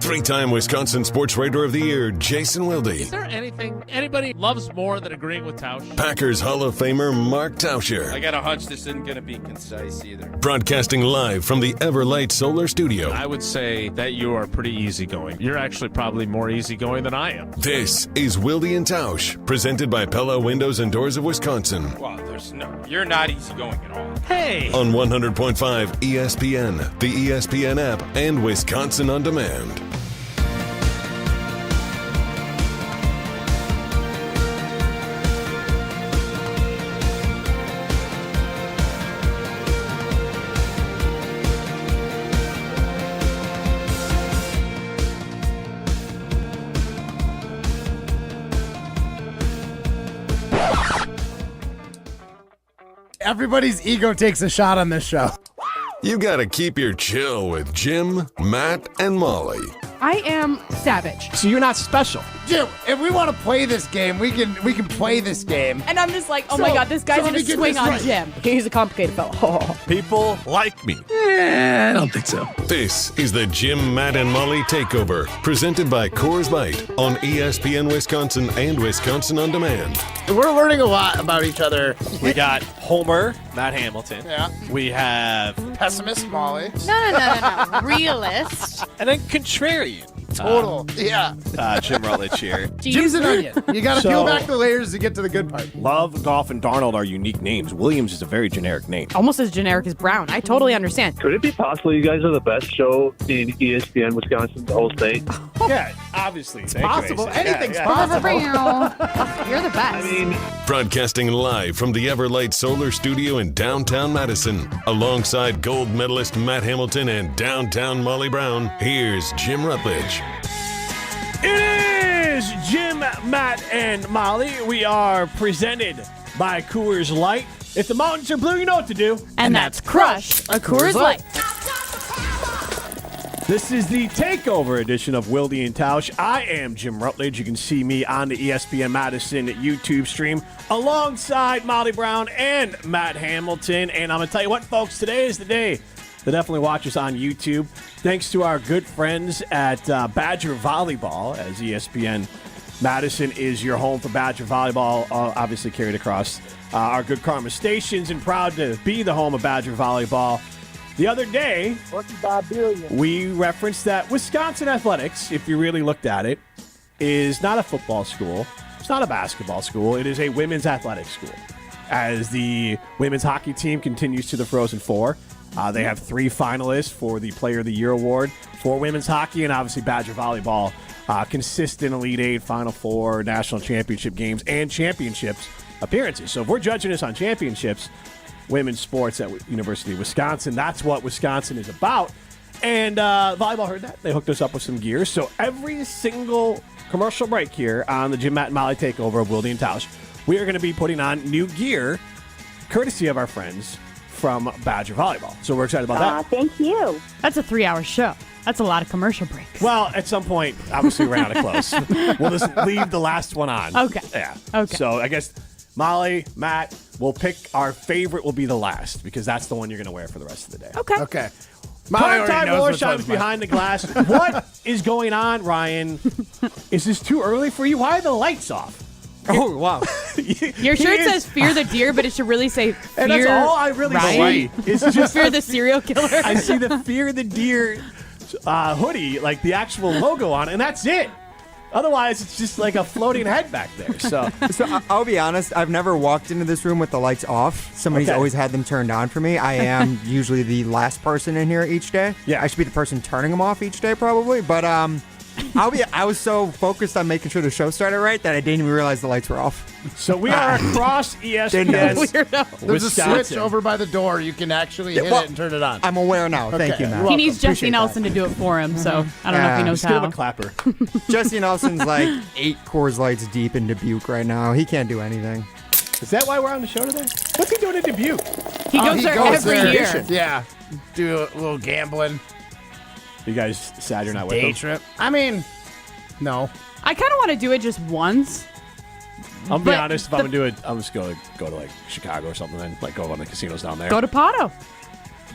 Three-time Wisconsin Sports Writer of the Year, Jason Wilde. Is there anything anybody loves more than agreeing with Tausch? Packers Hall of Famer, Mark Tauscher. I got a hunch this isn't going to be concise either. Broadcasting live from the Everlight Solar Studio. I would say that you are pretty easygoing. You're actually probably more easygoing than I am. This is Wilde and Tausch, presented by Pella Windows and Doors of Wisconsin. Well, you're not easygoing at all. Hey! On 100.5 ESPN, the ESPN app, and Wisconsin On Demand. Everybody's ego takes a shot on this show. You gotta keep your chill with Jim, Matt, and Molly. I am savage. So you're not special. Jim, if we want to play this game, we can play this game. And I'm just like, oh my God, this guy's let gonna me get swing this on right. Jim. He's a complicated fellow. People like me. I don't think so. This is the Jim, Matt, and Molly Takeover, presented by Coors Light on ESPN Wisconsin and Wisconsin On Demand. We're learning a lot about each other. We got Homer, Matt Hamilton. Yeah. We have, Pessimist Molly. No. Realist. and then contrarian, Total. Yeah. Jim Rutledge here. Jim's an onion. You got to So- peel back the layers to get to the good part. Love, Goff, and Darnold are unique names. Williams is a very generic name. Almost as generic as Brown. I totally understand. Could it be possible you guys are the best show in ESPN Wisconsin, the whole state? Yeah, obviously. It's Possible. Anything's possible. You're the best. Broadcasting live from the Everlight Solar Studio in downtown Madison. Alongside gold medalist Matt Hamilton and downtown Molly Brown, here's Jim Rutledge. It is Jim, Matt, and Molly. We are presented by Coors Light. If the mountains are blue, you know what to do. And that's Crush, a Coors Light. This is the Takeover edition of Wilde and Tausch. I am Jim Rutledge. You can see me on the ESPN Madison YouTube stream alongside Molly Brown and Matt Hamilton. And I'm going to tell you what, folks, today is the day to definitely watch us on YouTube. Thanks to our good friends at Badger Volleyball, as ESPN Madison is your home for Badger Volleyball, obviously carried across our Good Karma stations, and proud to be the home of Badger Volleyball. The other day, we referenced that Wisconsin athletics, if you really looked at it, is not a football school. It's not a basketball school. It is a women's athletics school. As the women's hockey team continues to the Frozen Four, they have 3 finalists for the Player of the Year award for women's hockey, and obviously Badger Volleyball, consistent Elite Eight, Final Four, national championship games, and championships appearances. So if we're judging this on championships, women's sports at University of Wisconsin, that's what Wisconsin is about. And volleyball heard that. They hooked us up with some gear. So every single commercial break here on the Jim, Matt, and Molly Takeover of Wilde and Tausch, we are going to be putting on new gear, courtesy of our friends from Badger Volleyball. So we're excited about that. Thank you. That's a 3-hour show. That's a lot of commercial breaks. Well, at some point, obviously, we're out of close. We'll just leave the last one on. Okay. Yeah. Okay. So I guess Molly, Matt, we'll pick our favorite will be the last, because that's the one you're going to wear for the rest of the day. Okay. Okay. Molly Prime already time knows Roar which Shines one's mine. behind the glass. What is going on, Ryan? Is this too early for you? Why are the lights off? Oh, wow. Your shirt says "Fear the Deer," but it should really say "Fear." And that's all I really Ryan. see. Is just Fear the serial killer. I see the Fear the Deer hoodie, like the actual logo on it, and that's it. Otherwise, it's just like a floating head back there. So I'll be honest, I've never walked into this room with the lights off. Somebody's Okay. always had them turned on for me. I am usually the last person in here each day. Yeah. I should be the person turning them off each day probably, but I was so focused on making sure the show started right that I didn't even realize the lights were off. So we are across ESPN. Weirdo. There's a Wisconsin. switch over by the door. You can actually hit it and turn it on. I'm aware now. Thank Okay. you, Matt. He needs Jesse Appreciate Nelson to do it for him, so I don't know if he knows Just give him how. a clapper. Jesse Nelson's like 8 Coors Lights deep in Dubuque right now. He can't do anything. Is that why we're on the show today? What's he doing in Dubuque? He goes there every year. Yeah. Do a little gambling. You guys sad you're not with Day him? trip. I mean, no. I kind of want to do it just once. I'll be But honest. If I'm gonna do it, I'm just going to go to like Chicago or something, and like go on the casinos down there. Go to Pato.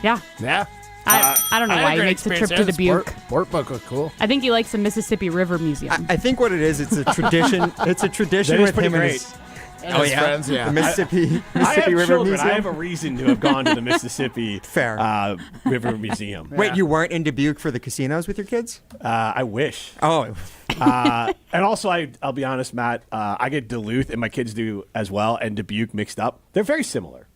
Yeah. Yeah. I don't know why he makes the trip to Dubuque. Sport book looked cool. I think he likes the Mississippi River Museum. I think what it is, it's a tradition. It's a tradition That is with pretty him and great. his His friends, yeah. the Mississippi I have River children. Museum. I have a reason to have gone to the Mississippi Fair. River Museum. Wait, you weren't in Dubuque for the casinos with your kids? I wish. Oh, And also, I'll be honest, Matt, I get Duluth, and my kids do as well, and Dubuque mixed up. They're very similar.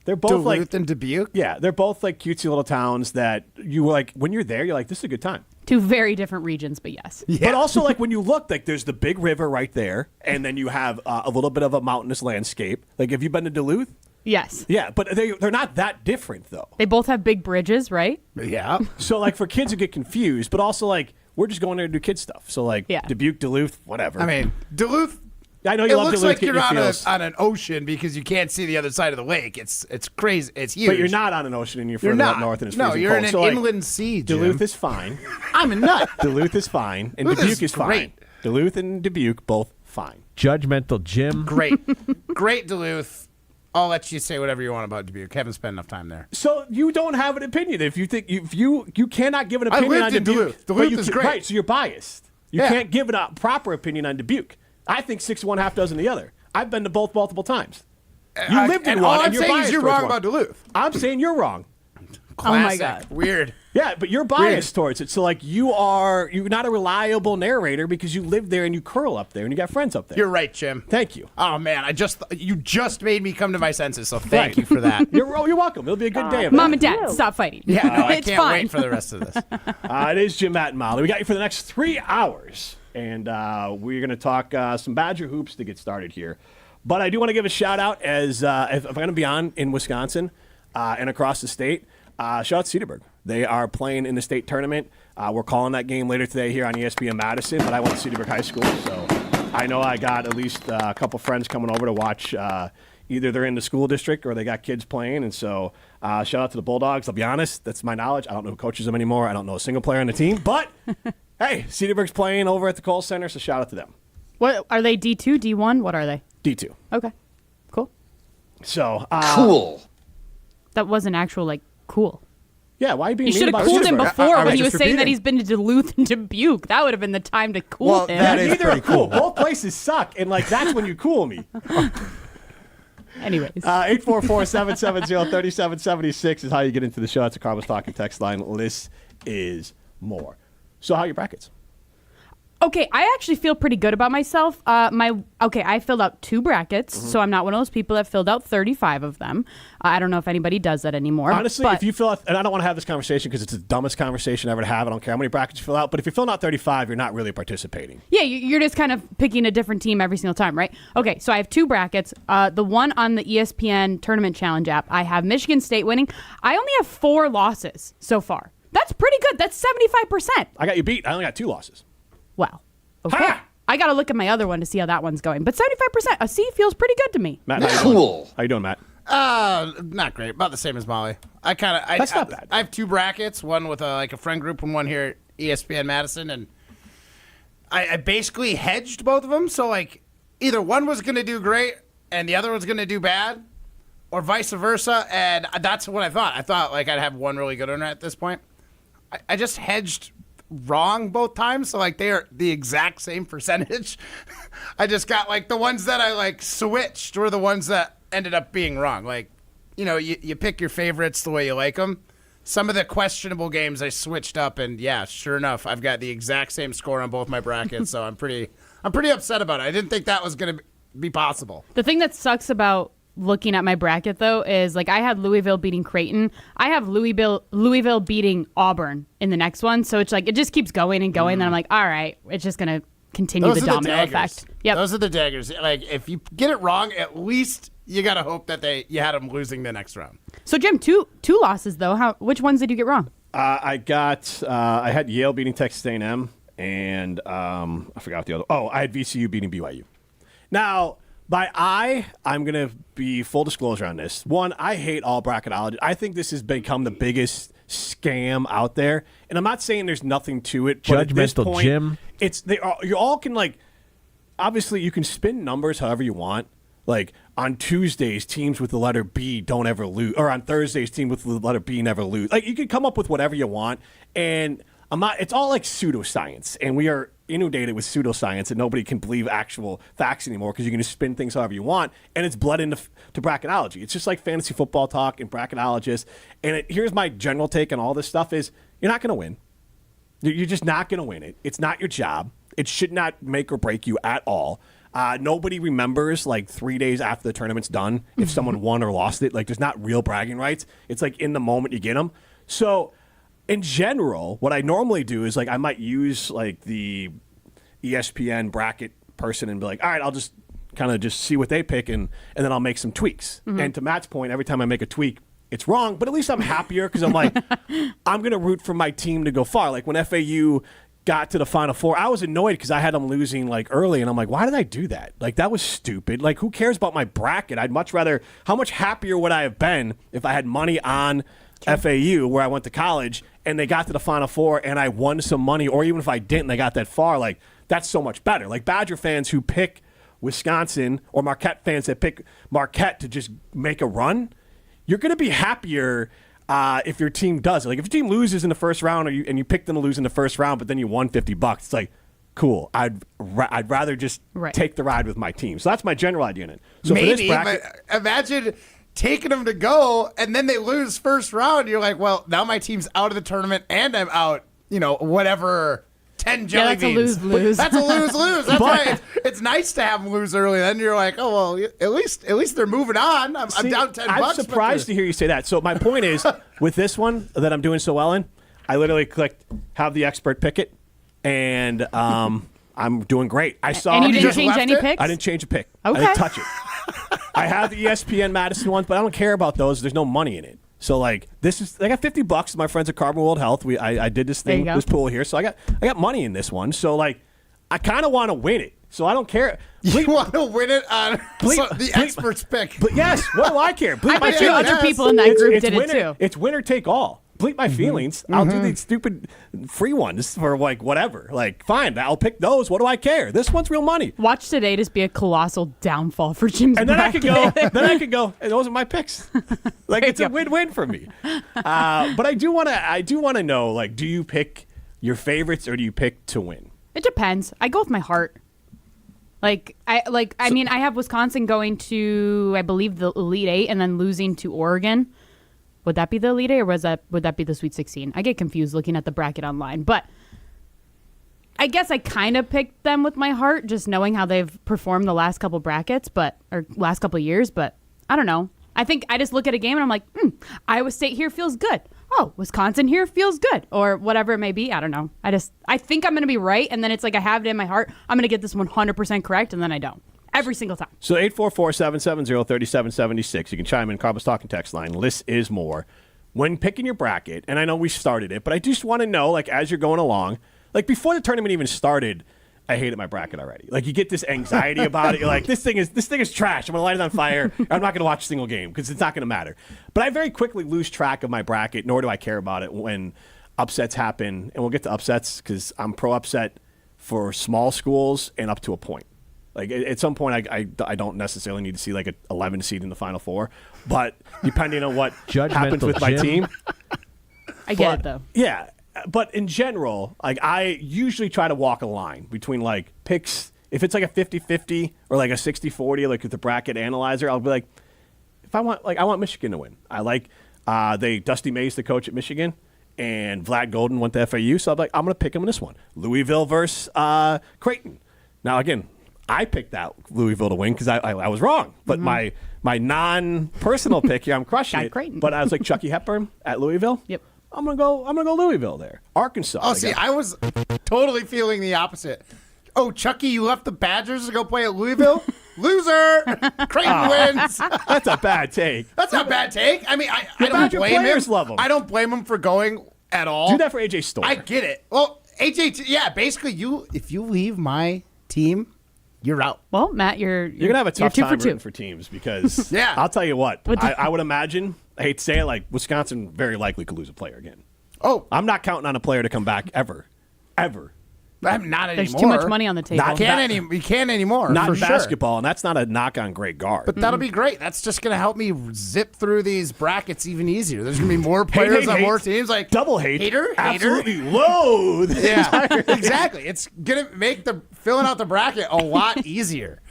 They're both Duluth and Dubuque? Yeah, they're both like cutesy little towns that you like, when you're there, you're like, this is a good time. Two very different regions, but yes. But also, like, when you look, like, there's the big river right there, and then you have a little bit of a mountainous landscape. Like, have you been to Duluth? Yes. Yeah, but they're not that different, though. They both have big bridges, right? Yeah. So, like, for kids who get confused, but also, like, we're just going there to do kid stuff. So, like, Yeah. Dubuque, Duluth, whatever. I mean, Duluth. I know you It love looks Duluth. like get you're your on, feels. on an ocean because you can't see the other side of the lake. It's crazy. It's huge. But you're not on an ocean, and you're You're further up not. north, and it's No, freezing you're cold. in an So, like, inland sea, Jim. Duluth is fine. I'm a nut. Duluth is fine, and Duluth Dubuque is is fine. great. Duluth and Dubuque both fine. Judgmental Jim. Great. Great Duluth. I'll let you say whatever you want about Dubuque. Haven't spent enough time there. So you don't have an opinion. If you think if you cannot give an I opinion lived on in Dubuque. Duluth. but Duluth you is can- great. Right, so you're biased. You Yeah. can't give a proper opinion on Dubuque. I think 6 one, half dozen the other. I've been to both multiple times. You lived in and one, all I'm and you're saying biased is you're towards wrong one. about Duluth. I'm saying you're wrong. Oh my Classic. God. Weird. Yeah, but you're biased towards it. So like you're not a reliable narrator because you live there and you curl up there and you got friends up there. You're right, Jim. Thank you. Oh man, you just made me come to my senses. So Right. thank you for that. You're welcome. It'll be a good day of Mom it. and Dad, stop fighting. Yeah, no, I it's can't fine. wait for the rest of this. It is Jim, Matt, and Molly. We got you for the next 3 hours, and we're going to talk some Badger hoops to get started here. But I do want to give a shout out as if I'm going to be on in Wisconsin and across the state. Shout out to Cedarburg. They are playing in the state tournament. We're calling that game later today here on ESPN Madison, but I went to Cedarburg High School, so I know I got at least a couple friends coming over to watch. Either they're in the school district or they got kids playing, and so shout out to the Bulldogs. I'll be honest, that's my knowledge. I don't know who coaches them anymore. I don't know a single player on the team, but hey, Cedarburg's playing over at the Kohl Center, so shout out to them. What are they? D2, D1? What are they? D2. Okay, cool. So Cool. That wasn't actual like cool. yeah, why are you being You mean should about have cooled him Cedarburg? before I was when he was just saying that repeating. he's been to Duluth and Dubuque. That would have been the time to cool Well, him. that is Neither are pretty cool. cool. Both places suck, and like that's when you cool me. Anyways, 844-770-3776 is how you get into the show. That's a Carlos Talking text line. Less is more. So how are your brackets? okay, I actually feel pretty good about myself. I filled out 2 brackets, so I'm not one of those people that filled out 35 of them. I don't know if anybody does that anymore. Honestly, but if you fill out, and I don't want to have this conversation because it's the dumbest conversation ever to have. I don't care how many brackets you fill out, but if you're filling out 35, you're not really participating. yeah, you're just kind of picking a different team every single time, right? Okay, so I have 2 brackets. The one on the ESPN Tournament Challenge app, I have Michigan State winning. I only have 4 losses so far. That's pretty good. That's 75%. I got you beat. I only got 2 losses. Wow. Okay. Ha! I got to look at my other one to see how that one's going. But 75%, a C feels pretty good to me. Matt, how you doing? Cool. How you doing, Matt? Not great. About the same as Molly. That's not bad. I have 2 brackets, one with a friend group and one here at ESPN Madison, and I basically hedged both of them. So like either one was going to do great and the other was going to do bad, or vice versa. And that's what I thought. I thought like I'd have one really good one at this point. I just hedged wrong both times, so like they are the exact same percentage. I just got like the ones that I like switched were the ones that ended up being wrong. Like, you pick your favorites the way you like them. Some of the questionable games I switched up, and yeah, sure enough, I've got the exact same score on both my brackets. So I'm pretty upset about it. I didn't think that was going to be possible. The thing that sucks about looking at my bracket, though, is like I had Louisville beating Creighton. I have Louisville beating Auburn in the next one. So it's like it just keeps going and going. Then I'm like, all right, it's just going to continue the domino effect. Yep. Those are the daggers. Like if you get it wrong, at least you got to hope that you had them losing the next round. So Jim, two losses though. Which ones did you get wrong? I had Yale beating Texas A&M, and I forgot the other. Oh, I had VCU beating BYU. Now, I'm going to be full disclosure on this. One, I hate all bracketology. I think this has become the biggest scam out there, and I'm not saying there's nothing to it. But at this Judgmental point, Jim. you all can like. Obviously, you can spin numbers however you want. like on Tuesdays, teams with the letter B don't ever lose, or on Thursdays, teams with the letter B never lose. Like you can come up with whatever you want, and it's all like pseudoscience, and we are inundated with pseudoscience, and nobody can believe actual facts anymore because you can just spin things however you want, and it's bled into to bracketology. It's just like fantasy football talk and bracketologists. And here's my general take on all this stuff: is you're not going to win. You're just not going to win it. It's not your job. It should not make or break you at all. Nobody remembers like 3 days after the tournament's done if someone won or lost it. Like there's not real bragging rights. It's like in the moment you get them. So in general, what I normally do is like I might use like the ESPN bracket person and be like, all right, I'll just kind of just see what they pick and then I'll make some tweaks. And to Matt's point, every time I make a tweak, it's wrong, but at least I'm happier because I'm like, I'm going to root for my team to go far. Like when FAU got to the Final Four, I was annoyed because I had them losing like early, and I'm like, why did I do that? Like that was stupid. Like who cares about my bracket? I'd much rather. How much happier would I have been if I had money on FAU where I went to college and they got to the Final Four and I won some money, or even if I didn't, they got that far. Like that's so much better. Like Badger fans who pick Wisconsin or Marquette fans that pick Marquette to just make a run, you're going to be happier. If your team does, like if your team loses in the first round and you pick them to lose in the first round, but then you won $50, it's like, cool. I'd rather just take the ride with my team. So that's my general idea in it. So maybe, for this bracket, but imagine taking them to go and then they lose first round. You're like, well, now my team's out of the tournament and I'm out, whatever, 10 jelly beans. That's a lose-lose. That's a lose-lose. That's right. It's nice to have them lose early. Then you're like, oh, well, at least they're moving on. I'm down $10. I'm surprised to hear you say that. So my point is, with this one that I'm doing so well in, I literally clicked have the expert pick it, and I'm doing great. I saw. And you didn't just change left any it? picks? I didn't change a pick. Okay. I didn't touch it. I have the ESPN Madison ones, but I don't care about those. There's no money in it. So like this is, I got $50. My friends at Carbon World Health. I did this thing, this pool here. So I got money in this one. So like I kind of want to win it. So I don't care. You want to win it on the experts pick. But yes, what do I care? I bet you a bunch of people in that group did it too. It's winner take all. Bleep my feelings. I'll do these stupid free ones for like whatever. Like fine, I'll pick those. What do I care? This one's real money. Watch today just be a colossal downfall for Jim's and then bracket. I could go. And those are my picks. Like it's a win-win for me. But I do want to know. Like, do you pick your favorites or do you pick to win? It depends. I go with my heart. I mean, I have Wisconsin going to, I believe, the Elite Eight and then losing to Oregon. Would that be the Elite Eight or would that be the Sweet 16? I get confused looking at the bracket online. But I guess I kind of picked them with my heart, just knowing how they've performed the last couple brackets, or last couple years. But I don't know. I think I just look at a game and I'm like, Iowa State here feels good. Oh, Wisconsin here feels good, or whatever it may be. I don't know. I think I'm going to be right, and then it's like I have it in my heart. I'm going to get this 100% correct, and then I don't. Every single time. So 844-770-3776. You can chime in. Carbon's Talking text line. Less is more. When picking your bracket, and I know we started it, but I just want to know, like, as you're going along, like before the tournament even started, I hated my bracket already. Like you get this anxiety about it. You're like, this thing is trash. I'm gonna light it on fire. I'm not gonna watch a single game because it's not gonna matter. But I very quickly lose track of my bracket, nor do I care about it when upsets happen. And we'll get to upsets because I'm pro upset for small schools and up to a point. Like at some point, I don't necessarily need to see like an 11 seed in the Final Four, but depending on what happens with my team, I get it though. Yeah. But in general, like I usually try to walk a line between like picks. If it's like a 50-50 or like a 60-40, like with the bracket analyzer, I'll be like, I want Michigan to win. I like Dusty Mays, the coach at Michigan, and Vlad Golden went to FAU, so I'm going to pick him in this one. Louisville versus Creighton. Now again, I picked out Louisville to win because I was wrong, but my non-personal pick here, I'm crushing it. Creighton. But I was like Chucky Hepburn at Louisville. Yep. I'm gonna go Louisville there. Arkansas. Oh, see, I was totally feeling the opposite. Oh, Chucky, you left the Badgers to go play at Louisville? Loser! Creighton wins. That's a bad take. That's not a bad take. I mean, I don't Badger blame players him. love him. I don't blame him for going at all. Do that for AJ Storr. I get it. Well, AJ, yeah, basically, if you leave my team, you're out. Well, Matt, you're gonna have a tough you're time rooting for teams because Yeah. I'll tell you what. I would imagine. I hate to say it, like Wisconsin very likely could lose a player again. Oh, I'm not counting on a player to come back ever. I'm not There's anymore. too much money on the table. You can't anymore. Not for in basketball, and that's not a knock on great guard. But that'll be great. That's just going to help me zip through these brackets even easier. There's going to be more players on more teams. Like double hate. Hater. Absolutely loathe. Yeah, exactly. It's going to make filling out the bracket a lot easier.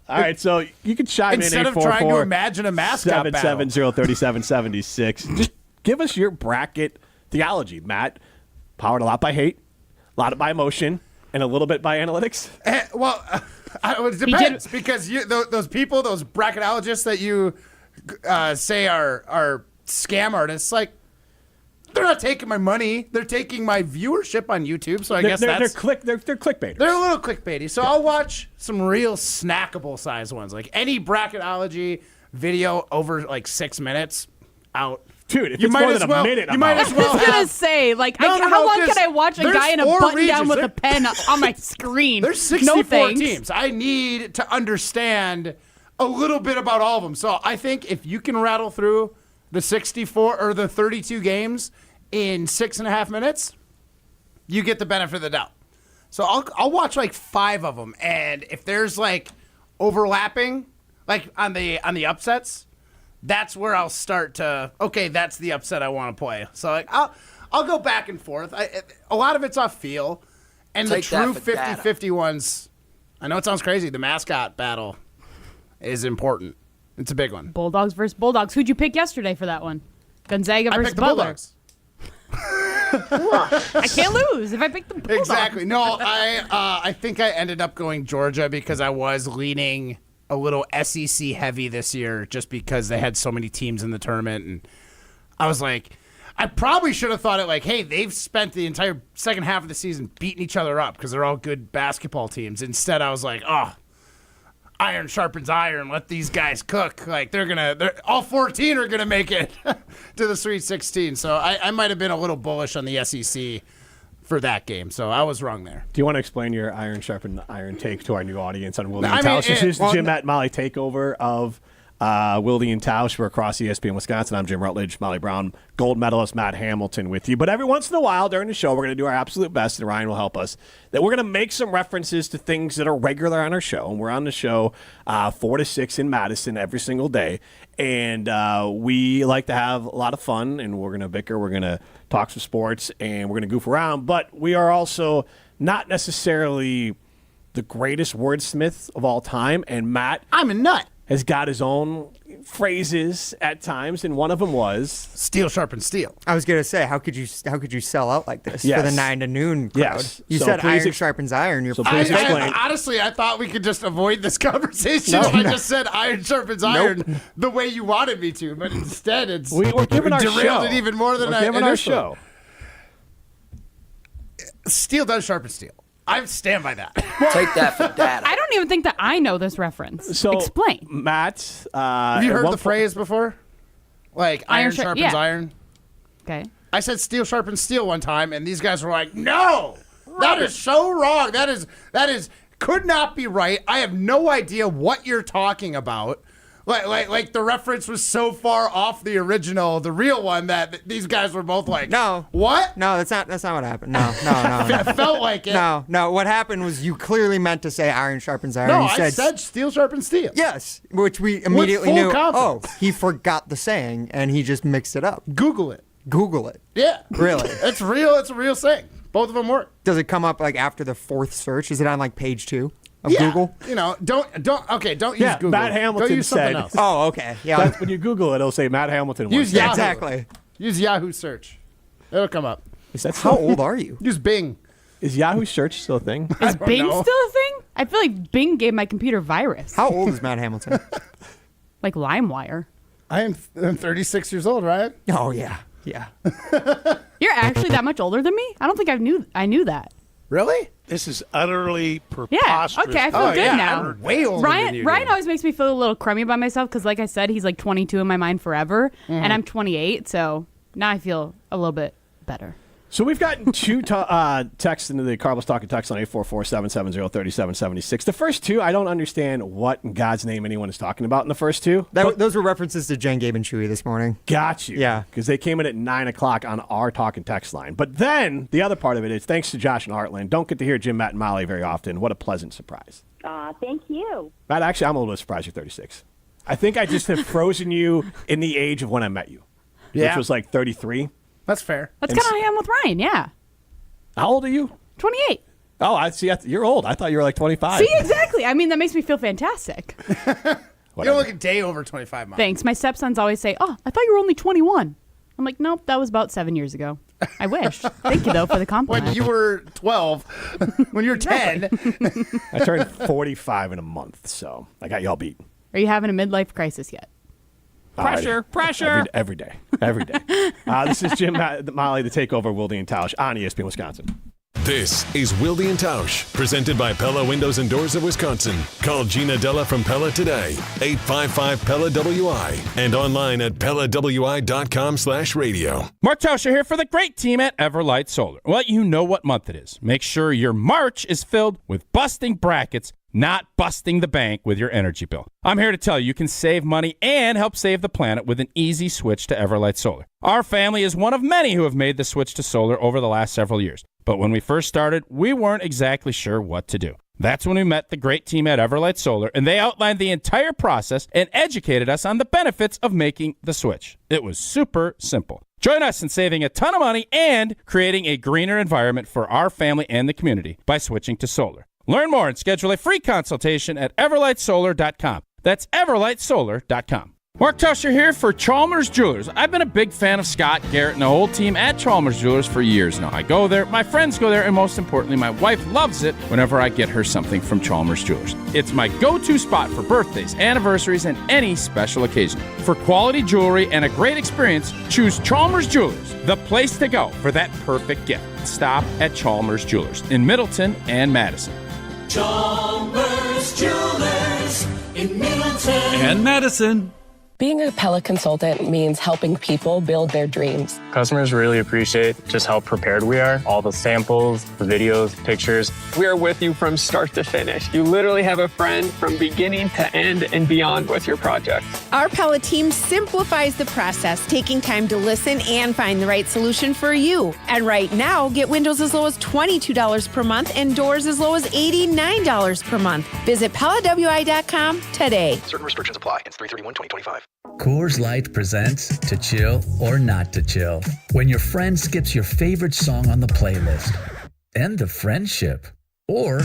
All right, so you can chime Instead in of trying to imagine a mascot battle. 770-3776. Just give us your bracket theology, Matt. Powered a lot by hate, a lot by emotion, and a little bit by analytics. It depends because those people, those bracketologists that you say are scam artists, like they're not taking my money; they're taking my viewership on YouTube. So I guess they're clickbaiters. They're a little clickbaity. So I'll watch some real snackable size ones, like any bracketology video over like 6 minutes. Out. Dude, if it's more than a minute, you might as well. I was gonna say, like, how long can I watch a guy in a button down with a pen on my screen? There's 64 thanks. teams. I need to understand a little bit about all of them. So I think if you can rattle through the 64 or the 32 games in 6.5 minutes, you get the benefit of the doubt. So I'll watch like 5 of them, and if there's like overlapping, like on the upsets, that's where I'll start to, okay, that's the upset I want to play. So like I'll go back and forth. A lot of it's off feel. And the true 50-50 ones, I know it sounds crazy. The mascot battle is important. It's a big one. Bulldogs versus Bulldogs. Who'd you pick yesterday for that one? Gonzaga I versus picked the Butler. Bulldogs. I can't lose if I pick the Bulldogs. Exactly. No, I think I ended up going Georgia because I was leaning a little SEC heavy this year just because they had so many teams in the tournament. And I was like, I probably should have thought it like, hey, they've spent the entire second half of the season beating each other up because they're all good basketball teams. Instead, I was like, oh, iron sharpens iron. Let these guys cook. Like they're all 14 are gonna make it to the Sweet 16. So I might have been a little bullish on the SEC for that game. So I was wrong there. Do you want to explain your iron sharpened iron take to our new audience on Wilde and Tausch? This is the Jim Matt Molly takeover of Wilde and Tausch. We're across ESPN Wisconsin. I'm Jim Rutledge, Molly Brown, gold medalist Matt Hamilton with you. But every once in a while during the show, we're going to do our absolute best, and Ryan will help us, that we're going to make some references to things that are regular on our show. And we're on the show 4 to 6 in Madison every single day. And we like to have a lot of fun, and we're going to bicker. We're going to talk some sports, and we're going to goof around. But we are also not necessarily the greatest wordsmith of all time. And Matt, I'm a nut, has got his own phrases at times, and one of them was steel sharpens steel. I was gonna say, how could you sell out like this Yes. for the 9 to noon crowd? Yes. You So said please iron sharpens iron. You're please explain. Honestly, I thought we could just avoid this conversation. No. I just said iron sharpens iron the way you wanted me to, but instead it's we're giving our derailed show. it even more than we're I giving our initially. show. Steel does sharpen steel. I stand by that. Take that for data. I don't even think that I know this reference. So Explain. Matt, Have you heard the phrase before? Like iron sharpens yeah. iron. Okay. I said steel sharpens steel one time, and these guys were like, "No, that is so wrong. That is could not be right. I have no idea what you're talking about." Like the reference was so far off the original, the real one, that these guys were both like, No. what? No, that's not what happened. No. It felt like it. No. What happened was you clearly meant to say iron sharpens iron. No, You I said steel sharpens steel. yes, which we immediately full knew. confidence. Oh, he forgot the saying and he just mixed it up. Google it. Google it. Yeah, Really? it's real. It's a real thing. Both of them work. Does it come up like after the 4th search? Is it on like page 2 of Yeah. Google? You know, don't use Yeah, Google. Matt Hamilton Go use something said- else. Oh, okay. Yeah. That's when you Google it, it'll say Matt Hamilton. Use once. Yeah, Yahoo. exactly. Use Yahoo search. It'll come up. Is that How still, old are you? Use Bing. is Yahoo search still a thing? Is don't Bing know. still a thing? I feel like Bing gave my computer virus. How old is Matt Hamilton? Like LimeWire. I'm 36 years old, right? Oh, yeah. Yeah. You're actually that much older than me? I don't think I knew that. Really? This is utterly Yeah. preposterous. Okay, I feel good now. I'm way older than you. Ryan always makes me feel a little crummy by myself because, like I said, he's like 22 in my mind forever, and I'm 28, so now I feel a little bit better. So we've gotten two texts into the Carlos Talking text line 844-770-3776. The first two, I don't understand what in God's name anyone is talking about in the first two. Those were references to Jen, Gabe, and Chewy this morning. Got you. Yeah. Because they came in at 9 o'clock on our Talking text line. But then the other part of it is thanks to Josh and Heartland. Don't get to hear Jim, Matt, and Molly very often. What a pleasant surprise. Thank you. Matt, actually, I'm a little surprised you're 36. I think I just have frozen you in the age of when I met you, which was like 33. That's fair. That's kind of how I am with Ryan, yeah. How old are you? 28. Oh, I see. You're old. I thought you were like 25. See, exactly. I mean, that makes me feel fantastic. You don't look a day over 25, Mom. Thanks. My stepsons always say, oh, I thought you were only 21. I'm like, nope, that was about 7 years ago. I wish. Thank you, though, for the compliment. When you were 12, when you were 10. I turned 45 in a month, so I got y'all beat. Are you having a midlife crisis yet? Pressure. Every day. This is Jim, Molly, the Takeover, Wilde and Tausch on ESPN Wisconsin. This is Wilde and Tausch, presented by Pella Windows and Doors of Wisconsin. Call Gina Della from Pella today, 855-PELLA-WI, and online at PellaWI.com/radio. Mark Tauscher here for the great team at Everlight Solar. Well, you know what month it is. Make sure your March is filled with busting brackets, not busting the bank with your energy bill. I'm here to tell you can save money and help save the planet with an easy switch to Everlight Solar. Our family is one of many who have made the switch to solar over the last several years. But when we first started, we weren't exactly sure what to do. That's when we met the great team at Everlight Solar, and they outlined the entire process and educated us on the benefits of making the switch. It was super simple. Join us in saving a ton of money and creating a greener environment for our family and the community by switching to solar. Learn more and schedule a free consultation at everlightsolar.com. That's everlightsolar.com. Mark Tauscher here for Chalmers Jewelers. I've been a big fan of Scott, Garrett, and the whole team at Chalmers Jewelers for years now. I go there, my friends go there, and most importantly, my wife loves it whenever I get her something from Chalmers Jewelers. It's my go-to spot for birthdays, anniversaries, and any special occasion. For quality jewelry and a great experience, choose Chalmers Jewelers, the place to go for that perfect gift. Stop at Chalmers Jewelers in Middleton and Madison. Chalmers Jewelers in Middleton and Madison. Being a Pella consultant means helping people build their dreams. Customers really appreciate just how prepared we are. All the samples, the videos, pictures. We are with you from start to finish. You literally have a friend from beginning to end and beyond with your project. Our Pella team simplifies the process, taking time to listen and find the right solution for you. And right now, get windows as low as $22 per month and doors as low as $89 per month. Visit PellaWI.com today. Certain restrictions apply. It's 3/31/2025. Coors Light presents To Chill or Not to Chill. When your friend skips your favorite song on the playlist. End the friendship. Or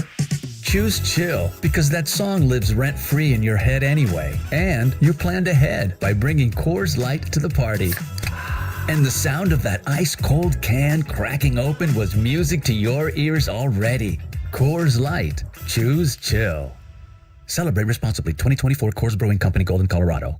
choose chill because that song lives rent-free in your head anyway. And you planned ahead by bringing Coors Light to the party. And the sound of that ice-cold can cracking open was music to your ears already. Coors Light. Choose chill. Celebrate responsibly. 2024 Coors Brewing Company, Golden, Colorado.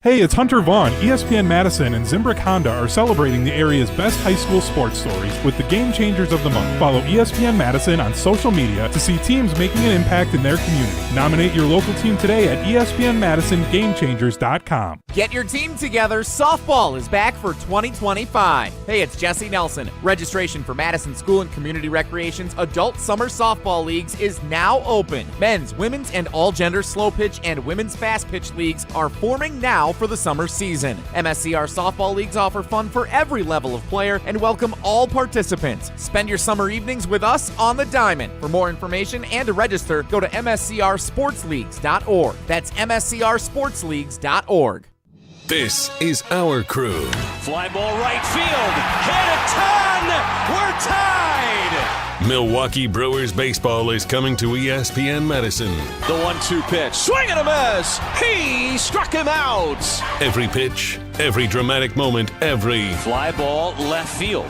Hey, it's Hunter Vaughn. ESPN Madison and Zimbrick Honda are celebrating the area's best high school sports stories with the Game Changers of the Month. Follow ESPN Madison on social media to see teams making an impact in their community. Nominate your local team today at ESPNMadisonGameChangers.com. Get your team together. Softball is back for 2025. Hey, it's Jesse Nelson. Registration for Madison School and Community Recreation's Adult Summer Softball Leagues is now open. Men's, women's, and all-gender slow pitch and women's fast pitch leagues are forming now for the summer season. MSCR softball leagues offer fun for every level of player and welcome all participants. Spend your summer evenings with us on the diamond. For more information and to register, go to mscrsportsleagues.org. That's mscrsportsleagues.org. This is our crew. Fly ball right field. Hit a ton. We're tied. Milwaukee Brewers baseball is coming to ESPN Madison. The 1-2 pitch. Swing and a miss. He struck him out. Every pitch, every dramatic moment, every fly ball left field.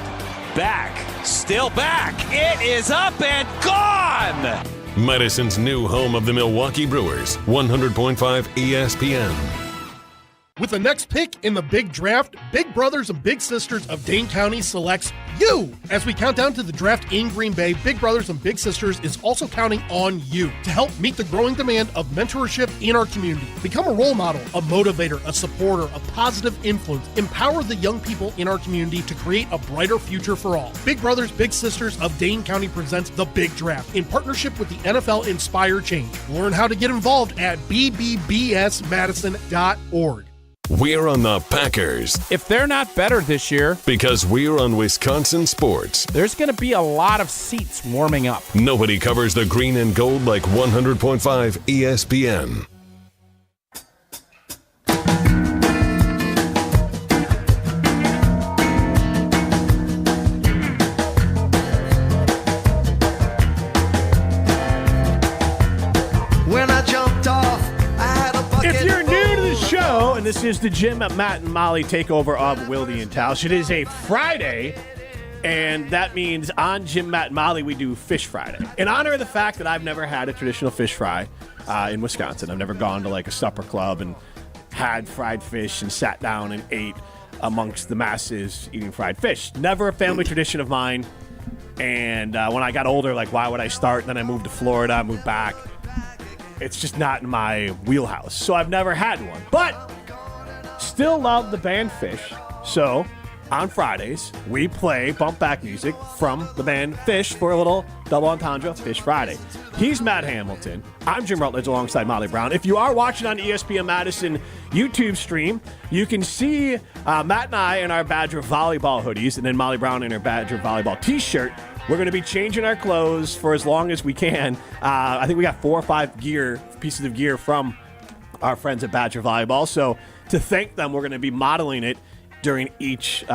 Back. Still back. It is up and gone. Madison's new home of the Milwaukee Brewers. 100.5 ESPN. With the next pick in the big draft, Big Brothers and Big Sisters of Dane County selects you. As we count down to the draft in Green Bay, Big Brothers and Big Sisters is also counting on you to help meet the growing demand of mentorship in our community. Become a role model, a motivator, a supporter, a positive influence. Empower the young people in our community to create a brighter future for all. Big Brothers, Big Sisters of Dane County presents The Big Draft in partnership with the NFL Inspire Change. Learn how to get involved at bbbsmadison.org. We're on the Packers. If they're not better this year, because we're on Wisconsin sports, there's going to be a lot of seats warming up. Nobody covers the green and gold like 100.5 ESPN. When I jumped off, I had a bucket. If you're new to the show, and this is the Jim, Matt, and Molly takeover of Wilde and Tausch, it is a Friday, and that means on Jim, Matt, and Molly, we do Fish Friday. In honor of the fact that I've never had a traditional fish fry in Wisconsin. I've never gone to like a supper club and had fried fish and sat down and ate amongst the masses eating fried fish. Never a family tradition of mine. And when I got older, like, why would I start? And then I moved to Florida, I moved back. It's just not in my wheelhouse. So I've never had one. But still love the band Fish. So on Fridays, we play bump back music from the band Fish for a little double entendre, Fish Friday. He's Matt Hamilton. I'm Jim Rutledge alongside Molly Brown. If you are watching on ESPN Madison YouTube stream, you can see Matt and I in our Badger volleyball hoodies, and then Molly Brown in her Badger volleyball t-shirt. We're going to be changing our clothes for as long as we can. I think we got 4 or 5 pieces of gear from our friends at Badger Volleyball. So to thank them, we're going to be modeling it during each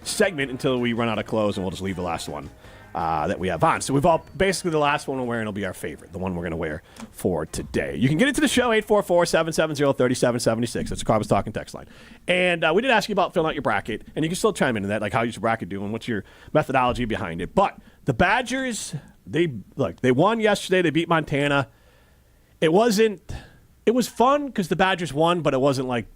segment until we run out of clothes, and we'll just leave the last one that we have on. So basically the last one we're wearing will be our favorite, the one we're going to wear for today. You can get into the show, 844-770-3776. That's the Carbs Talking text line. And we did ask you about filling out your bracket, and you can still chime into that, like how's your bracket doing, what's your methodology behind it. But the Badgers, they won yesterday. They beat Montana. It was fun because the Badgers won, but it wasn't like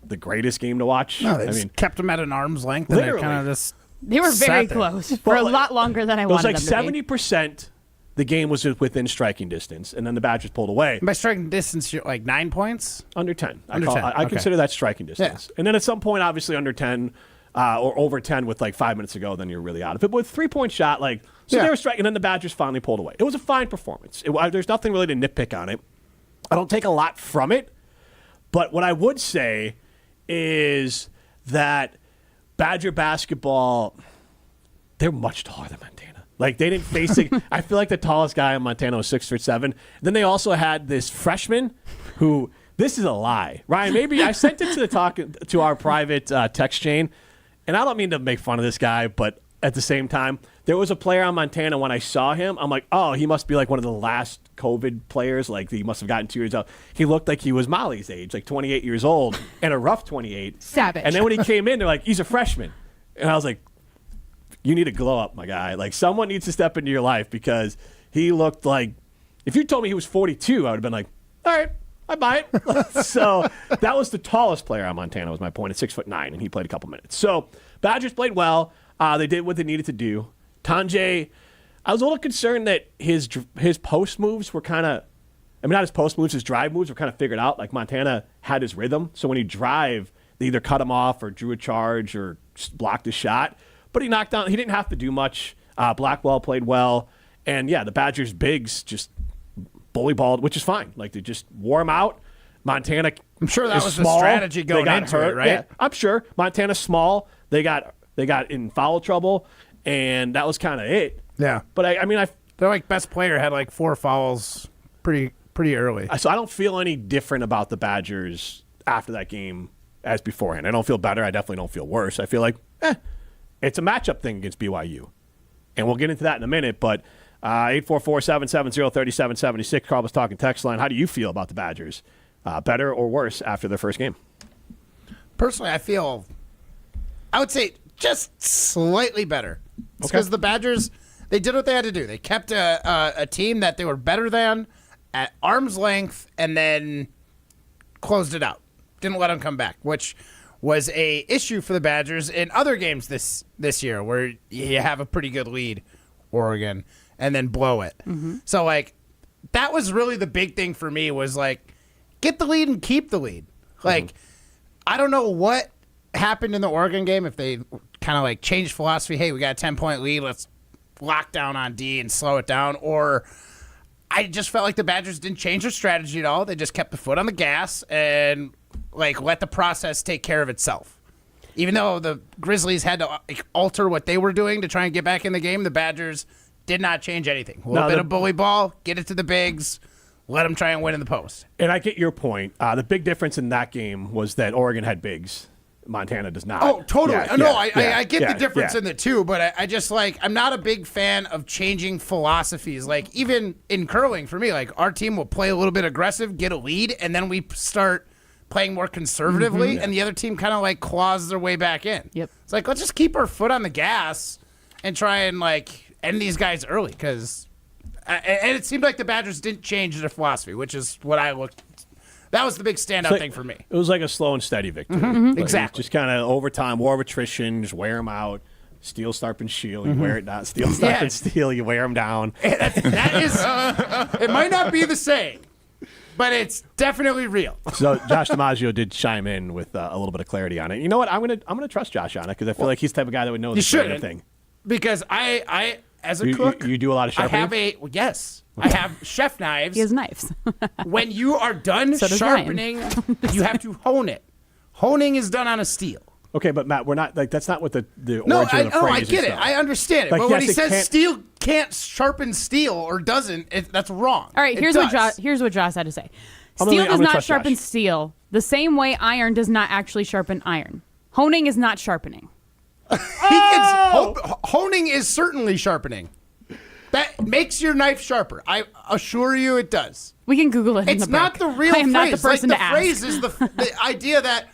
the greatest game to watch. No, they kept them at an arm's length. Literally. And kind of just They were very close for a lot longer than I wanted them to be. It was like 70% the game was within striking distance, and then the Badgers pulled away. By striking distance, you're like 9 points? Under 10. Under 10. I consider that striking distance. Yeah. And then at some point, obviously under 10 or over 10 with like 5 minutes to go, then you're really out of it. But with 3-point shot, they were striking, and then the Badgers finally pulled away. It was a fine performance. There's nothing really to nitpick on it. I don't take a lot from it, but what I would say is that Badger basketball, they're much taller than Montana. Like, they didn't face it. I feel like the tallest guy in Montana was 6'7". Then they also had this freshman who, this is a lie. Ryan, maybe I sent it to our private text chain, and I don't mean to make fun of this guy, but at the same time, there was a player on Montana when I saw him. I'm like, oh, he must be like one of the last COVID players. Like, he must have gotten 2 years out. He looked like he was Molly's age, like 28 years old, and a rough 28. Savage. And then when he came in, they're like, he's a freshman. And I was like, you need to glow up, my guy. Like, someone needs to step into your life, because he looked like, if you told me he was 42, I would have been like, all right, I buy it. So that was the tallest player on Montana, was my point, at 6'9", and he played a couple minutes. So Badgers played well. They did what they needed to do. Tanjay, I was a little concerned that his post moves were kind of, not his post moves, his drive moves were kind of figured out. Like, Montana had his rhythm. So when he drive, they either cut him off or drew a charge or blocked his shot. But he knocked down. He didn't have to do much. Blackwell played well. And, yeah, the Badgers' bigs just bully balled, which is fine. Like, they just wore him out. Montana, I'm sure that was small. the strategy going into it, right? Yeah, I'm sure. Montana's small. They got in foul trouble, and that was kind of it. Yeah. But, I mean, their like best player had like 4 fouls pretty early. So I don't feel any different about the Badgers after that game as beforehand. I don't feel better. I definitely don't feel worse. I feel like, it's a matchup thing against BYU. And we'll get into that in a minute, but 844-770-3776, Carl was talking text line. How do you feel about the Badgers? Better or worse after their first game? Personally, I would say just slightly better. It's because the Badgers, they did what they had to do. They kept a team that they were better than at arm's length and then closed it out. didn't let them come back, which was a issue for the Badgers in other games this year where you have a pretty good lead, Oregon, and then blow it. So, like, that was really the big thing for me was, like, get the lead and keep the lead. Like, I don't know what happened in the Oregon game, if they kind of, like, changed philosophy. Hey, we got a 10-point lead. Let's lock down on D and slow it down. Or I just felt like the Badgers didn't change their strategy at all. They just kept the foot on the gas and, like, let the process take care of itself. Even though the Grizzlies had to alter what they were doing to try and get back in the game, the Badgers did not change anything. A little bit of bully ball, get it to the bigs, let them try and win in the post. And I get your point. The big difference in that game was that Oregon had bigs. Montana does not. Oh, totally. I get the difference yeah. in the two, but I just, like, I'm not a big fan of changing philosophies. Like, even in curling, for me, like, our team will play a little bit aggressive, get a lead, and then we start playing more conservatively, and the other team kind of, like, claws their way back in. Yep. It's like, let's just keep our foot on the gas and try and, like, end these guys early, because and it seemed like the Badgers didn't change their philosophy, which is what I looked. That was the big standout thing for me. It was like a slow and steady victory. Like, exactly. Just kind of overtime, war of attrition, just wear them out. Steal, sharpen, shield. You wear it down. Steal, sharpen, steal. You wear them down. That is, it might not be the same, but it's definitely real. So Josh DiMaggio did chime in with a little bit of clarity on it. You know what? I'm gonna trust Josh on it because I feel like he's the type of guy that would know this kind of thing. Because I as a cook, you do a lot of sharpening. I have chef knives. He has knives. When you are done sharpening, you have to hone it. Honing is done on a steel. Okay, but Matt, we're not like that's not what the origin No, of the phrase I get is, it. though. I understand it. Like, but when yes, he it says can't- steel can't sharpen steel or doesn't, that's wrong. All right, here's what Josh had to say. I'm Steel gonna does not trust sharpen Josh. steel the same way iron does not actually sharpen iron. Honing is not sharpening. Honing is certainly sharpening. That makes your knife sharper. I assure you it does. We can Google it. It's not the real I am phrase. not the person like, to the phrase is the idea that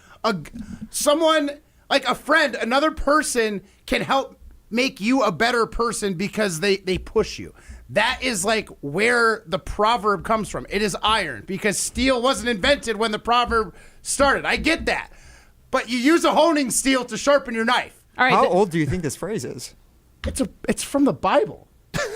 someone, like a friend, another person can help make you a better person because they push you. That is like where the proverb comes from. It is iron because steel wasn't invented when the proverb started. I get that. But you use a honing steel to sharpen your knife. All right, How old do you think this phrase is? It's from the Bible.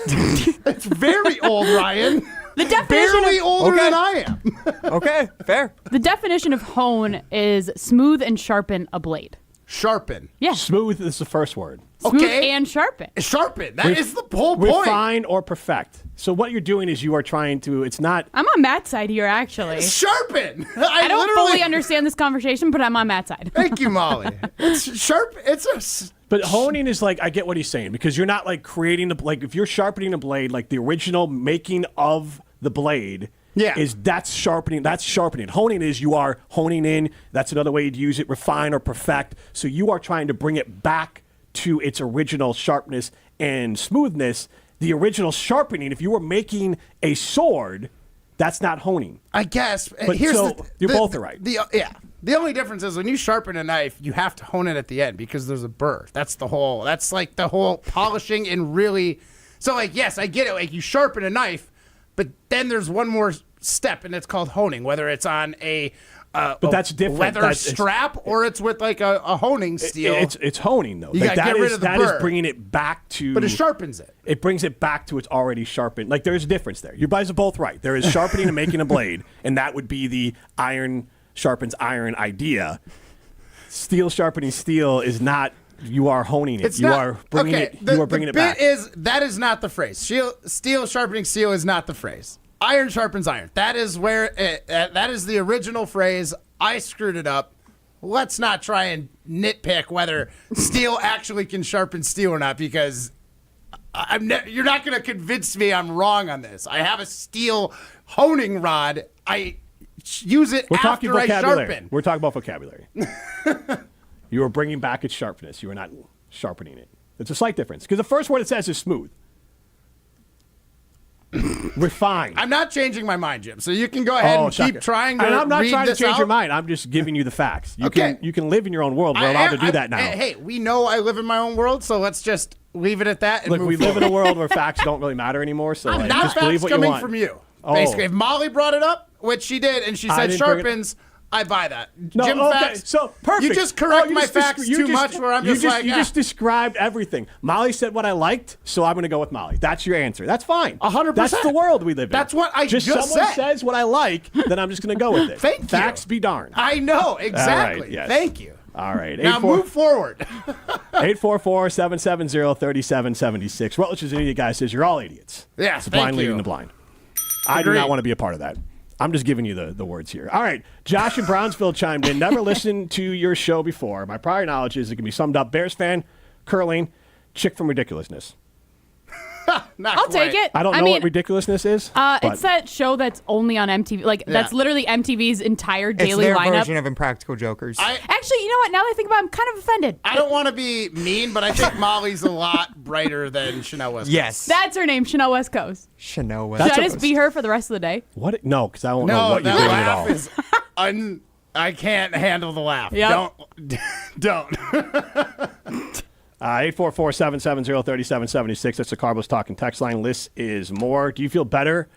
It's very old, Ryan. The definition barely of, older than I am. Okay, fair. The definition of hone is smooth and sharpen a blade. Sharpen. Yeah. Smooth is the first word. Smooth and sharpen. Sharpen. That is the whole point. Refine or perfect. So what you're doing is you are trying to. It's not. I'm on Matt's side here, actually. Sharpen. I don't fully understand this conversation, but I'm on Matt's side. Thank you, Molly. It's sharp. It's a. But honing is like, I get what he's saying, because you're not like creating the, like if you're sharpening a blade, like the original making of the blade that's sharpening. Honing is you are honing in. That's another way to use it, refine or perfect. So you are trying to bring it back to its original sharpness and smoothness. The original sharpening, if you were making a sword, that's not honing. I guess. But Here's you're both right. The only difference is when you sharpen a knife, you have to hone it at the end because there's a burr. That's like the whole polishing and really. So, like, yes, I get it. Like, you sharpen a knife, but then there's one more step, and it's called honing, whether it's on a that's different. leather strap or it's with, like, a honing steel. It's honing, though. You Like, gotta get rid of the that burr. is bringing it back to. But it sharpens it. It brings it back to its already sharpened. Like, there's a difference there. You guys are both right. There is sharpening and making a blade, and that would be the iron sharpens iron idea. Steel sharpening steel is not. You are honing it. You are bringing it back. That is not the phrase. Steel sharpening steel is not the phrase. Iron sharpens iron. That is where that is the original phrase. I screwed it up. Let's not try and nitpick whether steel actually can sharpen steel or not, because you're not going to convince me I'm wrong on this. I have a steel honing rod. I use it after I sharpen. We're talking about vocabulary. You are bringing back its sharpness. You are not sharpening it. It's a slight difference because the first word it says is smooth. Refine. I'm not changing my mind, Jim. So you can go ahead and keep trying to. And I'm not read trying to this change out. your mind. I'm just giving you the facts. You Okay. can live in your own world. We're allowed to do that now. Hey, we know I live in my own world, so let's just leave it at that. And Look, move we live in forward. a world where facts don't really matter anymore. So like, Not just believe facts what you coming want. from you. Oh. Basically, if Molly brought it up, which she did, and she I said didn't bring it- sharpens, I buy that. No, Jim okay, facts. so perfect. You just correct you my just facts too much where I'm just like, You just described everything. Molly said what I liked, so I'm going to go with Molly. That's your answer. That's fine. 100%. That's the world we live in. That's what I just someone said. says what I like, then I'm just going to go with it. Thank you. Facts be darned. I know, exactly. All right, yes. Thank you. All right. Now move forward. 844-770-3776. Rutledge is an idiot guy says you're all idiots. Yes, It's blind thank leading you. the blind. I do not want to be a part of that. I'm just giving you the words here. All right. Josh in Brownsville chimed in. Never listened to your show before. My prior knowledge is it can be summed up. Bears fan, curling, chick from ridiculousness. I'll take it. I don't know what ridiculousness is. It's that show that's only on MTV. That's literally MTV's entire daily it's their lineup. version of Impractical Jokers. Actually, you know what? Now that I think about it, I'm kind of offended. I don't want to be mean, but I think Molly's a lot brighter than Chanel West. Yes. That's her name, Chanel West Coast. Chanel West Should I just be her for the rest of the day? What? No, because I won't know what you're that doing at all. laugh is I can't handle the laugh. Yep. Don't. 844-770-3776. That's the Carbos Talking text line. List is more. Do you feel better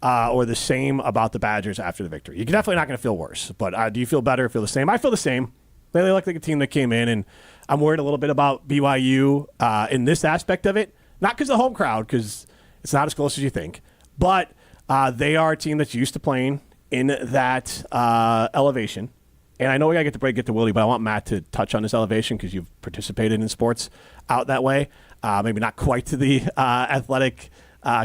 or the same about the Badgers after the victory? You're definitely not going to feel worse, but do you feel better or feel the same? I feel the same. They look like a team that came in, and I'm worried a little bit about BYU in this aspect of it. Not because of the home crowd, because it's not as close as you think, but they are a team that's used to playing in that elevation. And I know we got to get the break, get to Willie, but I want Matt to touch on this elevation because you've participated in sports out that way. Maybe not quite to the athletic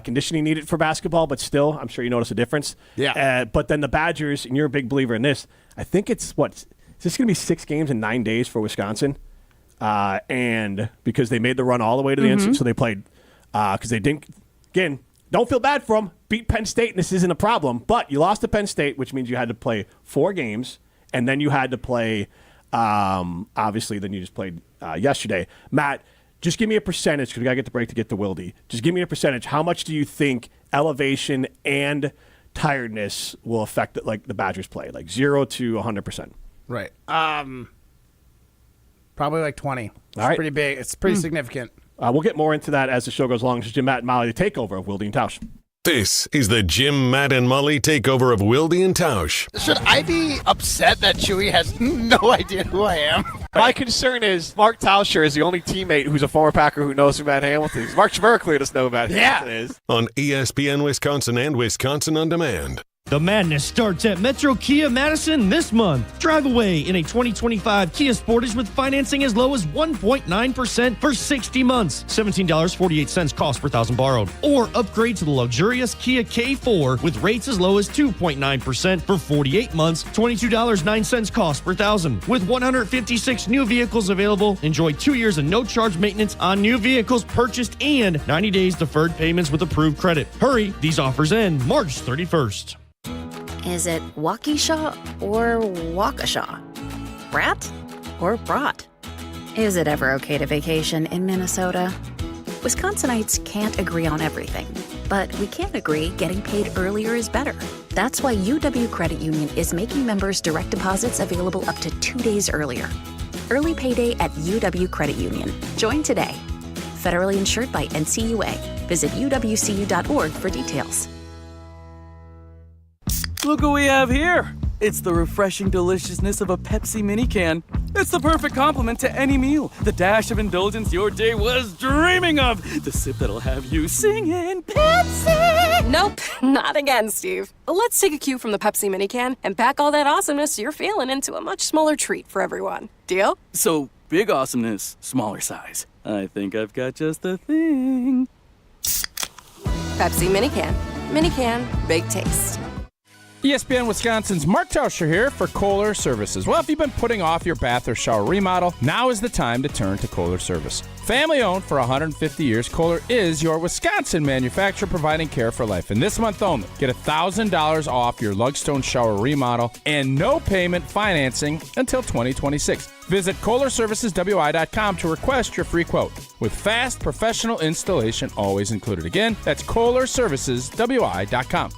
conditioning needed for basketball, but still, I'm sure you notice a difference. Yeah. But then the Badgers, and you're a big believer in this, I think it's is this going to be 6 games in 9 days for Wisconsin? And because they made the run all the way to the end, so they played, because they didn't, again, don't feel bad for them, beat Penn State, and this isn't a problem, but you lost to Penn State, which means you had to play 4 games. And then you had to play, obviously, then you just played yesterday. Matt, just give me a percentage, because we got to get the break to get to Wilde. Just give me a percentage. How much do you think elevation and tiredness will affect the Badgers play? 0 to 100%. Right. Probably 20. It's All right. pretty big. It's pretty significant. We'll get more into that as the show goes along. This is Jim, Matt, and Molly, the takeover of Wilde and Tausch. This is the Jim, Matt, and Molly takeover of Wilde and Tausch. Should I be upset that Chewy has no idea who I am? My concern is Mark Tauscher is the only teammate who's a former Packer who knows who Matt Hamilton is. Mark Schmerkler doesn't know who Matt Hamilton is. On ESPN Wisconsin and Wisconsin On Demand. The madness starts at Metro Kia Madison this month. Drive away in a 2025 Kia Sportage with financing as low as 1.9% for 60 months. $17.48 cost per thousand borrowed. Or upgrade to the luxurious Kia K4 with rates as low as 2.9% for 48 months. $22.09 cost per thousand. With 156 new vehicles available, enjoy 2 years of no charge maintenance on new vehicles purchased and 90 days deferred payments with approved credit. Hurry, these offers end March 31st. Is it Waukesha or Waukesha? Brat or Brat? Is it ever okay to vacation in Minnesota? Wisconsinites can't agree on everything, but we can agree getting paid earlier is better. That's why UW Credit Union is making members direct deposits available up to 2 days earlier. Early payday at UW Credit Union. Join today. Federally insured by NCUA. Visit uwcu.org for details. Look what we have here. It's the refreshing deliciousness of a Pepsi mini can. It's the perfect complement to any meal. The dash of indulgence your day was dreaming of. The sip that'll have you singing Pepsi. Nope, not again, Steve. Let's take a cue from the Pepsi mini can and pack all that awesomeness you're feeling into a much smaller treat for everyone. Deal? So, big awesomeness, smaller size. I think I've got just the thing. Pepsi mini can. Mini can, big taste. ESPN Wisconsin's Mark Tauscher here for Kohler Services. Well, if you've been putting off your bath or shower remodel, now is the time to turn to Kohler Service. Family owned for 150 years, Kohler is your Wisconsin manufacturer providing care for life. And this month only, get $1,000 off your Lugstone shower remodel and no payment financing until 2026. Visit KohlerServicesWI.com to request your free quote with fast professional installation always included. Again, that's KohlerServicesWI.com.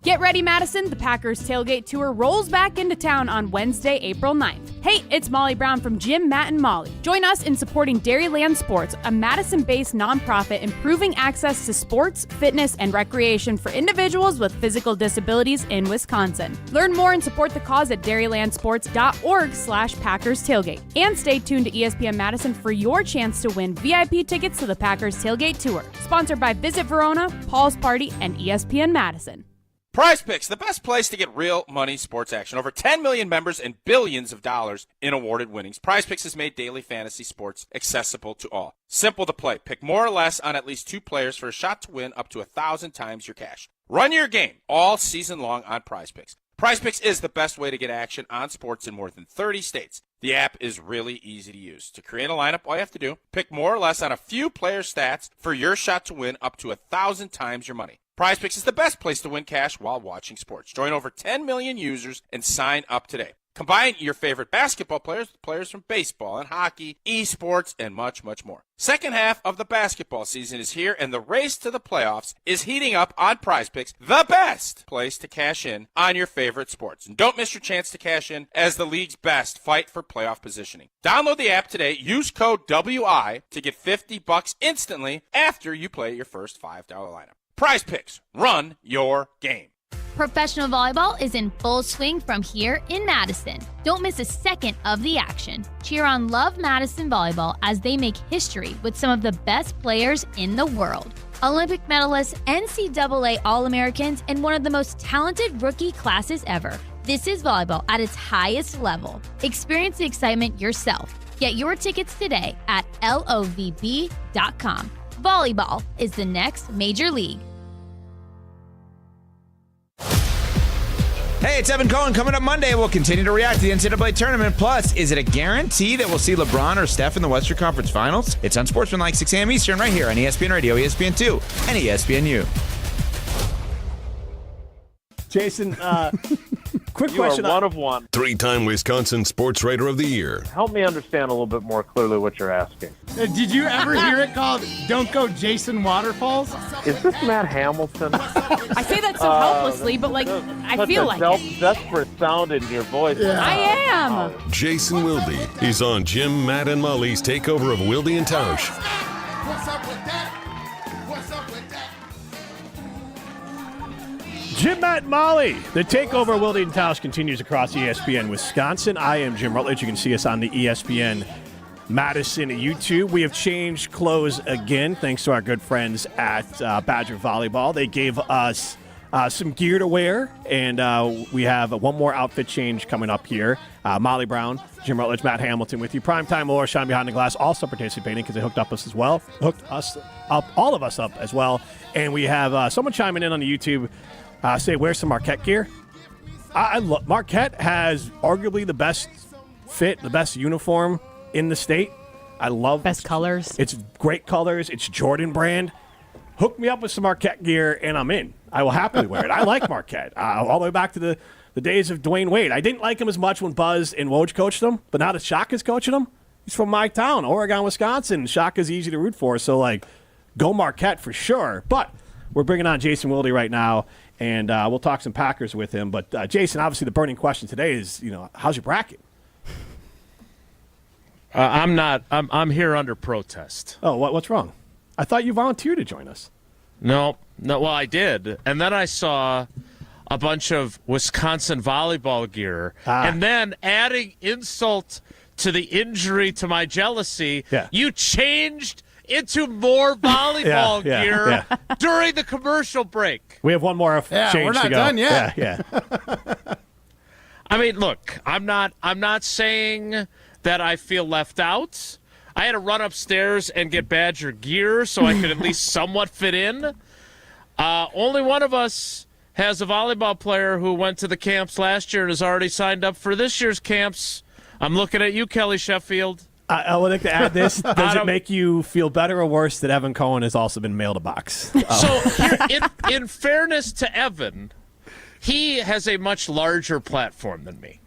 Get ready, Madison. The Packers Tailgate Tour rolls back into town on Wednesday, April 9th. Hey, it's Molly Brown from Jim, Matt, and Molly. Join us in supporting Dairyland Sports, a Madison-based nonprofit improving access to sports, fitness, and recreation for individuals with physical disabilities in Wisconsin. Learn more and support the cause at dairylandsports.org/Packers Tailgate. And stay tuned to ESPN Madison for your chance to win VIP tickets to the Packers Tailgate Tour. Sponsored by Visit Verona, Paul's Party, and ESPN Madison. Prize Picks, the best place to get real money sports action. Over 10 million members and billions of dollars in awarded winnings. Prize Picks has made daily fantasy sports accessible to all. Simple to play. Pick more or less on at least 2 players for a shot to win up to 1,000 times your cash. Run your game all season long on Prize Picks. Prize Picks is the best way to get action on sports in more than 30 states. The app is really easy to use. To create a lineup, all you have to do, pick more or less on a few player stats for your shot to win up to 1,000 times your money. Prize Picks is the best place to win cash while watching sports. Join over 10 million users and sign up today. Combine your favorite basketball players with players from baseball and hockey, esports, and much, much more. Second half of the basketball season is here, and the race to the playoffs is heating up on Prize Picks, the best place to cash in on your favorite sports. And don't miss your chance to cash in as the league's best fight for playoff positioning. Download the app today. Use code WI to get $50 instantly after you play your first $5 lineup. Prize Picks. Run your game. Professional volleyball is in full swing from here in Madison. Don't miss a second of the action. Cheer on Love Madison Volleyball as they make history with some of the best players in the world. Olympic medalists, NCAA All-Americans, and one of the most talented rookie classes ever. This is volleyball at its highest level. Experience the excitement yourself. Get your tickets today at lovb.com. Volleyball is the next major league. Hey, it's Evan Cohen. Coming up Monday, we'll continue to react to the NCAA tournament. Plus, is it a guarantee that we'll see LeBron or Steph in the Western Conference Finals? It's Unsportsmanlike, 6 a.m. Eastern, right here on ESPN Radio, ESPN2, and ESPNU. Jason, quick You question. are one of one. 3-time Wisconsin Sports Writer of the Year. Help me understand a little bit more clearly what you're asking. Did you ever hear it called Don't Go Jason Waterfalls? Is this Matt Hamilton? I say that so helplessly, but like I feel like it. Desperate sound in your voice. I am. Jason Wilde. He's on Jim, Matt, and Molly's Takeover of Wilde and Tausch. What's up with that? What's up with that? Jim, Matt, and Molly. The Takeover Wilde and Tausch continues across ESPN Wisconsin. I am Jim Rutledge. You can see us on the ESPN Madison YouTube. We have changed clothes again, thanks to our good friends at Badger Volleyball. They gave us some gear to wear, and we have one more outfit change coming up here. Molly Brown, Jim Rutledge, Matt Hamilton with you. Primetime Laura Sean behind the glass also participating because they hooked us up, all of us up as well. And we have someone chiming in on the YouTube. Say, where's some Marquette gear? Marquette has arguably the best fit, the best uniform in the state. I love best colors. It's great colors. It's Jordan brand. Hook me up with some Marquette gear, and I'm in. I will happily wear it. I like Marquette. All the way back to the days of Dwayne Wade. I didn't like him as much when Buzz and Woj coached him, but now that Shaka's coaching him, he's from my town, Oregon, Wisconsin. Shaka's easy to root for, so, go Marquette for sure. But we're bringing on Jason Wilde right now, and we'll talk some Packers with him. But, Jason, obviously the burning question today is, how's your bracket? I'm here under protest. Oh, what's wrong? I thought you volunteered to join us. No. Well, I did, and then I saw a bunch of Wisconsin volleyball gear, and then adding insult to the injury to my jealousy, you changed into more volleyball gear during the commercial break. We have one more change we're not to go. done yet. Yeah. I mean, look, I'm not saying that I feel left out. I had to run upstairs and get Badger gear so I could at least somewhat fit in. Only one of us has a volleyball player who went to the camps last year and has already signed up for this year's camps. I'm looking at you, Kelly Sheffield. I would like to add this. Does it make you feel better or worse that Evan Cohen has also been mailed a box? So, in fairness to Evan, he has a much larger platform than me.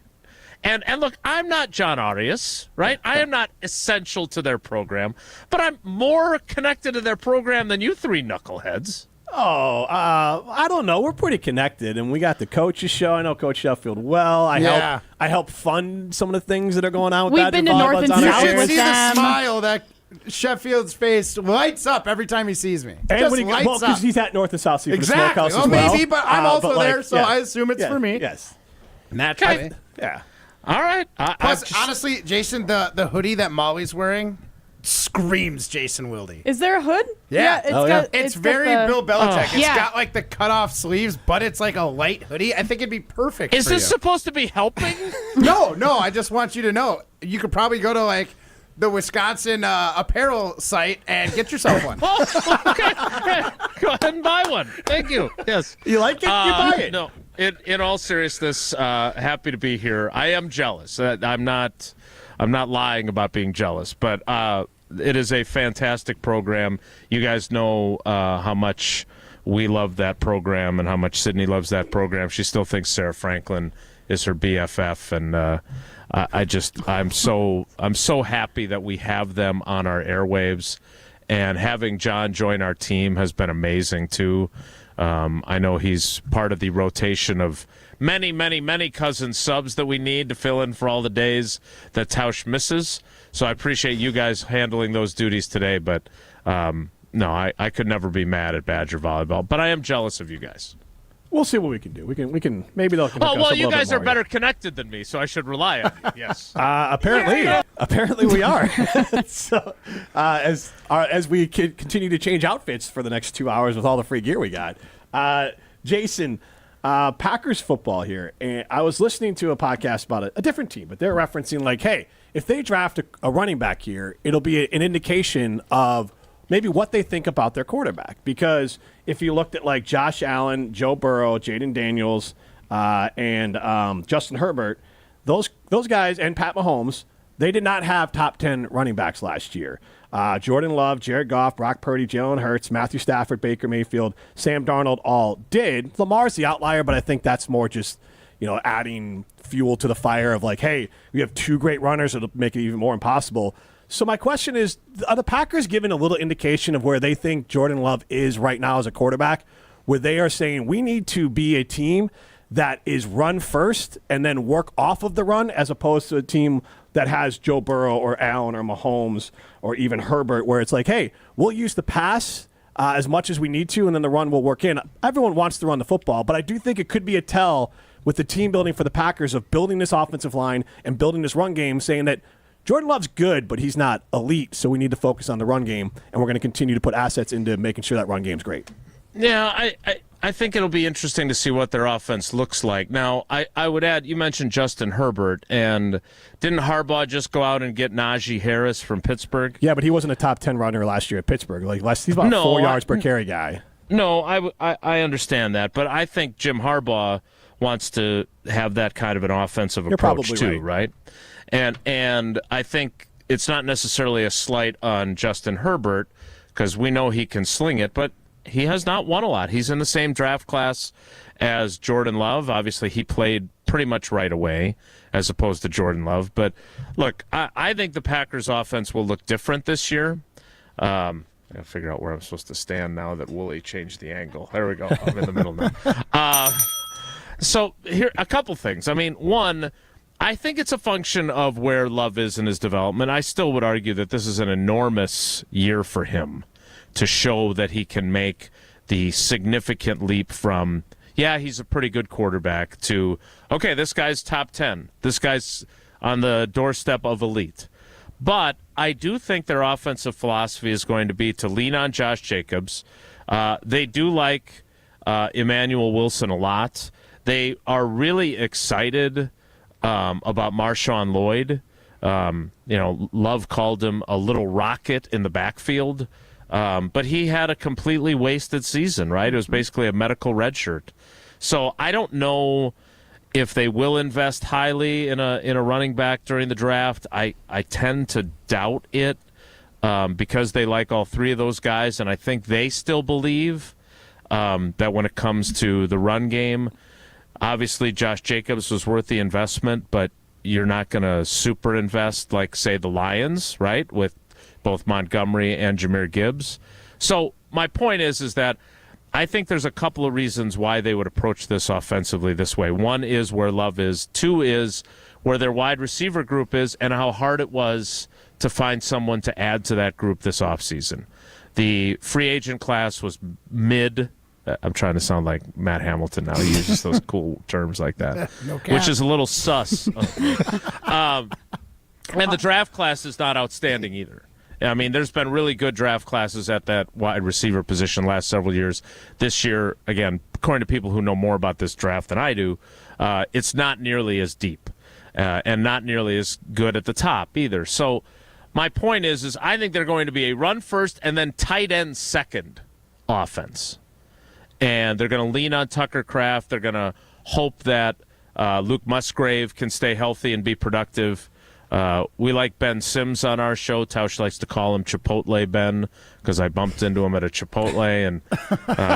And look, I'm not John Arias, right? I am not essential to their program, but I'm more connected to their program than you three knuckleheads. I don't know. We're pretty connected, and we got the coaches show. I know Coach Sheffield well. I help fund some of the things that are going on with We've been to North and You South should with see them. the smile that Sheffield's face lights up every time he sees me. And Just when lights up. because he's at North and South Seafood Exactly. Smokehouse Well, as well. maybe, but I'm also there, so I assume it's Yeah, for me. Yes. Naturally. Yeah. All right. Plus, honestly, Jason, the hoodie that Molly's wearing screams Jason Wilde. Is there a hood? Yeah. It's It's very got the- Bill Belichick. It's Yeah. got like the cutoff sleeves, but it's like a light hoodie. I think it'd be perfect Is for this you. supposed to be helping? No. I just want you to know. You could probably go to like the Wisconsin apparel site and get yourself one. Oh, okay. Go ahead and buy one. Thank you. Yes. You like it? You buy it. No. In all seriousness, happy to be here. I am jealous. I'm not lying about being jealous, but it is a fantastic program. You guys know how much we love that program and how much Sydney loves that program. She still thinks Sarah Franklin is her BFF, and I'm so happy that we have them on our airwaves, and having John join our team has been amazing too. I know he's part of the rotation of many, many, many cousin subs that we need to fill in for all the days that Tausch misses. So I appreciate you guys handling those duties today. But no, I could never be mad at Badger volleyball. But I am jealous of you guys. We'll see what we can do. We can maybe they'll connect us well, a you little guys bit are more, better connected than me, so I should rely on you. Yes. Apparently we are. So as we continue to change outfits for the next 2 hours with all the free gear we got, Jason, Packers football here, and I was listening to a podcast about a different team, but they're referencing like, hey, if they draft a running back here, it'll be an indication of maybe what they think about their quarterback. Because if you looked at like Josh Allen, Joe Burrow, Jaden Daniels, and Justin Herbert, those guys, and Pat Mahomes, they did not have top 10 running backs last year. Jordan Love, Jared Goff, Brock Purdy, Jalen Hurts, Matthew Stafford, Baker Mayfield, Sam Darnold all did. Lamar's the outlier, but I think that's more just, adding fuel to the fire of like, hey, we have two great runners, it'll make it even more impossible. So my question is, are the Packers giving a little indication of where they think Jordan Love is right now as a quarterback, where they are saying we need to be a team that is run first and then work off of the run, as opposed to a team that has Joe Burrow or Allen or Mahomes or even Herbert, where it's like, hey, we'll use the pass as much as we need to, and then the run will work in. Everyone wants to run the football, but I do think it could be a tell with the team building for the Packers of building this offensive line and building this run game, saying that Jordan Love's good, but he's not elite, so we need to focus on the run game, and we're going to continue to put assets into making sure that run game's great. Yeah, I think it'll be interesting to see what their offense looks like. Now, I would add, you mentioned Justin Herbert, and didn't Harbaugh just go out and get Najee Harris from Pittsburgh? Yeah, but he wasn't a top 10 runner last year at Pittsburgh. He's about 4 yards per carry guy. No, I understand that, but I think Jim Harbaugh wants to have that kind of an offensive approach too, right? And I think it's not necessarily a slight on Justin Herbert, because we know he can sling it, but he has not won a lot. He's in the same draft class as Jordan Love. Obviously, he played pretty much right away as opposed to Jordan Love. But look, I think the Packers offense will look different this year. I gotta figure out where I'm supposed to stand now that Wooly changed the angle. There we go. I'm in the middle now. So here, a couple things. I mean, one, I think it's a function of where Love is in his development. I still would argue that this is an enormous year for him to show that he can make the significant leap from, yeah, he's a pretty good quarterback, to, okay, this guy's top 10. This guy's on the doorstep of elite. But I do think their offensive philosophy is going to be to lean on Josh Jacobs. They do like Emmanuel Wilson a lot. They are really excited about Marshawn Lloyd. Love called him a little rocket in the backfield. But he had a completely wasted season, right? It was basically a medical redshirt. So I don't know if they will invest highly in a running back during the draft. I tend to doubt it because they like all three of those guys, and I think they still believe that when it comes to the run game, obviously Josh Jacobs was worth the investment, but you're not going to super invest like, say, the Lions, right, with both Montgomery and Jahmyr Gibbs. So my point is that I think there's a couple of reasons why they would approach this offensively this way. One is where Love is. Two is where their wide receiver group is and how hard it was to find someone to add to that group this offseason. The free agent class was mid. I'm trying to sound like Matt Hamilton now. He uses those cool terms like that, which is a little sus. And the draft class is not outstanding either. I mean, there's been really good draft classes at that wide receiver position last several years. This year, again, according to people who know more about this draft than I do, it's not nearly as deep and not nearly as good at the top either. So my point is I think they're going to be a run first and then tight end second offense. And they're going to lean on Tucker Kraft. They're going to hope that Luke Musgrave can stay healthy and be productive. We like Ben Sims on our show. Tausch likes to call him Chipotle Ben because I bumped into him at a Chipotle, and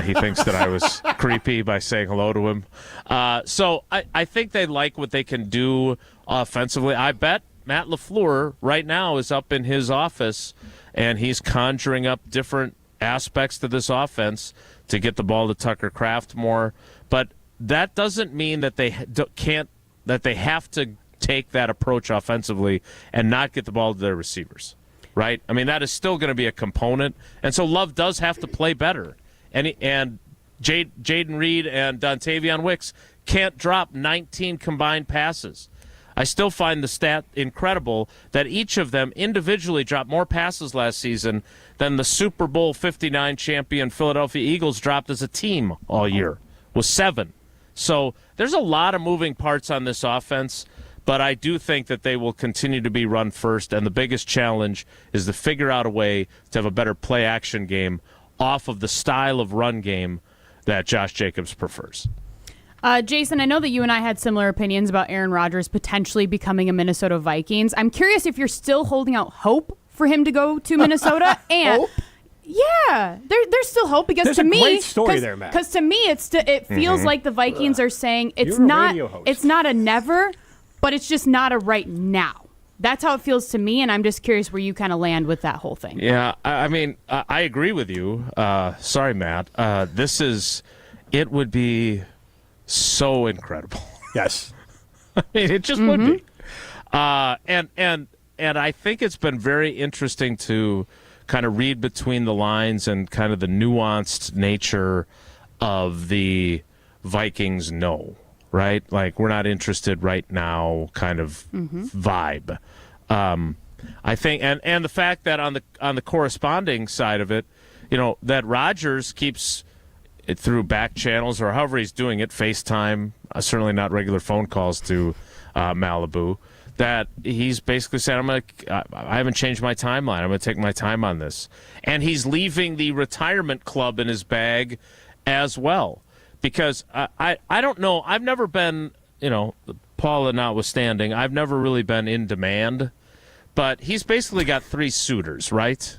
he thinks that I was creepy by saying hello to him. So I think they like what they can do offensively. I bet Matt LaFleur right now is up in his office, and he's conjuring up different aspects to this offense to get the ball to Tucker Kraft more. But that doesn't mean that they have to take that approach offensively and not get the ball to their receivers, right? I mean, that is still going to be a component. And so Love does have to play better. And Jaden Reed and Dontavion Wicks can't drop 19 combined passes. I still find the stat incredible that each of them individually dropped more passes last season than the Super Bowl 59 champion Philadelphia Eagles dropped as a team all year, was 7. So there's a lot of moving parts on this offense, but I do think that they will continue to be run first, and the biggest challenge is to figure out a way to have a better play-action game off of the style of run game that Josh Jacobs prefers. Jason, I know that you and I had similar opinions about Aaron Rodgers potentially becoming a Minnesota Vikings. I'm curious if you're still holding out hope for him to go to Minnesota. And Hope? Yeah, there's still hope because There's to a me, great story there, Matt. Because to me, it feels like the Vikings are saying it's You're a not radio host. it's not a never, but it's just not a right now. That's how it feels to me, and I'm just curious where you kind of land with that whole thing. Yeah, I mean, I agree with you. Sorry, Matt. It would be so incredible. Yes. I mean, it just would be. And I think it's been very interesting to kind of read between the lines and kind of the nuanced nature of the Vikings no, right? Like, we're not interested right now kind of vibe. I think, and the fact that on the corresponding side of it, that Rodgers keeps it through back channels or however he's doing it, FaceTime, certainly not regular phone calls to Malibu, that he's basically saying, I haven't changed my timeline. I'm going to take my time on this. And he's leaving the retirement club in his bag as well. Because I don't know, I've never been, Paula notwithstanding, I've never really been in demand. But he's basically got 3 suitors, right?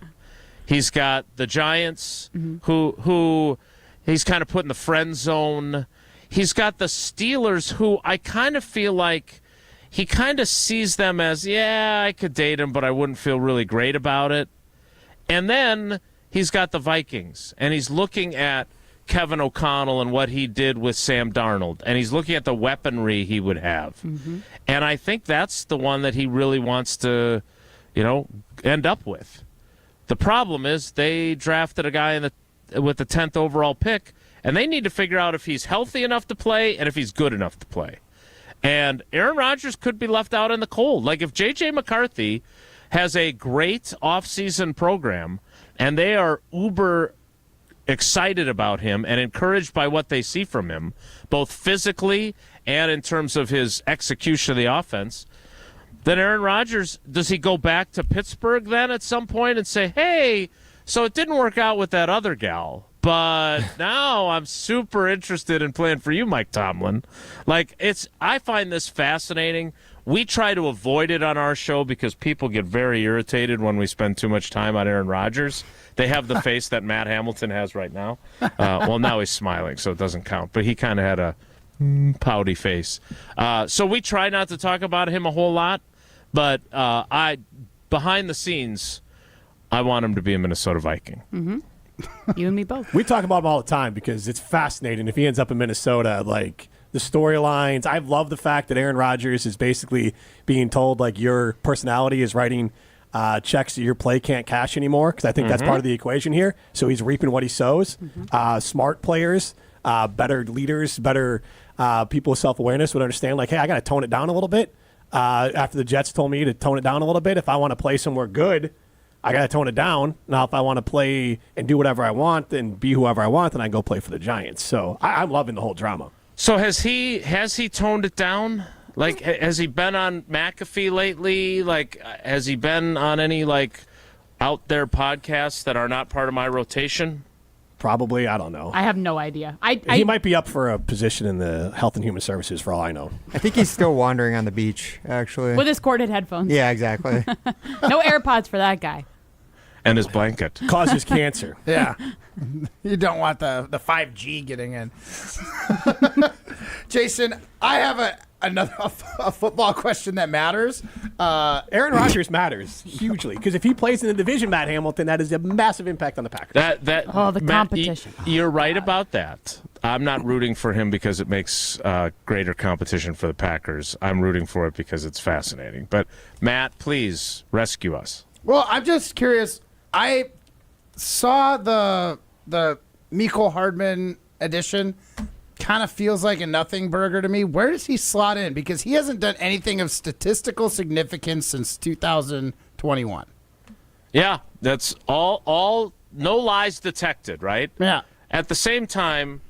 He's got the Giants, who he's kind of put in the friend zone. He's got the Steelers, who I kind of feel like he kind of sees them as, yeah, I could date him, but I wouldn't feel really great about it. And then he's got the Vikings, and he's looking at Kevin O'Connell and what he did with Sam Darnold, and he's looking at the weaponry he would have. And I think that's the one that he really wants to, end up with. The problem is they drafted a guy with the 10th overall pick, and they need to figure out if he's healthy enough to play and if he's good enough to play. And Aaron Rodgers could be left out in the cold. Like, if J.J. McCarthy has a great offseason program and they are uber excited about him and encouraged by what they see from him, both physically and in terms of his execution of the offense, then Aaron Rodgers, does he go back to Pittsburgh then at some point and say, hey, so it didn't work out with that other gal, but now I'm super interested in playing for you, Mike Tomlin. I find this fascinating. We try to avoid it on our show because people get very irritated when we spend too much time on Aaron Rodgers. They have the face that Matt Hamilton has right now. Well, now he's smiling, so it doesn't count, but he kind of had a pouty face. So we try not to talk about him a whole lot, but behind the scenes, I want him to be a Minnesota Viking. You and me both. We talk about him all the time because it's fascinating. If he ends up in Minnesota, like the storylines, I love the fact that Aaron Rodgers is basically being told like your personality is writing checks that your play can't cash anymore, because I think that's part of the equation here. So he's reaping what he sows. Smart players, better leaders, better people with self-awareness would understand, like, hey, I got to tone it down a little bit. After the Jets told me to tone it down a little bit, if I want to play somewhere good, I got to tone it down. Now, if I want to play and do whatever I want and be whoever I want, then I go play for the Giants. So I'm loving the whole drama. So has he toned it down? Like, has he been on McAfee lately? Like, has he been on any, like, out there podcasts that are not part of my rotation? Probably. I don't know. I have no idea. He might be up for a position in the Health and Human Services, for all I know. I think he's still wandering on the beach, actually. With his corded headphones. Yeah, exactly. No AirPods for that guy. And his blanket. Causes cancer. Yeah. You don't want the 5G getting in. Jason, I have a football question that matters. Aaron Rodgers matters hugely, because if he plays in the division, Matt Hamilton, that is a massive impact on the Packers. The competition. You're right about that. I'm not rooting for him because it makes greater competition for the Packers. I'm rooting for it because it's fascinating. But, Matt, please rescue us. Well, I'm just curious. I saw the Micole Hardman edition. Kind of feels like a nothing burger to me. Where does he slot in? Because he hasn't done anything of statistical significance since 2021. Yeah, that's all no lies detected, right? Yeah. At the same time,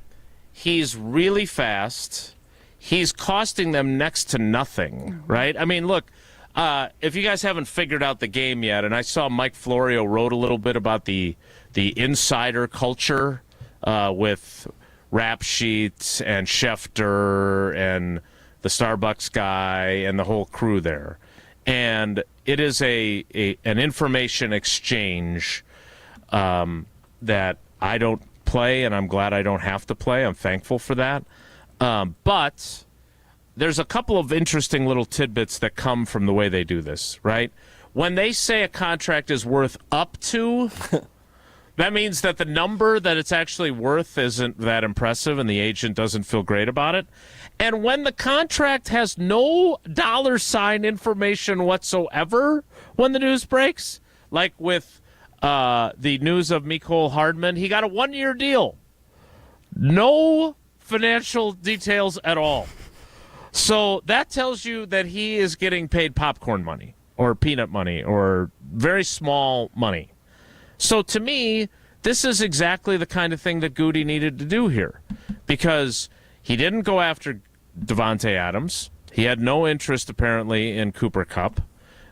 he's really fast. He's costing them next to nothing, right? I mean, look, if you guys haven't figured out the game yet, and I saw Mike Florio wrote a little bit about the insider culture with Rap Sheet and Schefter and the Starbucks guy and the whole crew there. And it is an information exchange that I don't play, and I'm glad I don't have to play. I'm thankful for that. But there's a couple of interesting little tidbits that come from the way they do this, right? When they say a contract is worth up to... That means that the number that it's actually worth isn't that impressive, and the agent doesn't feel great about it. And when the contract has no dollar sign information whatsoever when the news breaks, like with the news of Micole Hardman, he got a 1-year deal. No financial details at all. So that tells you that he is getting paid popcorn money or peanut money or very small money. So to me, this is exactly the kind of thing that Goody needed to do here, because he didn't go after Devontae Adams. He had no interest, apparently, in Cooper Kupp,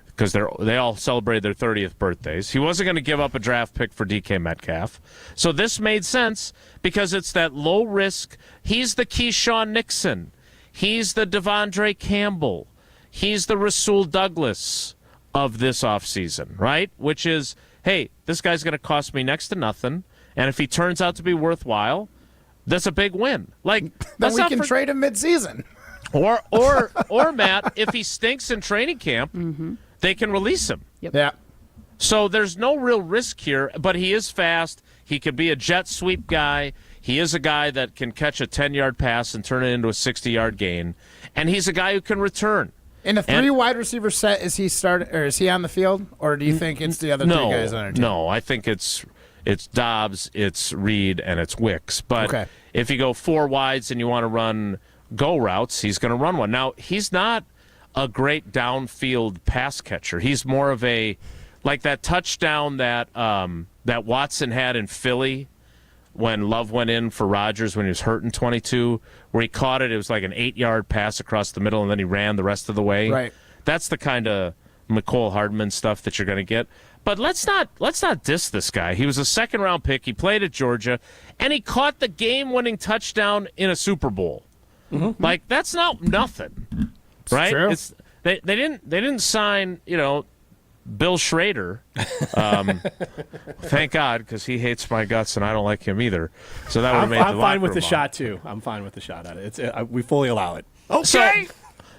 because they all celebrated their 30th birthdays. He wasn't going to give up a draft pick for DK Metcalf. So this made sense because it's that low risk. He's the Keyshawn Nixon. He's the Devondre Campbell. He's the Rasul Douglas of this offseason, right? Which is, hey, this guy's going to cost me next to nothing, and if he turns out to be worthwhile, that's a big win. Like, then we can trade him mid-season. Or Matt, if he stinks in training camp, they can release him. Yep. Yeah. So there's no real risk here, but he is fast. He could be a jet sweep guy. He is a guy that can catch a 10-yard pass and turn it into a 60-yard gain, and he's a guy who can return. In a three-wide receiver set, is he on the field, or do you think it's the other three guys on our team? No, I think it's Dobbs, it's Reed, and it's Wicks. But if you go 4 wides and you want to run go routes, he's going to run one. Now, he's not a great downfield pass catcher. He's more of a, like that touchdown that Watson had in Philly when Love went in for Rodgers when he was hurt in 22, where he caught it. It was like an 8-yard pass across the middle, and then he ran the rest of the way. Right. That's the kind of Micole Hardman stuff that you're going to get. But let's not diss this guy. He was a second-round pick. He played at Georgia, and he caught the game-winning touchdown in a Super Bowl. Mm-hmm. Like, that's not nothing, right? True. They didn't sign, Bill Schrader. Thank God, because he hates my guts and I don't like him either. So that would have made I'm fine with the shot too. I'm fine with the shot at it. We fully allow it. Okay.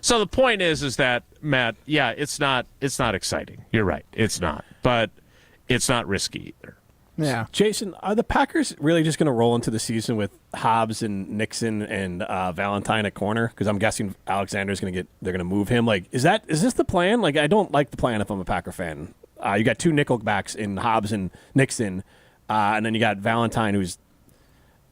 So the point is that, Matt, yeah, it's not exciting. You're right, it's not, but it's not risky either. Yeah. Jason, are the Packers really just going to roll into the season with Hobbs and Nixon and Valentine at corner? Because I'm guessing Alexander's going to they're going to move him. Like, is this the plan? Like, I don't like the plan if I'm a Packer fan. You got two nickelbacks in Hobbs and Nixon, and then you got Valentine, who's,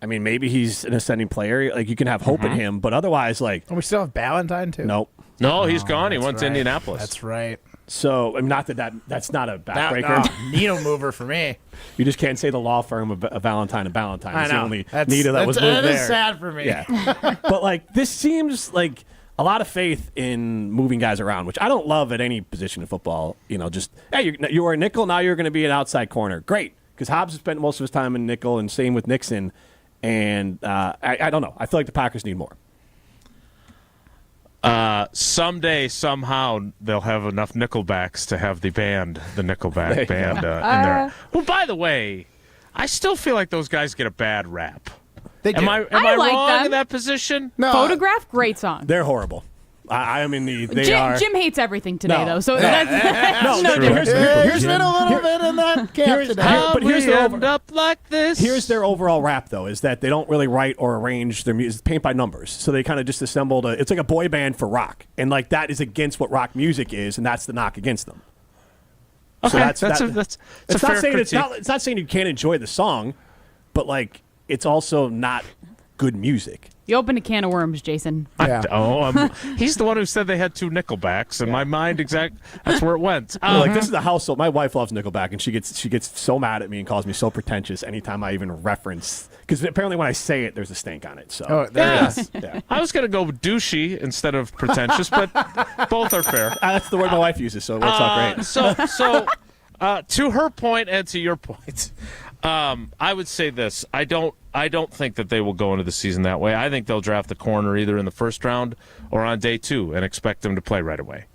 I mean, maybe he's an ascending player. Like, you can have hope in him, but otherwise, like, And we still have Valentine, too? nope. No, he's gone. He That's went to right. Indianapolis. That's right. So, I mean, not that's not a backbreaker. Needle mover for me. You just can't say the law firm of Valentine and Valentine. I It's know. the only That's- needle that was moved that there. is sad for me. Yeah. But, like, this seems like a lot of faith in moving guys around, which I don't love at any position in football. You know, just, hey, you were a nickel, now you're going to be an outside corner. Great, because Hobbs has spent most of his time in nickel, and same with Nixon. And I don't know. I feel like the Packers need more. Someday, somehow, they'll have enough Nickelbacks to have the Nickelback band in there. Well, by the way, I still feel like those guys get a bad rap. Am I like wrong them. in that position? No. Photograph, great song. They're horrible. I am in the. They Jim, are. Jim hates everything today, No. though. So that's No, no true. different. Here's been a little bit in that camp today. but here's we their end up like this. Here's their overall rap, though, is that they don't really write or arrange their music, paint by numbers. So they kind of just assembled it's like a boy band for rock. And, like, that is against what rock music is, and that's the knock against them. Okay, So that's a it's fair not saying critique. it's not saying you can't enjoy the song, but, like, it's also not good music. You opened a can of worms, Jason. He's the one who said they had two Nickelbacks. In my mind, that's where it went. Like, this is the household. My wife loves Nickelback, and she gets so mad at me and calls me so pretentious anytime I even reference. Because apparently when I say it, there's a stank on it. So there it is. Yeah. I was going to go with douchey instead of pretentious, but both are fair. That's the word my wife uses, so it works out great. So, to her point and to your point, I would say this: I don't think that they will go into the season that way. I think they'll draft the corner either in the first round or on day 2 and expect them to play right away.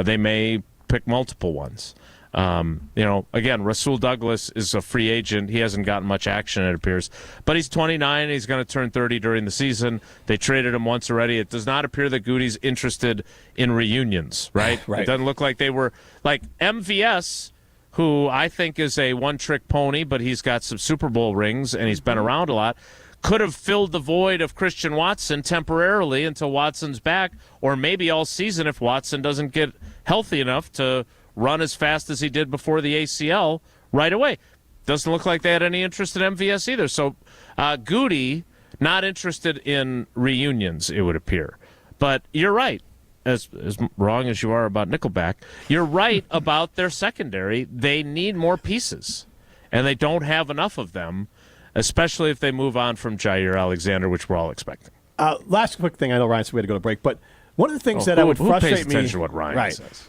They may pick multiple ones. Again, Rasul Douglas is a free agent. He hasn't gotten much action, it appears. But he's 29. He's going to turn 30 during the season. They traded him once already. It does not appear that Goody's interested in reunions, right? Right. It doesn't look like they were. Like MVS, who I think is a one-trick pony, but he's got some Super Bowl rings and he's been around a lot, could have filled the void of Christian Watson temporarily until Watson's back, or maybe all season if Watson doesn't get healthy enough to run as fast as he did before the ACL right away. Doesn't look like they had any interest in MVS either. So Goody, not interested in reunions, it would appear. But you're right. As wrong as you are about Nickelback, you're right about their secondary. They need more pieces, and they don't have enough of them, especially if they move on from Jair Alexander, which we're all expecting. Last quick thing. I know Ryan's way to go to break, but one of the things that would frustrate pays me. attention to what Ryan says?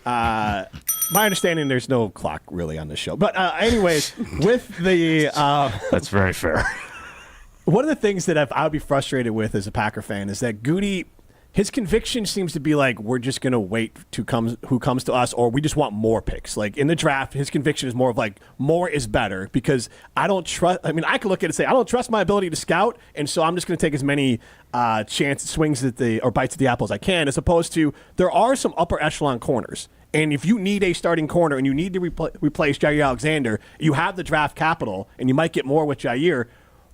My understanding, there's no clock really on this show. But anyways, with the that's very fair. One of the things that I would be frustrated with as a Packer fan is that Goody. His conviction seems to be like, we're just going to wait to who comes to us, or we just want more picks. Like in the draft, his conviction is more of like, more is better, because I don't trust. I mean, I could look at it and say, I don't trust my ability to scout, and so I'm just going to take as many swings or bites at the apple as I can, as opposed to there are some upper echelon corners. And if you need a starting corner and you need to replace Jair Alexander, you have the draft capital, and you might get more with Jair.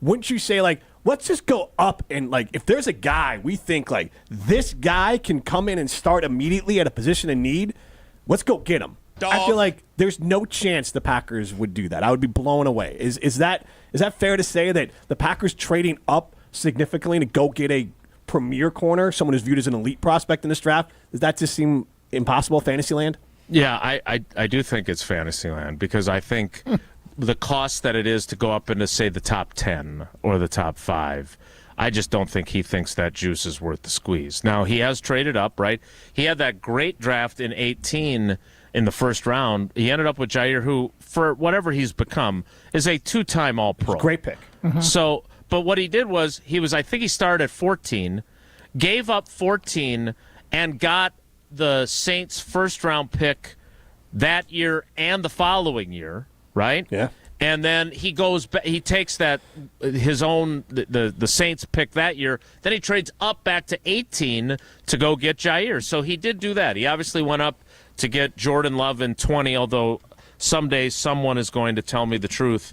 Wouldn't you say, like, let's just go up and, like, if there's a guy we think, like, this guy can come in and start immediately at a position of need, let's go get him. I feel like there's no chance the Packers would do that. I would be blown away. Is that fair to say that the Packers trading up significantly to go get a premier corner, someone who's viewed as an elite prospect in this draft, does that just seem impossible, Fantasyland? Yeah, I do think it's Fantasyland, because I think the cost that it is to go up into, say, the top 10 or the top 5, I just don't think he thinks that juice is worth the squeeze. Now, he has traded up, right? He had that great draft in 18 in the first round. He ended up with Jair, who, for whatever he's become, is a 2-time All-Pro. Great pick. Mm-hmm. So, but what he did was, I think he started at 14, gave up 14, and got the Saints' first-round pick that year and the following year, right? Yeah. And then he goes back, he takes that his own the Saints pick that year, then he trades up back to 18 to go get Jair. So he did do that. He obviously went up to get Jordan Love in 20, although someday someone is going to tell me the truth.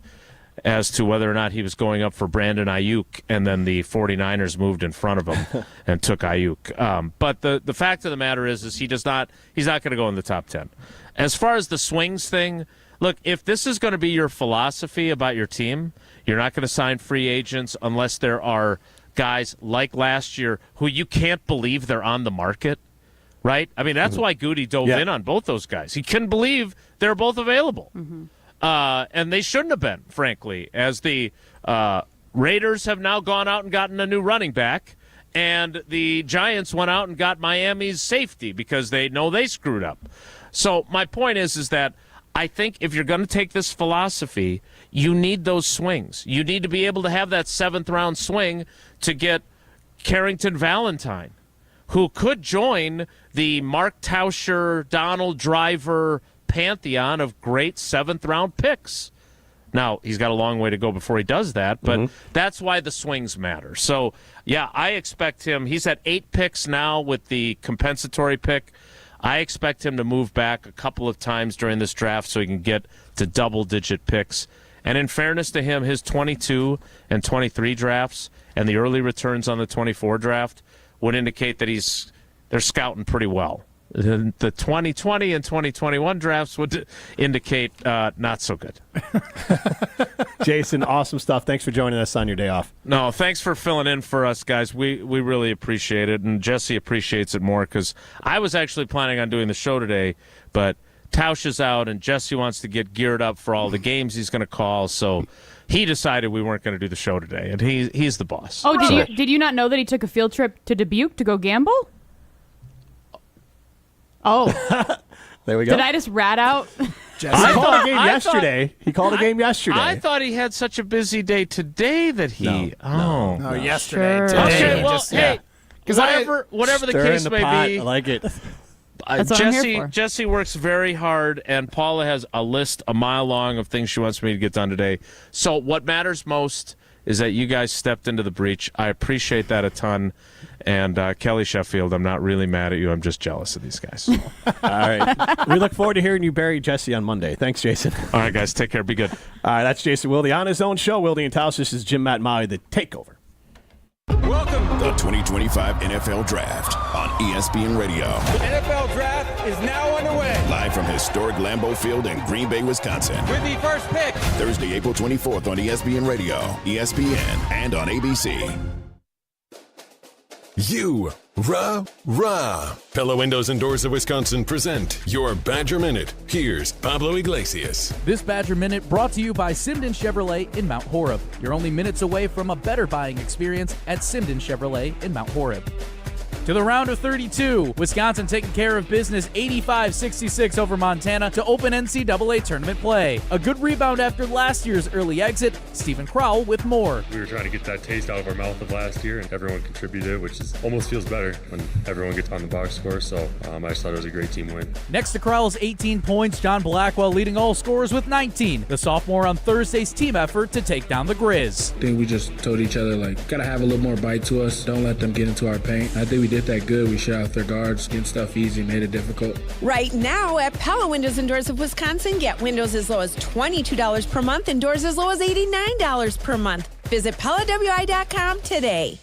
as to whether or not he was going up for Brandon Ayuk, and then the 49ers moved in front of him and took Ayuk. But the fact of the matter is he's not going to go in the top 10. As far as the swings thing, look, if this is going to be your philosophy about your team, you're not going to sign free agents unless there are guys like last year who you can't believe they're on the market, right? I mean, that's why Goody dove in on both those guys. He couldn't believe they're both available. And they shouldn't have been, frankly, as the Raiders have now gone out and gotten a new running back, and the Giants went out and got Miami's safety because they know they screwed up. So my point is that I think if you're going to take this philosophy, you need those swings. You need to be able to have that 7th-round swing to get Carrington Valentine, who could join the Mark Tauscher, Donald Driver pantheon of great 7th-round picks. Now, he's got a long way to go before he does that, but that's why the swings matter. So, yeah, I expect him. He's at 8 picks now with the compensatory pick. I expect him to move back a couple of times during this draft so he can get to double-digit picks. And in fairness to him, his 22 and 23 drafts and the early returns on the 24 draft would indicate that they're scouting pretty well. The 2020 and 2021 drafts would indicate not so good. Jason, awesome stuff. Thanks for joining us on your day off. No, thanks for filling in for us, guys. We really appreciate it, and Jesse appreciates it more because I was actually planning on doing the show today, but Tausch is out, and Jesse wants to get geared up for all the games he's going to call, so he decided we weren't going to do the show today, and he's the boss. Oh, did you not know that he took a field trip to Dubuque to go gamble? Oh. There we go. Did I just rat out? He called a game yesterday. He called a game yesterday. I thought he had such a busy day today that he... No, yesterday. Sure. Today. Okay, well, hey, whatever the case may be... I like it. That's what I'm here for. Jesse works very hard, and Paula has a list a mile long of things she wants me to get done today. So what matters most is that you guys stepped into the breach. I appreciate that a ton. And Kelly Sheffield, I'm not really mad at you. I'm just jealous of these guys. All right. We look forward to hearing you bury Jesse on Monday. Thanks, Jason. All right, guys. Take care. Be good. All right, that's Jason Wilde on his own show, Wilde and Tausch. This is Jim, Matt, Molly, the Takeover. Welcome to the 2025 NFL Draft on ESPN Radio. The NFL Draft is now underway. Live from historic Lambeau Field in Green Bay, Wisconsin. With the first pick. Thursday, April 24th on ESPN Radio, ESPN, and on ABC. Pella Windows and Doors of Wisconsin present your Badger Minute. Here's Pablo Iglesias. This Badger Minute brought to you by Simden Chevrolet in Mount Horeb. You're only minutes away from a better buying experience at Simden Chevrolet in Mount Horeb. To the round of 32, Wisconsin taking care of business 85-66 over Montana to open NCAA tournament play. A good rebound after last year's early exit. Stephen Crowell with more. We were trying to get that taste out of our mouth of last year, and everyone contributed, which almost feels better when everyone gets on the box score. So I just thought it was a great team win. Next to Crowell's 18 points, John Blackwell leading all scorers with 19. The sophomore on Thursday's team effort to take down the Grizz. I think we just told each other, gotta have a little more bite to us. Don't let them get into our paint. I think we did that good. We shut out their guards, getting stuff easy, made it difficult. Right now at Pella Windows and Doors of Wisconsin, get windows as low as $22 per month and doors as low as $89 per month. Visit PellaWI.com today.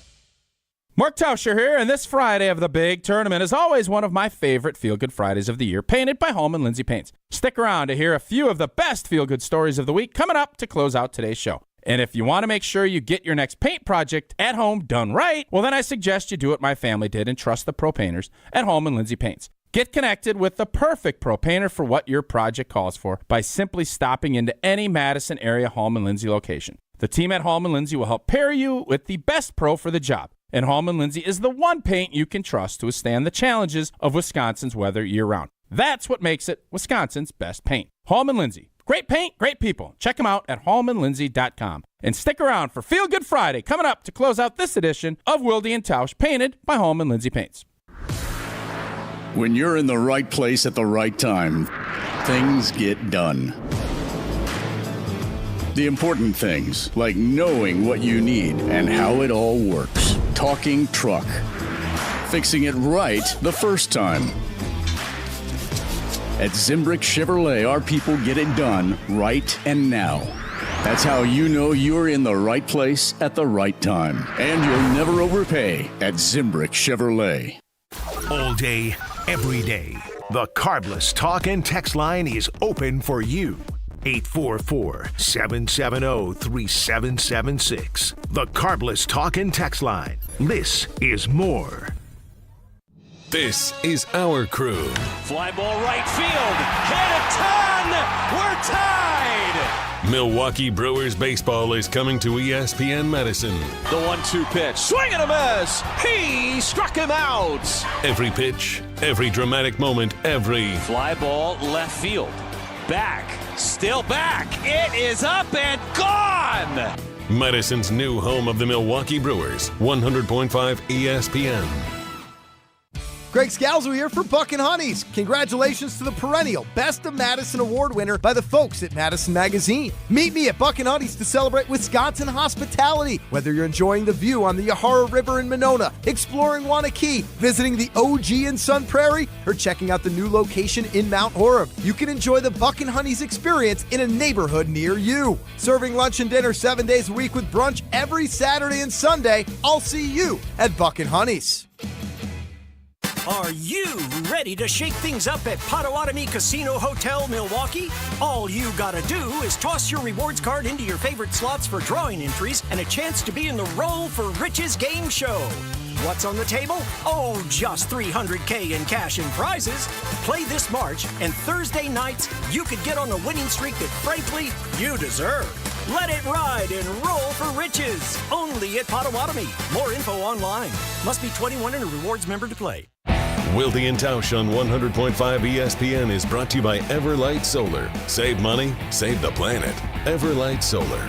Mark Tauscher here, and this Friday of the big tournament is always one of my favorite feel-good Fridays of the year, painted by Holman Lindsay Paints. Stick around to hear a few of the best feel-good stories of the week coming up to close out today's show. And if you want to make sure you get your next paint project at home done right, well, then I suggest you do what my family did and trust the pro painters at Holman Lindsay Paints. Get connected with the perfect pro painter for what your project calls for by simply stopping into any Madison area Holman Lindsay location. The team at Holman Lindsay will help pair you with the best pro for the job. And Holman Lindsay is the one paint you can trust to withstand the challenges of Wisconsin's weather year-round. That's what makes it Wisconsin's best paint. Holman Lindsay. Great paint, great people. Check them out at hallmanlindsay.com. And stick around for Feel Good Friday coming up to close out this edition of Wilde and Tausch, painted by Holman Lindsay Paints. When you're in the right place at the right time, things get done. The important things, like knowing what you need and how it all works. Talking truck. Fixing it right the first time. At Zimbrick Chevrolet, our people get it done right and now. That's how you know you're in the right place at the right time. And you'll never overpay at Zimbrick Chevrolet. All day, every day, the Carbless Talk and Text line is open for you. 844-770-3776. The Carbless Talk and Text line. This is more. This is our crew. Fly ball right field. Hit a ton. We're tied. Milwaukee Brewers baseball is coming to ESPN Madison. The 1-2 pitch. Swing and a miss. He struck him out. Every pitch, every dramatic moment, every fly ball left field. Back. Still back. It is up and gone. Madison's new home of the Milwaukee Brewers. 100.5 ESPN. Greg Scalzo here for Buck and Honeys. Congratulations to the perennial Best of Madison Award winner by the folks at Madison Magazine. Meet me at Buck and Honeys to celebrate Wisconsin hospitality. Whether you're enjoying the view on the Yahara River in Monona, exploring Wanakee, visiting the OG in Sun Prairie, or checking out the new location in Mount Horeb, you can enjoy the Buck and Honeys experience in a neighborhood near you. Serving lunch and dinner 7 days a week with brunch every Saturday and Sunday. I'll see you at Buck and Honeys. Are you ready to shake things up at Potawatomi Casino Hotel, Milwaukee? All you gotta do is toss your rewards card into your favorite slots for drawing entries and a chance to be in the Roll for Riches game show. What's on the table? Oh, just $300K in cash and prizes. Play this March, and Thursday nights, you could get on a winning streak that, frankly, you deserve. Let it ride and roll for riches. Only at Potawatomi. More info online. Must be 21 and a rewards member to play. Wilde and Tausch on 100.5 ESPN is brought to you by Everlight Solar. Save money, save the planet. Everlight Solar.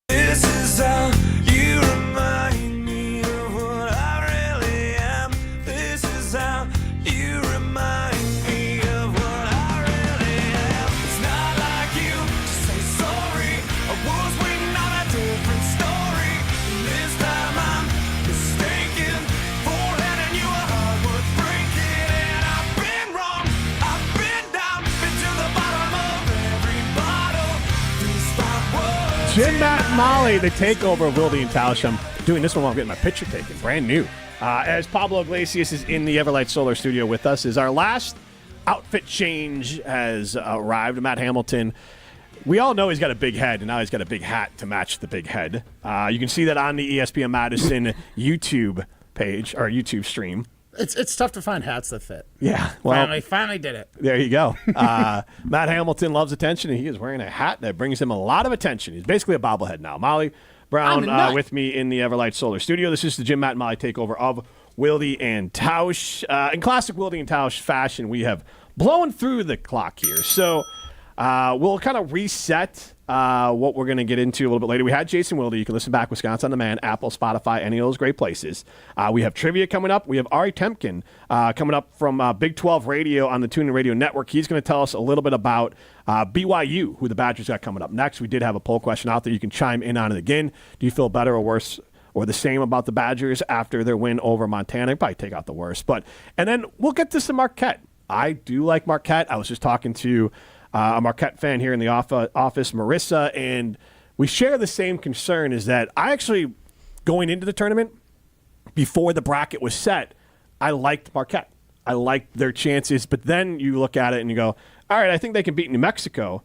This is how you remind me of what I really am. This is how you remind me of what I really am. It's not like you to say sorry. I was waiting on a different story. This time I'm mistaken for letting you a heart worth breaking. And I've been wrong. I've been down, been to the bottom of every bottle. These 5 words. Jim, Matt, and Molly, the takeover of Wilde and Tausch. I'm doing this one while I'm getting my picture taken, brand new. As Pablo Iglesias is in the Everlight Solar studio with us, as our last outfit change has arrived. Matt Hamilton, we all know he's got a big head, and now he's got a big hat to match the big head. You can see that on the ESPN Madison YouTube page, or YouTube stream. It's tough to find hats that fit. Yeah, well, finally did it. There you go. Matt Hamilton loves attention, and he is wearing a hat that brings him a lot of attention. He's basically a bobblehead now. Molly Brown with me in the Everlight Solar studio. This is the Jim, Matt, and Molly takeover of Wilde and Tausch. In classic Wilde and Tausch fashion, we have blown through the clock here. So we'll kind of reset what we're going to get into a little bit later. We had Jason Wilde. You can listen back, Wisconsin on Demand, Apple, Spotify, any of those great places. We have trivia coming up. We have Ari Temkin coming up from Big 12 Radio on the TuneIn Radio Network. He's going to tell us a little bit about BYU, who the Badgers got coming up next. We did have a poll question out there. You can chime in on it again. Do you feel better or worse or the same about the Badgers after their win over Montana? Probably take out the worst. And then we'll get to some Marquette. I do like Marquette. I was just talking to a Marquette fan here in the office, Marissa, and we share the same concern, is that I actually, going into the tournament, before the bracket was set, I liked Marquette. I liked their chances, but then you look at it and you go, all right, I think they can beat New Mexico.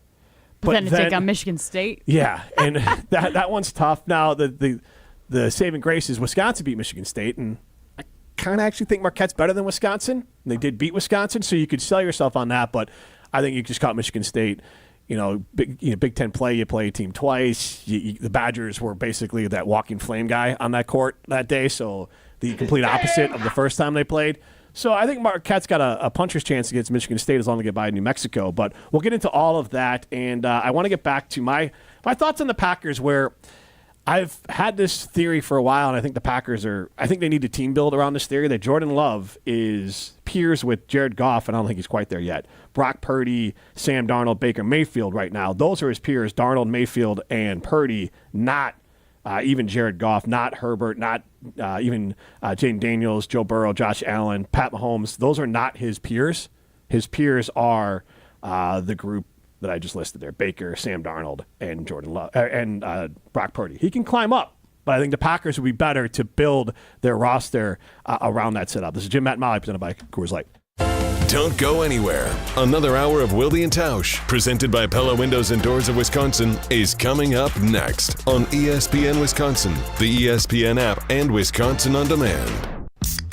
But then to take on Michigan State. Yeah, and that one's tough. Now, the saving grace is Wisconsin beat Michigan State, and I kind of actually think Marquette's better than Wisconsin. They did beat Wisconsin, so you could sell yourself on that, but I think you just caught Michigan State. Big Ten play, you play a team twice. The Badgers were basically that walking flame guy on that court that day, so the complete opposite of the first time they played. So I think Marquette's got a puncher's chance against Michigan State as long as they get by New Mexico. But we'll get into all of that, and I want to get back to my thoughts on the Packers, where I've had this theory for a while, and I think the Packers I think they need to team build around this theory that Jordan Love is peers with Jared Goff, and I don't think he's quite there yet. Brock Purdy, Sam Darnold, Baker Mayfield right now. Those are his peers, Darnold, Mayfield, and Purdy, not even Jared Goff, not Herbert, not even Jaden Daniels, Joe Burrow, Josh Allen, Pat Mahomes. Those are not his peers. His peers are the group that I just listed there, Baker, Sam Darnold, and Jordan Love, and Brock Purdy. He can climb up, but I think the Packers would be better to build their roster around that setup. This is Jim, Matt, and Molly, presented by Coors Light. Don't go anywhere. Another hour of Wilde and Tausch, presented by Pella Windows and Doors of Wisconsin, is coming up next on ESPN Wisconsin, the ESPN app, and Wisconsin On Demand.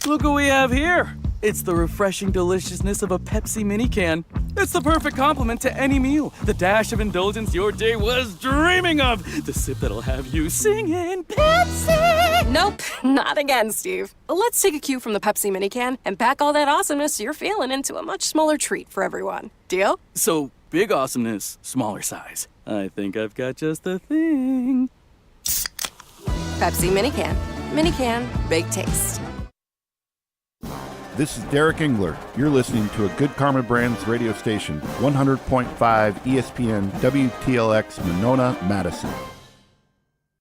Look what we have here. It's the refreshing deliciousness of a Pepsi mini can. It's the perfect complement to any meal. The dash of indulgence your day was dreaming of. The sip that'll have you singing Pepsi. Nope, not again, Steve. Let's take a cue from the Pepsi mini can and pack all that awesomeness you're feeling into a much smaller treat for everyone. Deal? So, big awesomeness, smaller size. I think I've got just the thing. Pepsi mini can. Mini can, big taste. This is Derek Engler. You're listening to a Good Karma Brands radio station, 100.5 ESPN WTLX Monona, Madison.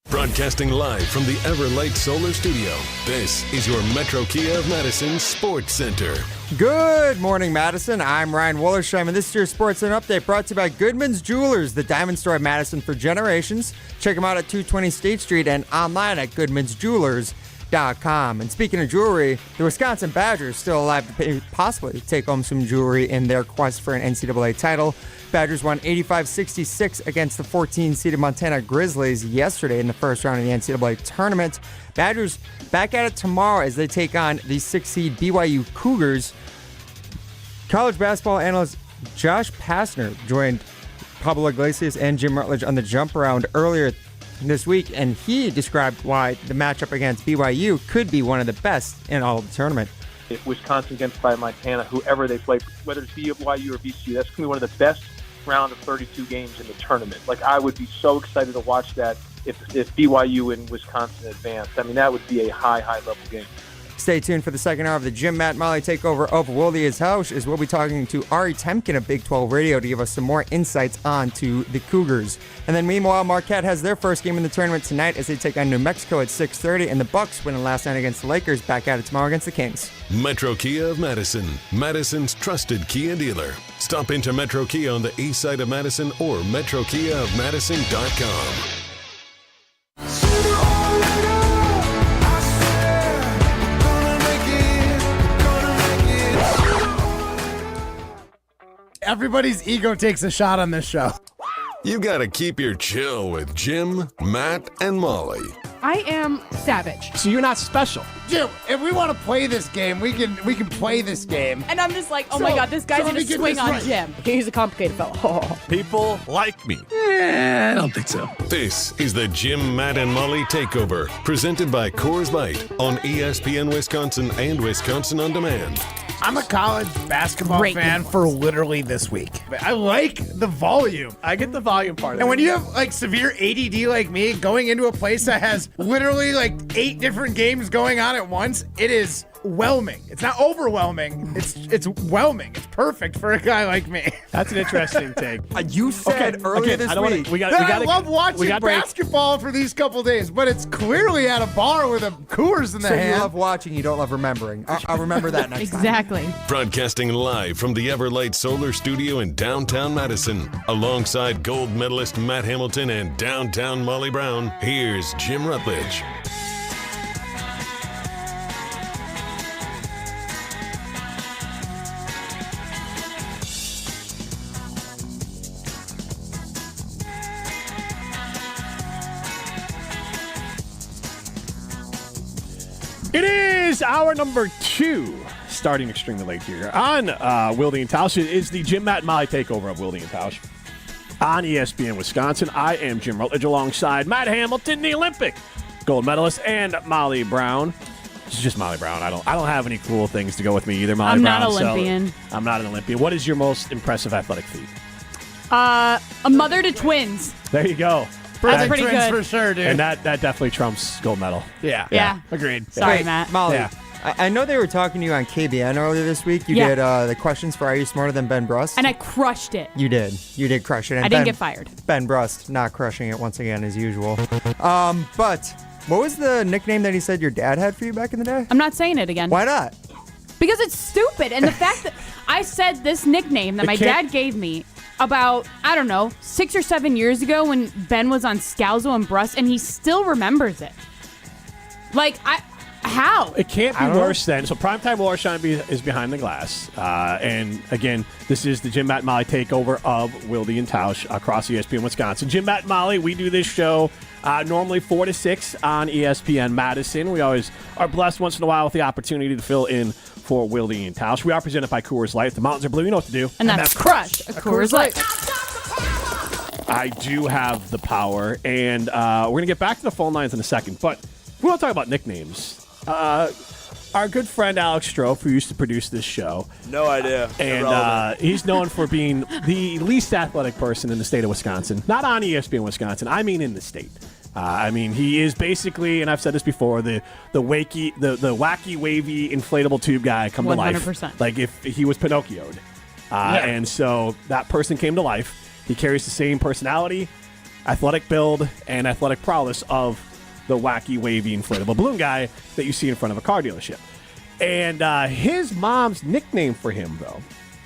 Broadcasting live from the Everlight Solar Studio, this is your Metro Kia of Madison Sports Center. Good morning, Madison. I'm Ryan Wollersheim, and this is your Sports Center Update brought to you by Goodman's Jewelers, the diamond store of Madison for generations. Check them out at 220 State Street and online at goodmansjewelers.com. And speaking of jewelry, the Wisconsin Badgers still alive to possibly take home some jewelry in their quest for an NCAA title. Badgers won 85-66 against the 14-seeded Montana Grizzlies yesterday in the first round of the NCAA tournament. Badgers back at it tomorrow as they take on the 6-seed BYU Cougars. College basketball analyst Josh Pastner joined Pablo Iglesias and Jim Rutledge on the jump around earlier this week, and he described why the matchup against BYU could be one of the best in all of the tournament. If Wisconsin gets by Montana, whoever they play, whether it's BYU or VCU, that's going to be one of the best round of 32 games in the tournament. Like, I would be so excited to watch that if BYU and Wisconsin advance. I mean, that would be a high-level game. Stay tuned for the second hour of the Jim, Matt, Molly takeover of Wilde and Tausch, as we'll be talking to Ari Temkin of Big 12 Radio to give us some more insights onto the Cougars. And then meanwhile, Marquette has their first game in the tournament tonight as they take on New Mexico at 6:30, and the Bucks winning last night against the Lakers, back at it tomorrow against the Kings. Metro Kia of Madison, Madison's trusted Kia dealer. Stop into Metro Kia on the east side of Madison or metrokiaofmadison.com. Everybody's ego takes a shot on this show. You gotta keep your chill with Jim, Matt, and Molly. I am savage. So you're not special. Jim, if we want to play this game, we can play this game. And I'm just like, oh my God, this guy's going to swing on Jim. He's a complicated fellow. People like me. I don't think so. This is the Jim, Matt, and Molly Takeover, presented by Coors Light on ESPN Wisconsin and Wisconsin On Demand. I'm a college basketball fan for literally this week. I like the volume. I get the volume part of it. And when you have like severe ADD like me, going into a place that has literally like 8 different games going on at once, it is whelming. It's not overwhelming. It's whelming. It's perfect for a guy like me. That's an interesting take. You said earlier this week I love watching basketball for these couple days, but it's clearly at a bar with a Coors in the hand. You love watching, you don't love remembering. I'll remember that next time. Exactly. Broadcasting live from the Everlight Solar Studio in downtown Madison, alongside gold medalist Matt Hamilton and downtown Molly Brown, here's Jim Rutledge. It is hour number 2, starting extremely late here on Wilde and Tausch. It is the Jim, Matt, and Molly takeover of Wilde and Tausch on ESPN Wisconsin. I am Jim Rutledge alongside Matt Hamilton, the Olympic gold medalist, and Molly Brown. It's just Molly Brown. I don't have any cool things to go with me either. Molly I'm Brown, not Olympian. I'm not an Olympian. What is your most impressive athletic feat? A mother to twins. There you go. That's pretty good. For sure, dude. And that definitely trumps gold medal. Yeah. Agreed. Sorry, Matt. Molly, Yeah. I know they were talking to you on KBN earlier this week. You did the questions for Are You Smarter Than Ben Brust? And I crushed it. You did. You did crush it. And I didn't get fired. Ben Brust not crushing it once again as usual. But what was the nickname that he said your dad had for you back in the day? I'm not saying it again. Why not? Because it's stupid. And the fact that I said this nickname that my dad gave me, about, I don't know, 6 or 7 years ago when Ben was on Scalzo and Bruss, and he still remembers it. Like, how? It can't be worse than. So Primetime Wallerstein is behind the glass. And again, this is the Jim, Matt, and Molly takeover of Wilde and Tausch across ESPN Wisconsin. Jim, Matt, and Molly, we do this show normally 4 to 6 on ESPN Madison. We always are blessed once in a while with the opportunity to fill in for Wilde and Tausch. We are presented by Coors Light. If the mountains are blue, you know what to do. And that's crush a Coors Light. I do have the power, and we're going to get back to the phone lines in a second. But we want to talk about nicknames. Our good friend Alex Strofe, who used to produce this show. No idea. And he's known for being the least athletic person in the state of Wisconsin. Not on ESPN Wisconsin. I mean in the state. I mean, he is basically, and I've said this before, the wacky, wavy, inflatable tube guy come to life. 100%. Like if he was Pinocchio'd. And so that person came to life. He carries the same personality, athletic build, and athletic prowess of the wacky, wavy, inflatable balloon guy that you see in front of a car dealership. And his mom's nickname for him, though,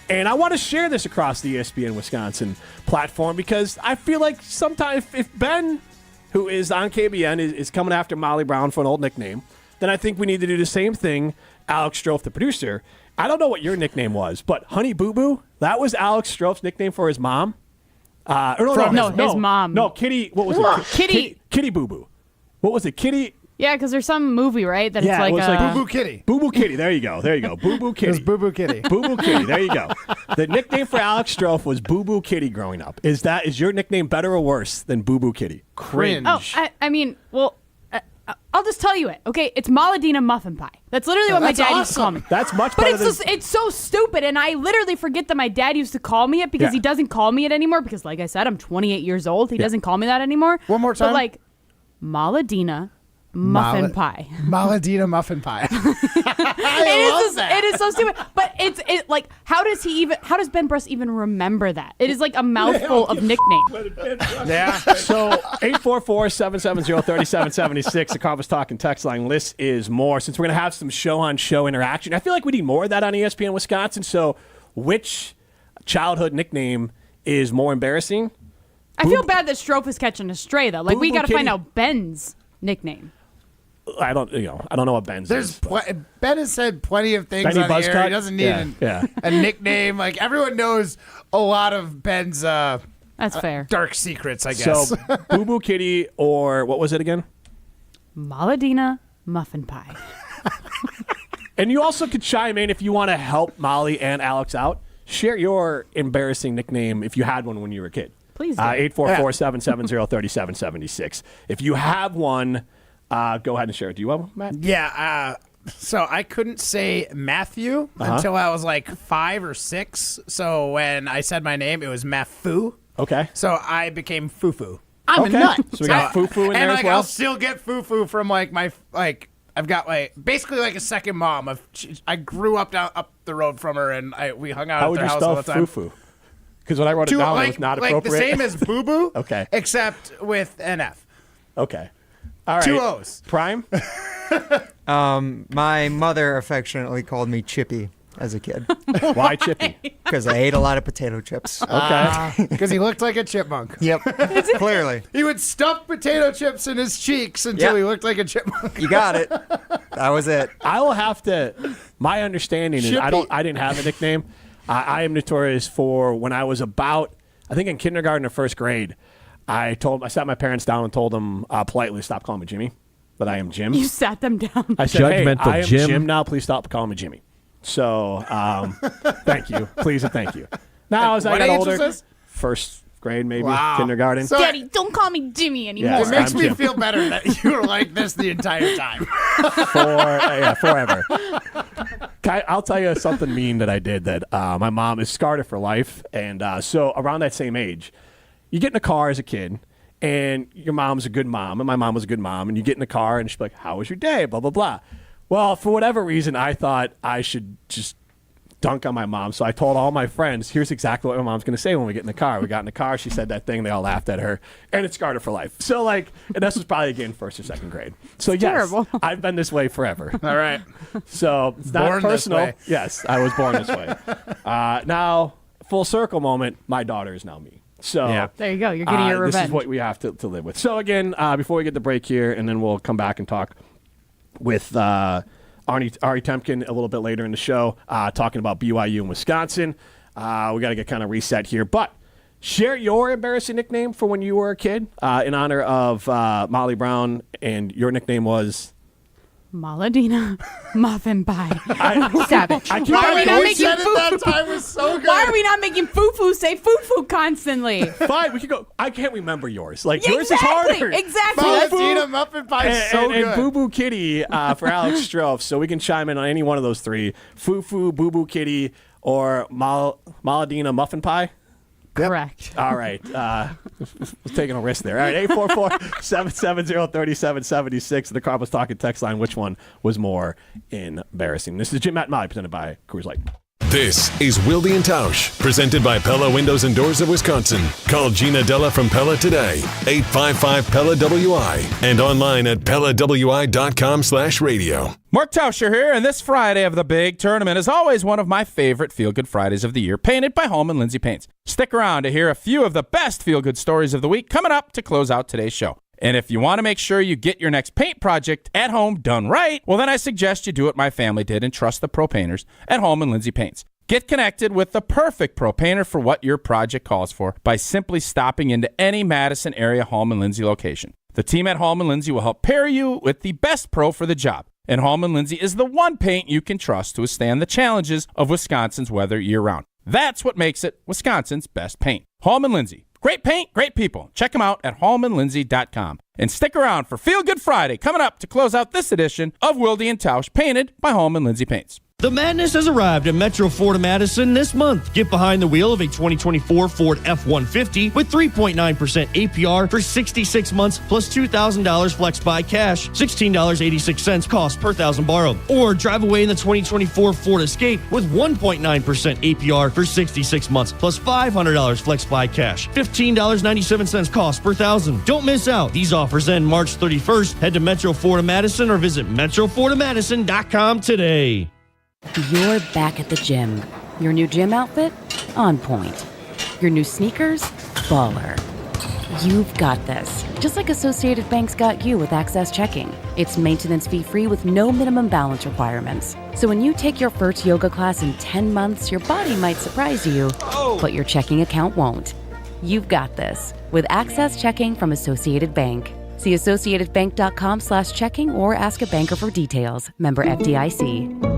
and I want to share this across the ESPN Wisconsin platform because I feel like sometimes if Ben, who is on KBN, is coming after Molly Brown for an old nickname, then I think we need to do the same thing. Alex Strofe, the producer, I don't know what your nickname was, but Honey Boo Boo, that was Alex Strofe's nickname for his mom. His mom. No, Kitty, what was it? Kitty Boo Boo. What was it? Kitty? Yeah, because there's some movie, right? That it's like, it was like Boo Boo Kitty. Boo Boo Kitty. There you go. Boo Boo Kitty. It was Boo Boo Kitty. Boo Boo Kitty. There you go. The nickname for Alex Strofe was Boo Boo Kitty growing up. Is your nickname better or worse than Boo Boo Kitty? Cringe. Oh, I mean, well, I'll just tell you it. Okay, it's Maladina Muffin Pie. That's literally what my dad used to call me. That's much But better it's so stupid, and I literally forget that my dad used to call me it because he doesn't call me it anymore because, like I said, I'm 28 years old. He doesn't call me that anymore. One more time. But, like, Maladina Muffin Pie. Maladina Muffin Pie. It is so stupid. But it's like, how does Ben Bruss even remember that? It is like a mouthful of nickname. Yeah. So 844-770-3776, the Carver's Talking text line. List is more. Since we're going to have some show-on-show interaction, I feel like we need more of that on ESPN Wisconsin. So which childhood nickname is more embarrassing? I feel bad that Strofe is catching a stray, though. Like, we got to find Kitty. out Ben's nickname. I don't know what Ben's is. Ben has said plenty of things Benny on the air. Buzzcut? He doesn't need a nickname. Like, everyone knows a lot of Ben's That's fair. Dark secrets, I guess. So, Boo Boo Kitty or what was it again? Maladina Muffin Pie. And you also could chime in if you want to help Molly and Alex out. Share your embarrassing nickname if you had one when you were a kid. Please do. 844-770-3776. If you have one, go ahead and share it. Do you have one, Matt? Yeah. So I couldn't say Matthew until I was like 5 or 6. So when I said my name, it was Mafu. Okay. So I became Fufu. I'm a nut. So we got Fufu in there as well? I'll still get Fufu from I've got basically like a second mom. I grew up up the road from her, and we hung out at their house all the time. How would you spell Fufu? Because when I wrote it down, it was not appropriate. Like the same as Boo Boo, okay, except with an F. Okay. All right. 2 O's. Prime? My mother affectionately called me Chippy as a kid. Why Chippy? Because I ate a lot of potato chips. Okay. Because he looked like a chipmunk. Yep. Clearly. He would stuff potato chips in his cheeks until he looked like a chipmunk. You got it. That was it. I will have to. My understanding is Chippy. I didn't have a nickname. I am notorious for when I was about, I think in kindergarten or first grade, I sat my parents down and told them politely, stop calling me Jimmy, that I am Jim. You sat them down. I said, Judgmental I am Jim. Jim now. Please stop calling me Jimmy. So, thank you. Please and thank you. Now, as I got older, first grade maybe, kindergarten. So Daddy, don't call me Jimmy anymore. Yes, It makes I'm me Jim. feel better that you were like this the entire time. Forever. I'll tell you something mean that I did that my mom is scarred it for life. And so around that same age, you get in a car as a kid, and your mom's a good mom, and my mom was a good mom, and you get in the car, and she's like, how was your day? Blah, blah, blah. Well, for whatever reason, I thought I should just dunk on my mom. So I told all my friends, here's exactly what my mom's going to say when we get in the car. We got in the car, she said that thing, they all laughed at her, and it scarred her for life. So, and this was probably again first or second grade. So, yes, terrible. I've been this way forever. All right. So, it's not Born this personal. way. Yes, I was born this way. Now, full circle moment, my daughter is now me. So there you go. You're getting your revenge. This is what we have to live with. So again, before we get the break here, and then we'll come back and talk with Ari Temkin a little bit later in the show, talking about BYU and Wisconsin. We got to get kind of reset here. But share your embarrassing nickname for when you were a kid in honor of Molly Brown, and your nickname was... Maladina muffin pie. Savage. Why are we not making that time was so good. Why are we not making foo-foo say foo-foo constantly? Fine, we can go. I can't remember yours. Like, Yeah, yours is harder. Exactly. Maladina muffin pie is so good. And Boo Boo Kitty for Alex Strofe. So we can chime in on any one of those three. Foo-Foo, Boo Boo Kitty, or Maladina muffin pie. Correct. All right. Was taking a risk there. All right. 844-770-3776. The Carb was talking text line. Which one was more embarrassing? This is Jim Matt Molly presented by Coors Light. This is Wilde and Tausch, presented by Pella Windows and Doors of Wisconsin. Call Gina Della from Pella today, 855-PELLA-WI, and online at PellaWI.com/radio. Mark Tauscher here, and this Friday of the big tournament is always one of my favorite feel-good Fridays of the year, painted by Home and Lindsay Paints. Stick around to hear a few of the best feel-good stories of the week coming up to close out today's show. And if you want to make sure you get your next paint project at home done right, well, then I suggest you do what my family did and trust the pro painters at Home and Lindsay Paints. Get connected with the perfect pro painter for what your project calls for by simply stopping into any Madison area Home and Lindsay location. The team at Home and Lindsay will help pair you with the best pro for the job. And Home and Lindsay is the one paint you can trust to withstand the challenges of Wisconsin's weather year-round. That's what makes it Wisconsin's best paint. Home and Lindsay. Great paint, great people. Check them out at homeandlindsay.com. And stick around for Feel Good Friday coming up to close out this edition of Wilde and Tausch, painted by Home and Lindsay Paints. The madness has arrived at Metro Ford of Madison this month. Get behind the wheel of a 2024 Ford F-150 with 3.9% APR for 66 months plus $2,000 flex buy cash, $16.86 cost per thousand borrowed. Or drive away in the 2024 Ford Escape with 1.9% APR for 66 months plus $500 flex buy cash, $15.97 cost per thousand. Don't miss out. These offers end March 31st. Head to Metro Ford of Madison or visit MetroFordofMadison.com today. You're back at the gym. Your new gym outfit? On point. Your new sneakers? Baller. You've got this. Just like Associated Bank's got you with Access Checking. It's maintenance fee-free with no minimum balance requirements. So when you take your first yoga class in 10 months, your body might surprise you, but your checking account won't. You've got this with Access Checking from Associated Bank. See associatedbank.com/checking or ask a banker for details. Member FDIC.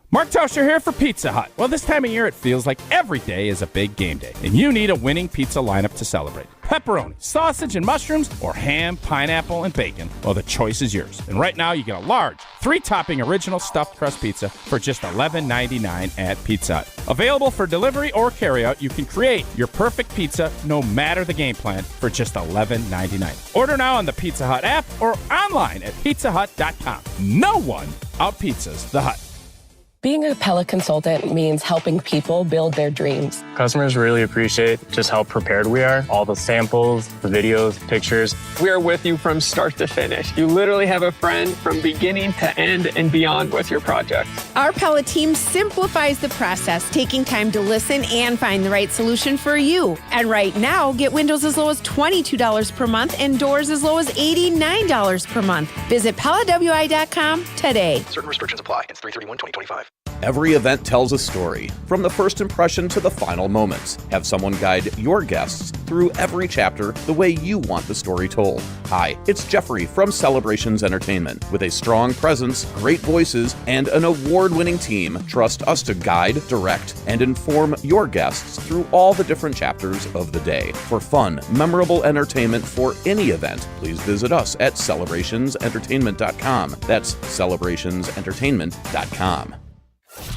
Mark Tauscher here for Pizza Hut. Well, this time of year, it feels like every day is a big game day, and you need a winning pizza lineup to celebrate. Pepperoni, sausage and mushrooms, or ham, pineapple, and bacon? Well, the choice is yours. And right now, you get a large, 3-topping original stuffed crust pizza for just $11.99 at Pizza Hut. Available for delivery or carryout, you can create your perfect pizza no matter the game plan for just $11.99. Order now on the Pizza Hut app or online at pizzahut.com. No one out-pizzas the Hut. Being a Pella consultant means helping people build their dreams. Customers really appreciate just how prepared we are. All the samples, the videos, pictures. We are with you from start to finish. You literally have a friend from beginning to end and beyond with your project. Our Pella team simplifies the process, taking time to listen and find the right solution for you. And right now, get windows as low as $22 per month and doors as low as $89 per month. Visit PellaWI.com today. Certain restrictions apply. It's 3/31/2025. Every event tells a story, from the first impression to the final moments. Have someone guide your guests through every chapter the way you want the story told. Hi, it's Jeffrey from Celebrations Entertainment. With a strong presence, great voices, and an award-winning team, trust us to guide, direct, and inform your guests through all the different chapters of the day. For fun, memorable entertainment for any event, please visit us at celebrationsentertainment.com. That's celebrationsentertainment.com.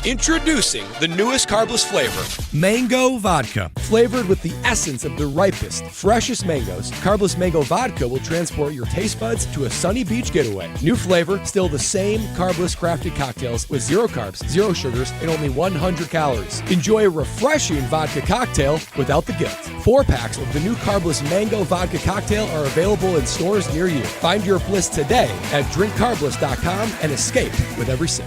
Introducing the newest carbless flavor, Mango Vodka. Flavored with the essence of the ripest, freshest mangoes, carbless mango vodka will transport your taste buds to a sunny beach getaway. New flavor, still the same carbless crafted cocktails with 0 carbs, 0 sugars, and only 100 calories. Enjoy a refreshing vodka cocktail without the guilt. 4 packs of the new carbless mango vodka cocktail are available in stores near you. Find your bliss today at drinkcarbless.com and escape with every sip.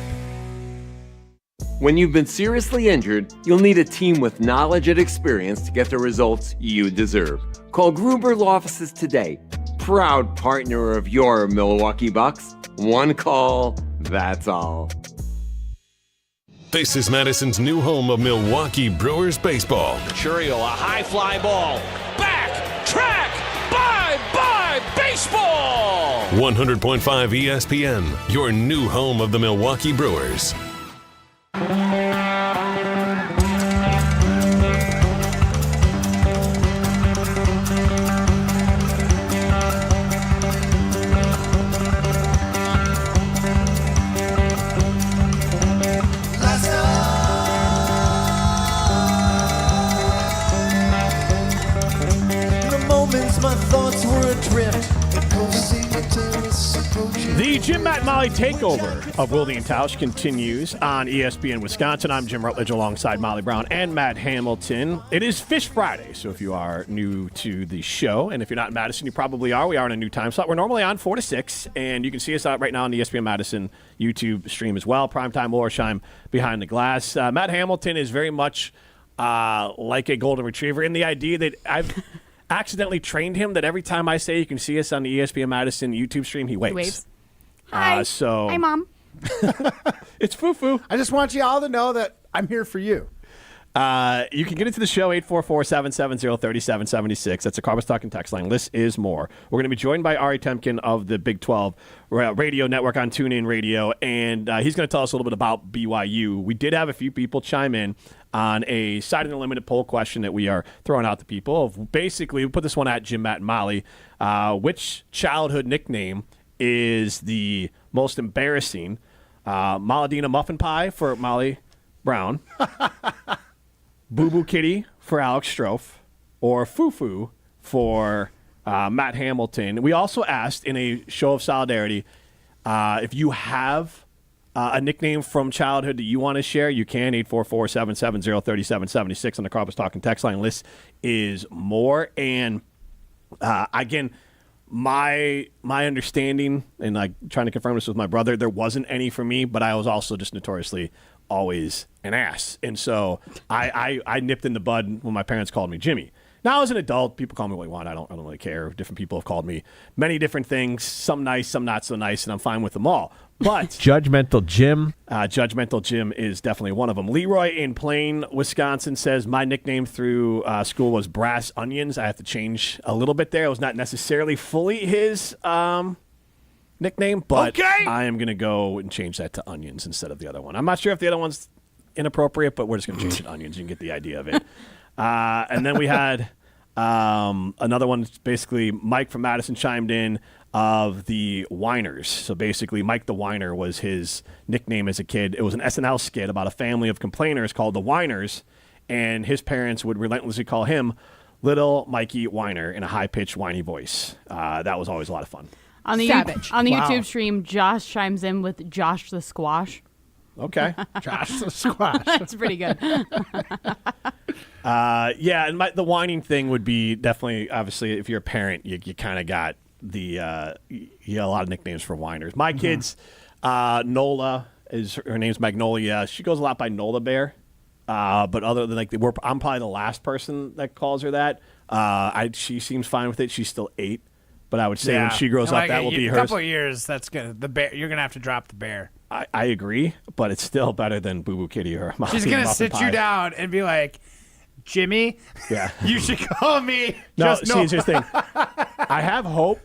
When you've been seriously injured, you'll need a team with knowledge and experience to get the results you deserve. Call Gruber's offices today. Proud partner of your Milwaukee Bucks. One call, that's all. This is Madison's new home of Milwaukee Brewers baseball. Churio, a high fly ball. Back, track, bye, baseball! 100.5 ESPN, your new home of the Milwaukee Brewers. The Jim, Matt, Molly Takeover of Wilde and Tausch continues on ESPN Wisconsin. I'm Jim Rutledge alongside Molly Brown and Matt Hamilton. It is Fish Friday, so if you are new to the show, and if you're not in Madison, you probably are. We are in a new time slot. We're normally on 4 to 6, and you can see us out right now on the ESPN Madison YouTube stream as well. Primetime Lorsheim behind the glass. Matt Hamilton is very much like a golden retriever in the idea that I've accidentally trained him that every time I say you can see us on the ESPN Madison YouTube stream, he waves. He waves. Hi. Hi, Mom. It's Foo-Foo. I just want you all to know that I'm here for you. You can get into the show, 844-770-3776. That's a Carbus Talking text line. This is more. We're going to be joined by Ari Temkin of the Big 12 radio network on TuneIn Radio, and he's going to tell us a little bit about BYU. We did have a few people chime in on a Side of the Limited poll question that we are throwing out to people. Basically, we put this one at Jim, Matt, and Molly. Which childhood nickname is the most embarrassing? Maladina Muffin Pie for Molly Brown. Boo Boo Kitty for Alex Strofe, or Foo-Foo for Matt Hamilton. We also asked in a show of solidarity if you have a nickname from childhood that you want to share. You can, 844-770-3776 on the Carbus Talking text line. List is more. And again, my understanding, and like trying to confirm this with my brother, there wasn't any for me, but I was also just notoriously always an ass. And so I nipped in the bud when my parents called me Jimmy. Now, as an adult, people call me what they want. I don't really care. Different people have called me many different things, some nice, some not so nice, and I'm fine with them all. But Judgmental Jim. Judgmental Jim is definitely one of them. Leroy in Plain, Wisconsin says, my nickname through school was Brass Onions. I have to change a little bit there. It was not necessarily fully his nickname, but I am going to go and change that to Onions instead of the other one. I'm not sure if the other one's inappropriate, but we're just going to change it to Onions. You can get the idea of it. And then we had another one, basically Mike from Madison chimed in, of the Whiners. So basically Mike the Whiner was his nickname as a kid. It was an SNL skit about a family of complainers called the Whiners, and his parents would relentlessly call him Little Mikey Whiner in a high-pitched, whiny voice. That was always a lot of fun. On the YouTube stream, Josh chimes in with Josh the Squash. Okay. Josh the Squash. That's pretty good. Yeah, and the whining thing would be definitely, obviously, if you're a parent, you kind of got you got a lot of nicknames for whiners. My kids, Nola, her name's Magnolia. She goes a lot by Nola Bear. But other than I'm probably the last person that calls her that. She seems fine with it. She's still 8. But I would say when she grows up, that will be hers. A couple of years, that's good. The bear, you're gonna have to drop the bear. I agree, but it's still better than Boo Boo Kitty or Molly. She's gonna sit you down and be like, Jimmy, yeah, you should call me. No, see, here's the thing. I have hope.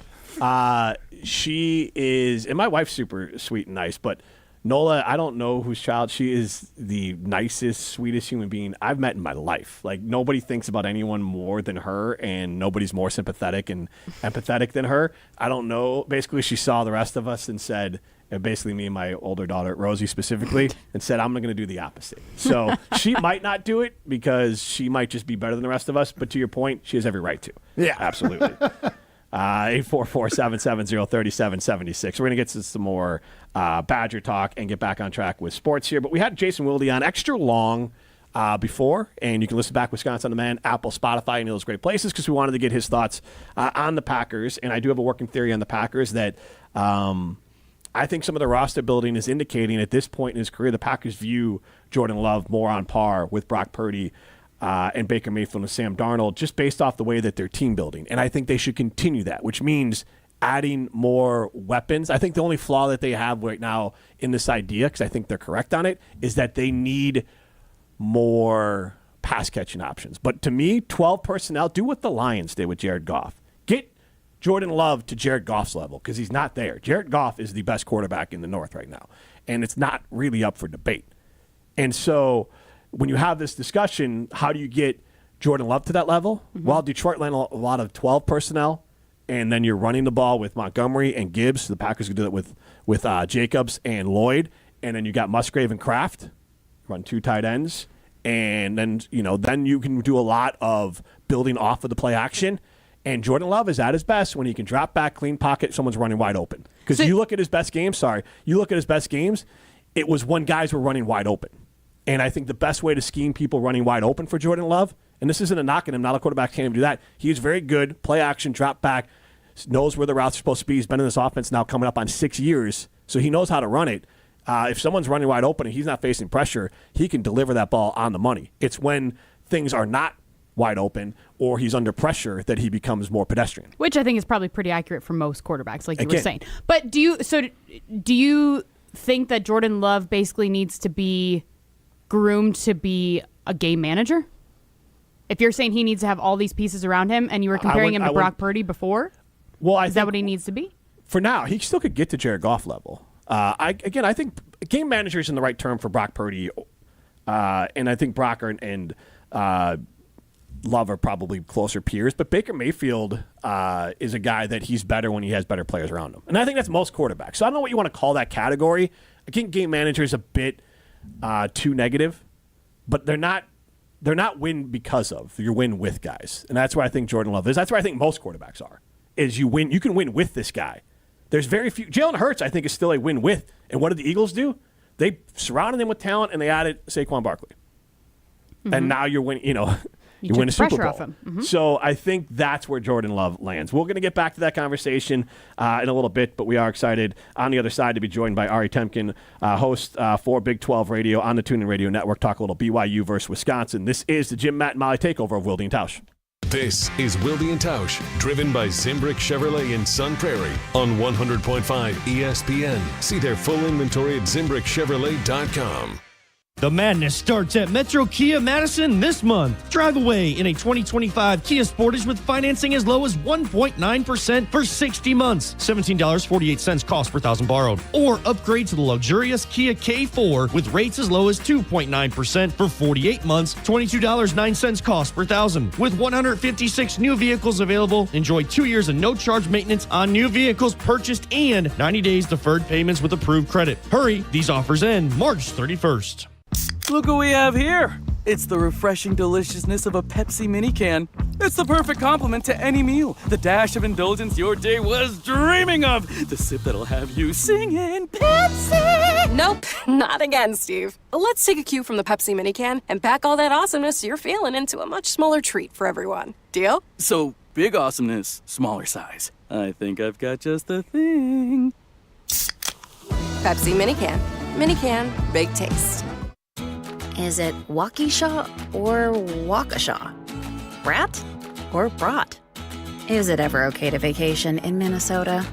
She is, and my wife's super sweet and nice, but Nola, I don't know whose child. She is the nicest, sweetest human being I've met in my life. Like, nobody thinks about anyone more than her, and nobody's more sympathetic and empathetic than her. I don't know. Basically, she saw the rest of us and said, and basically me and my older daughter, Rosie specifically, and said, I'm going to do the opposite. So she might not do it because she might just be better than the rest of us. But to your point, she has every right to. Yeah. Absolutely. 844-770-3776. We're going to get to some more Badger talk and get back on track with sports here. But we had Jason Wilde on extra long before, and you can listen back Wisconsin On Demand, Apple, Spotify, and those great places because we wanted to get his thoughts on the Packers. And I do have a working theory on the Packers that I I think some of the roster building is indicating at this point in his career, the Packers view Jordan Love more on par with Brock Purdy and Baker Mayfield and Sam Darnold, just based off the way that they're team building. And I think they should continue that, which means adding more weapons. I think the only flaw that they have right now in this idea, because I think they're correct on it, is that they need more pass catching options. But to me, 12 personnel, do what the Lions did with Jared Goff. Get Jordan Love to Jared Goff's level, because he's not there. Jared Goff is the best quarterback in the North right now, and it's not really up for debate. And so when you have this discussion, how do you get Jordan Love to that level? Well, Detroit ran a lot of 12 personnel, and then you're running the ball with Montgomery and Gibbs. The Packers could do that with Jacobs and Lloyd, and then you got Musgrave and Kraft, run 2 tight ends, and then then you can do a lot of building off of the play action. And Jordan Love is at his best when he can drop back, clean pocket, someone's running wide open. Because you look at his best games, it was when guys were running wide open. And I think the best way to scheme people running wide open for Jordan Love, and this isn't a knock on him, not a quarterback can't even do that. He's very good, play action, drop back, knows where the routes are supposed to be. He's been in this offense now coming up on 6 years, so he knows how to run it. If someone's running wide open and he's not facing pressure, he can deliver that ball on the money. It's when things are not wide open or he's under pressure that he becomes more pedestrian. Which I think is probably pretty accurate for most quarterbacks, like you were saying. But do you think that Jordan Love basically needs to be groomed to be a game manager? If you're saying he needs to have all these pieces around him and you were comparing him to Brock Purdy before, is that what he needs to be? For now, he still could get to Jared Goff level. I think game manager is in the right term for Brock Purdy. And I think Brock and Love are probably closer peers, but Baker Mayfield is a guy that he's better when he has better players around him. And I think that's most quarterbacks. So I don't know what you want to call that category. I think game manager is a bit too negative, but they're not win because of. You're win with guys. And that's where I think Jordan Love is. That's where I think most quarterbacks are, is you can win with this guy. There's very few. Jalen Hurts, I think, is still a win with. And what did the Eagles do? They surrounded him with talent, and they added Saquon Barkley. Mm-hmm. And now you're winning, you win a Super Bowl. Off him. Mm-hmm. So I think that's where Jordan Love lands. We're going to get back to that conversation in a little bit, but we are excited on the other side to be joined by Ari Temkin, host for Big 12 Radio on the TuneIn Radio Network. Talk a little BYU versus Wisconsin. This is the Jim, Matt, and Molly Takeover of Wilde and Tausch. This is Wilde and Tausch, driven by Zimbrick Chevrolet in Sun Prairie on 100.5 ESPN. See their full inventory at ZimbrickChevrolet.com. The madness starts at Metro Kia Madison this month. Drive away in a 2025 Kia Sportage with financing as low as 1.9% for 60 months. $17.48 cost per thousand borrowed. Or upgrade to the luxurious Kia K4 with rates as low as 2.9% for 48 months. $22.09 cost per thousand. With 156 new vehicles available, enjoy 2 years of no-charge maintenance on new vehicles purchased and 90 days deferred payments with approved credit. Hurry, these offers end March 31st. Look what we have here. It's the refreshing deliciousness of a Pepsi mini can. It's the perfect complement to any meal. The dash of indulgence your day was dreaming of. The sip that'll have you singing Pepsi. Nope, not again, Steve. Let's take a cue from the Pepsi mini can and pack all that awesomeness you're feeling into a much smaller treat for everyone. Deal? So, big awesomeness, smaller size. I think I've got just the thing. Pepsi mini can. Mini can, big taste. Is it Waukesha or Waukesha? Brat or Brat? Is it ever okay to vacation in Minnesota?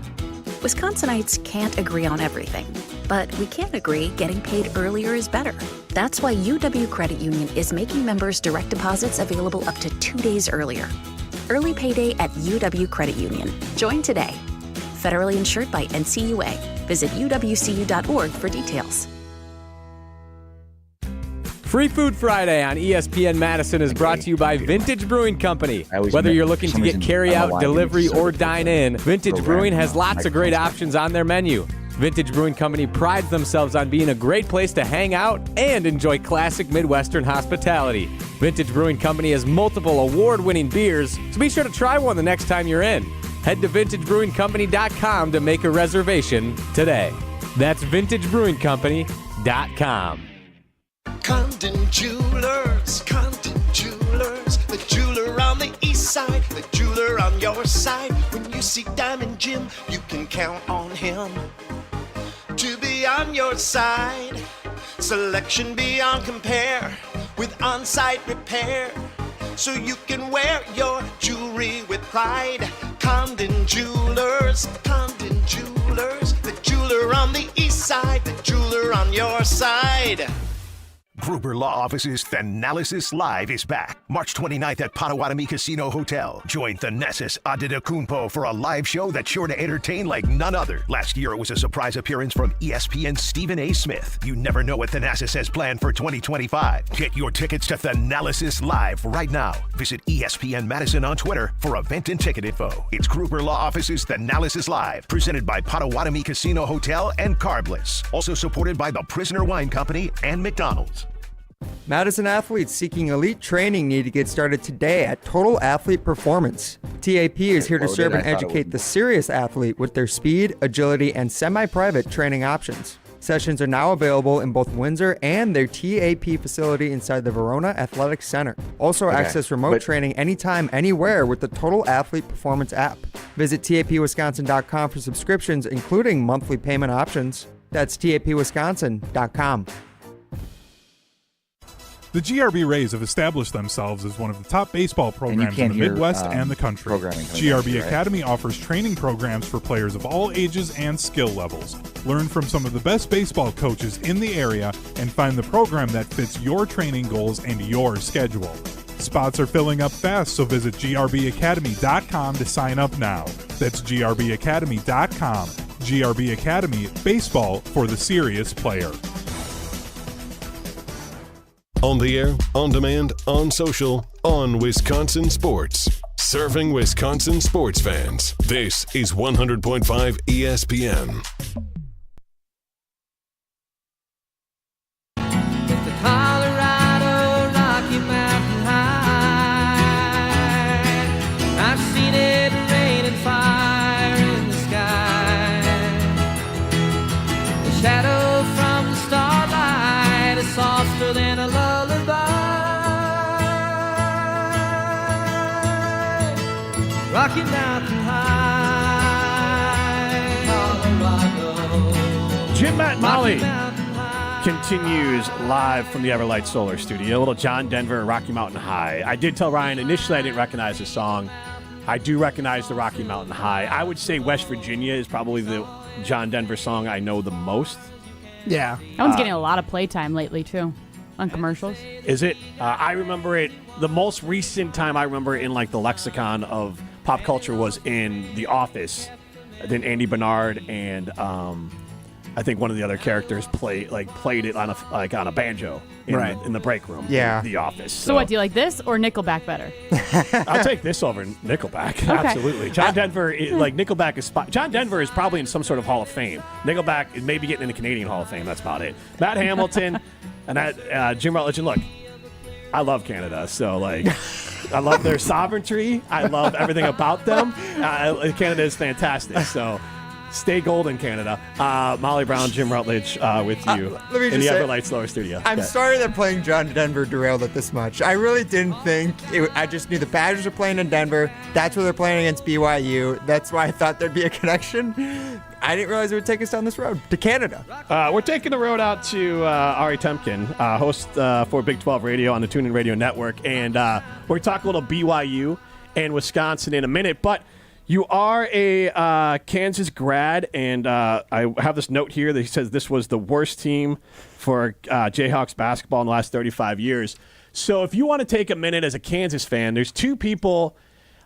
Wisconsinites can't agree on everything, but we can agree getting paid earlier is better. That's why UW Credit Union is making members' direct deposits available up to 2 days earlier. Early payday at UW Credit Union. Join today. Federally insured by NCUA. Visit uwcu.org for details. Free Food Friday on ESPN Madison is brought to you by Vintage Brewing Company. Whether you're looking to get carry-out, delivery, or dine-in, Vintage Brewing has lots of great options on their menu. Vintage Brewing Company prides themselves on being a great place to hang out and enjoy classic Midwestern hospitality. Vintage Brewing Company has multiple award-winning beers, so be sure to try one the next time you're in. Head to VintageBrewingCompany.com to make a reservation today. That's VintageBrewingCompany.com. Condon Jewelers, the jeweler on the east side, the jeweler on your side. When you see Diamond Jim, you can count on him. be on your side. Selection beyond compare with on-site repair, so you can wear your jewelry with pride. Condon Jewelers, the jeweler on the east side, the jeweler on your side. Gruber Law Office's Thanalysis Live is back. March 29th at Potawatomi Casino Hotel. Join Thanasis Adetokounmpo for a live show that's sure to entertain like none other. Last year, it was a surprise appearance from ESPN's Stephen A. Smith. You never know what Thanasis has planned for 2025. Get your tickets to Thanalysis Live right now. Visit ESPN Madison on Twitter for event and ticket info. It's Gruber Law Office's Thanalysis Live, presented by Potawatomi Casino Hotel and Carbliss. Also supported by the Prisoner Wine Company and McDonald's. Madison athletes seeking elite training need to get started today at Total Athlete Performance. TAP is here to serve and educate the serious athlete with their speed, agility, and semi-private training options. Sessions are now available in both Windsor and their TAP facility inside the Verona Athletic Center. Also access remote training anytime, anywhere with the Total Athlete Performance app. Visit tapwisconsin.com for subscriptions, including monthly payment options. That's tapwisconsin.com. The GRB Rays have established themselves as one of the top baseball programs in the Midwest and the country. GRB Academy offers training programs for players of all ages and skill levels. Learn from some of the best baseball coaches in the area and find the program that fits your training goals and your schedule. Spots are filling up fast, so visit grbacademy.com to sign up now. That's grbacademy.com. GRB Academy, baseball for the serious player. On the air, on demand, on social, on Wisconsin Sports. Serving Wisconsin sports fans. This is 100.5 ESPN. It's the Colorado Rocky Mountain High. I've seen it rain and fire in the sky. The shadow from the starlight is softer than a lullaby. Rocky Mountain High, Colorado. Jim, Matt, Molly continues live from the Everlight Solar Studio. A little John Denver, Rocky Mountain High. I did tell Ryan initially I didn't recognize the song. I do recognize the Rocky Mountain High. I would say West Virginia is probably the John Denver song I know the most. Yeah. That one's getting a lot of playtime lately, too, on commercials. Is it? I remember it, the most recent time I remember it in like the lexicon of pop culture was in The Office. Then Andy Bernard and I think one of the other characters played it on a banjo in the break room. Yeah. In The Office. So what, do you like this or Nickelback better? I'll take this over Nickelback. Okay. Absolutely. John Denver, Nickelback is John Denver is probably in some sort of Hall of Fame. Nickelback is maybe getting in the Canadian Hall of Fame. That's about it. Matt Hamilton and that Jim Rutledge. And look, I love Canada, so I love their sovereignty. I love everything about them. Canada is fantastic. So stay golden, Canada. Molly Brown, Jim Rutledge with you in the Everlight Solar Studio. I'm sorry that playing John Denver derailed it this much. I really didn't think I just knew the Badgers are playing in Denver. That's where they're playing against BYU. That's why I thought there'd be a connection. I didn't realize it would take us down this road to Canada. We're taking the road out to Ari Temkin, host for Big 12 Radio on the TuneIn Radio Network. And we're going to talk a little BYU and Wisconsin in a minute. But you are a Kansas grad, and I have this note here that says this was the worst team for Jayhawks basketball in the last 35 years. So if you want to take a minute as a Kansas fan, there's two people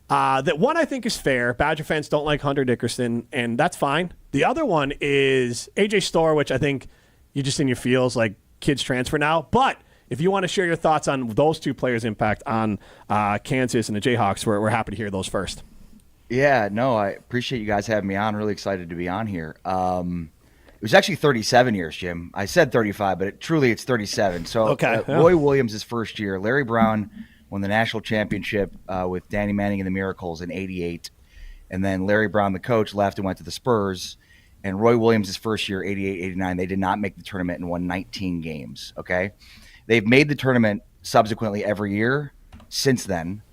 that one I think is fair. Badger fans don't like Hunter Dickerson, and that's fine. The other one is A.J. Storr, which I think you just in your feels like kids transfer now. But if you want to share your thoughts on those two players' impact on Kansas and the Jayhawks, we're happy to hear those first. Yeah, no, I appreciate you guys having me on. Really excited to be on here. It was actually 37 years, Jim. I said 35, but it's 37. So Roy Williams' first year. Larry Brown won the national championship with Danny Manning and the Miracles in '88. And then Larry Brown, the coach, left and went to the Spurs. And Roy Williams' first year, '88, '89, they did not make the tournament and won 19 games, okay? They've made the tournament subsequently every year since then.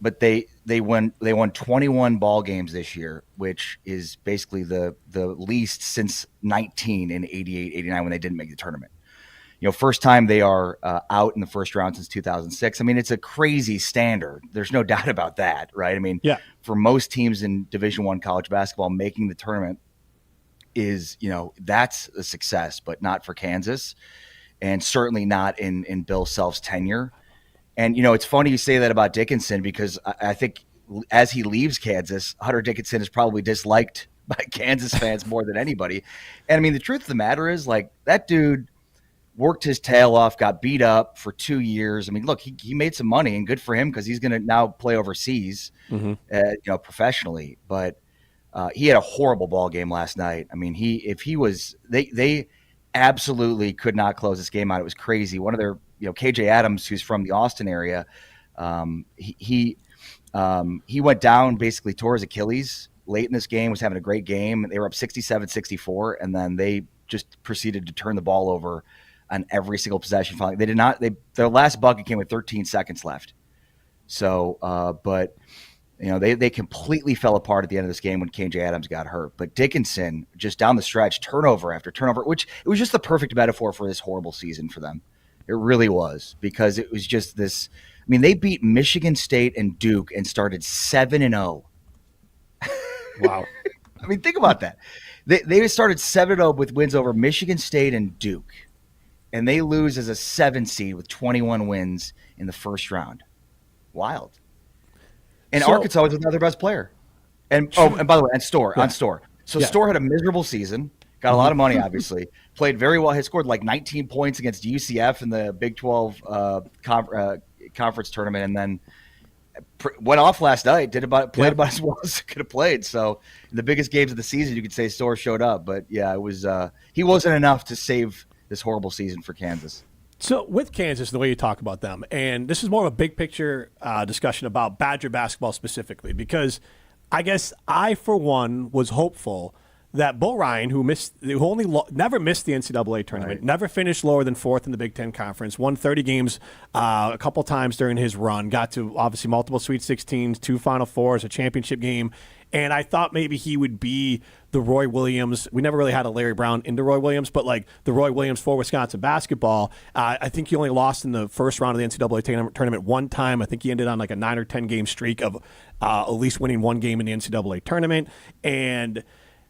But they won 21 ball games this year, which is basically the least since 19 in 88, 89 when they didn't make the tournament. First time they are out in the first round since 2006. I mean, it's a crazy standard. There's no doubt about that, right? I mean, for most teams in Division I college basketball, making the tournament is, that's a success, but not for Kansas, and certainly not in Bill Self's tenure. And, it's funny you say that about Dickinson, because I think as he leaves Kansas, Hunter Dickinson is probably disliked by Kansas fans more than anybody. And I mean, the truth of the matter is, like, that dude worked his tail off, got beat up for 2 years. I mean, look, he made some money, and good for him, because he's going to now play overseas, professionally. But he had a horrible ball game last night. I mean, they absolutely could not close this game out. It was crazy. One of their, KJ Adams, who's from the Austin area, he went down, basically tore his Achilles late in this game, was having a great game. They were up 67-64, and then they just proceeded to turn the ball over on every single possession. Finally, their last bucket came with 13 seconds left. So, but they completely fell apart at the end of this game when KJ Adams got hurt. But Dickinson, just down the stretch, turnover after turnover, which it was just the perfect metaphor for this horrible season for them. It really was, because it was just this. I mean, they beat Michigan State and Duke and started 7-0. Wow. I mean, think about that. They started 7-0 with wins over Michigan State and Duke. And they lose as a 7 seed with 21 wins in the first round. Wild. And Arkansas was another best player. And by the way, on Store. So Store had a miserable season, got a lot of money, obviously, played very well. He scored like 19 points against UCF in the Big 12 conference tournament, and then went off last night. Played about as well as he could have played. So in the biggest games of the season, you could say Store showed up. But yeah, it was he wasn't enough to save this horrible season for Kansas. So with Kansas, the way you talk about them, and this is more of a big picture discussion about Badger basketball specifically, because I guess I, for one, was hopeful that Bo Ryan, who never missed the NCAA tournament, never finished lower than 4th in the Big Ten Conference, won 30 games a couple times during his run, got to obviously multiple Sweet 16s, 2 Final Fours, a championship game, and I thought maybe he would be the Roy Williams. We never really had a Larry Brown into Roy Williams, but like the Roy Williams for Wisconsin basketball. I think he only lost in the first round of the NCAA tournament one time. I think he ended on like a 9 or 10 game streak of at least winning one game in the NCAA tournament. And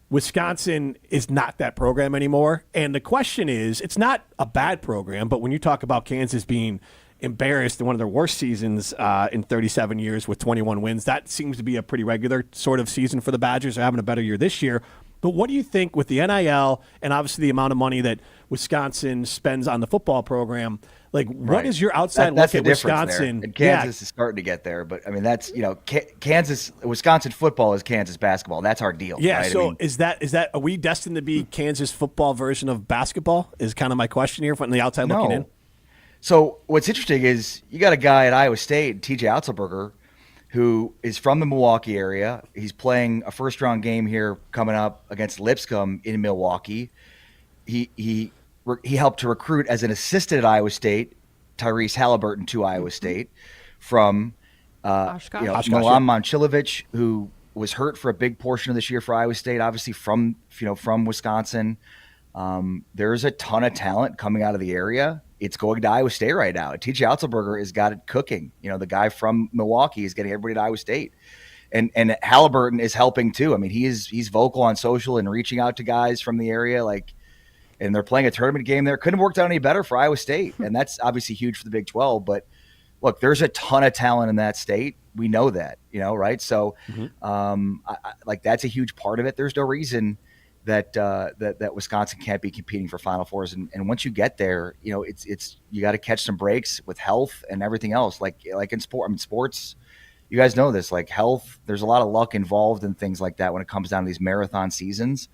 Wisconsin is not that program anymore. And the question is, it's not a bad program, but when you talk about Kansas being embarrassed in one of their worst seasons in 37 years with 21 wins, that seems to be a pretty regular sort of season for the Badgers. They're having a better year this year. But what do you think with the NIL and obviously the amount of money that Wisconsin spends on the football program? Like, what is your outside look at Wisconsin? And Kansas is starting to get there, but I mean, that's, Wisconsin football is Kansas basketball. That's our deal. Yeah. Right? So is that are we destined to be Kansas football version of basketball? Is kind of my question here from the outside looking in. So what's interesting is you got a guy at Iowa State, TJ Otzelberger, who is from the Milwaukee area. He's playing a first-round game here coming up against Lipscomb in Milwaukee. He helped to recruit as an assistant at Iowa State Tyrese Halliburton to Iowa State from Milan Momcilovic, who was hurt for a big portion of this year for Iowa State, obviously from Wisconsin. There's a ton of talent coming out of the area. It's going to Iowa State right now. TJ Otzelberger has got it cooking. The guy from Milwaukee is getting everybody to Iowa State. And Halliburton is helping too. I mean, he's vocal on social and reaching out to guys from the area, and they're playing a tournament game there. Couldn't have worked out any better for Iowa State. And that's obviously huge for the Big 12. But look, there's a ton of talent in that state. We know that, right? So that's a huge part of it. There's no reason that Wisconsin can't be competing for Final Fours. And once you get there, it's you got to catch some breaks with health and everything else. Like in sports, you guys know this, like health, there's a lot of luck involved in things like that when it comes down to these marathon seasons.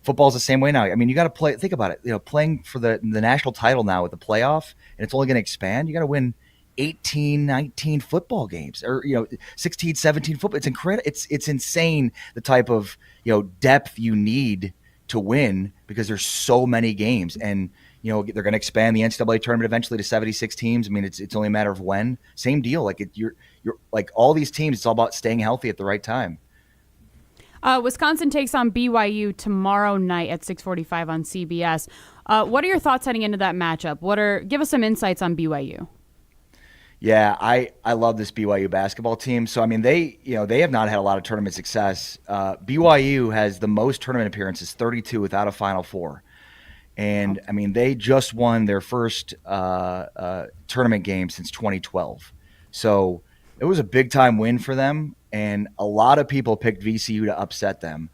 Football's the same way now. I mean, you got to play, think about it, playing for the national title now with the playoff, and it's only going to expand. You got to win 18, 19 football games, or 16, 17 football. It's incredible. It's insane the type of depth you need to win, because there's so many games. And they're going to expand the NCAA tournament eventually to 76 teams. I mean, it's only a matter of when. Same deal. Like you're like all these teams. It's all about staying healthy at the right time. Wisconsin takes on BYU tomorrow night at 6:45 on CBS. What are your thoughts heading into that matchup? Give us some insights on BYU. Yeah, I love this BYU basketball team. So I mean, they have not had a lot of tournament success. BYU has the most tournament appearances, 32 without a Final Four, and I mean they just won their first tournament game since 2012. So it was a big time win for them, and a lot of people picked VCU to upset them,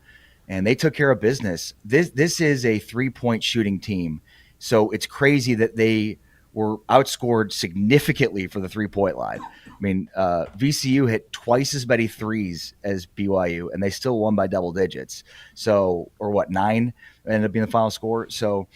and they took care of business. This is a 3-point shooting team, so it's crazy that they were outscored significantly for the 3-point line. I mean, VCU hit twice as many threes as BYU, and they still won by double digits. So, or what, 9 ended up being the final score. So,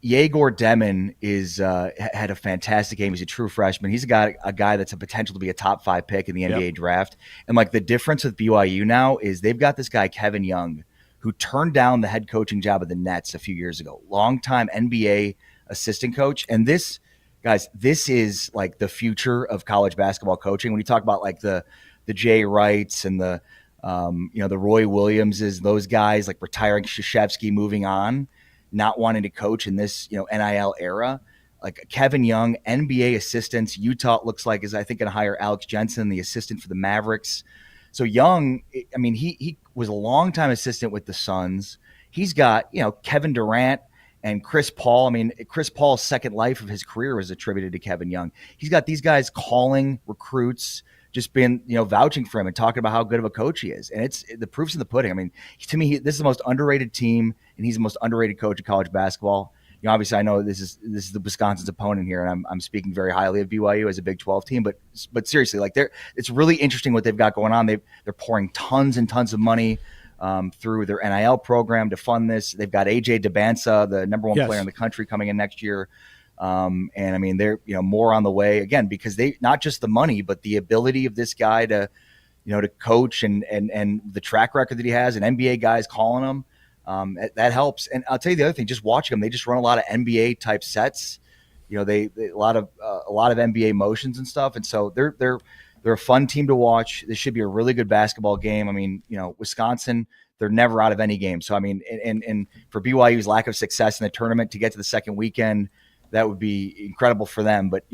Yegor Demon had a fantastic game. He's a true freshman. He's a guy that's a potential to be a top 5 pick in the NBA draft. And like the difference with BYU now is they've got this guy, Kevin Young, who turned down the head coaching job of the Nets a few years ago. Longtime NBA assistant coach. And this is like the future of college basketball coaching. When you talk about like the Jay Wrights and the Roy Williamses, those guys like retiring, Krzyzewski moving on, not wanting to coach in this, NIL era, like Kevin Young, NBA assistants. Utah looks like is I think going to hire Alex Jensen, the assistant for the Mavericks. So Young, I mean, he was a longtime assistant with the Suns. He's got, Kevin Durant and Chris Paul. I mean, Chris Paul's second life of his career was attributed to Kevin Young. He's got these guys calling recruits, just been, vouching for him and talking about how good of a coach he is. And it's the proof's in the pudding. I mean, to me, this is the most underrated team, and he's the most underrated coach in college basketball. Obviously, I know this is the Wisconsin's opponent here, and I'm speaking very highly of BYU as a Big 12 team. But seriously, like it's really interesting what they've got going on. They're pouring tons and tons of money through their NIL program to fund this. They've got AJ DeBansa, the number 1 player in the country, coming in next year. And I mean, they're, more on the way again, because they, not just the money, but the ability of this guy to, to coach and the track record that he has, and NBA guys calling him, that helps. And I'll tell you the other thing, just watching them, they just run a lot of NBA type sets. They a lot of NBA motions and stuff. And so they're a fun team to watch. This should be a really good basketball game. I mean, Wisconsin, they're never out of any game. So, I mean, and for BYU's lack of success in the tournament to get to the second weekend, that would be incredible for them. But,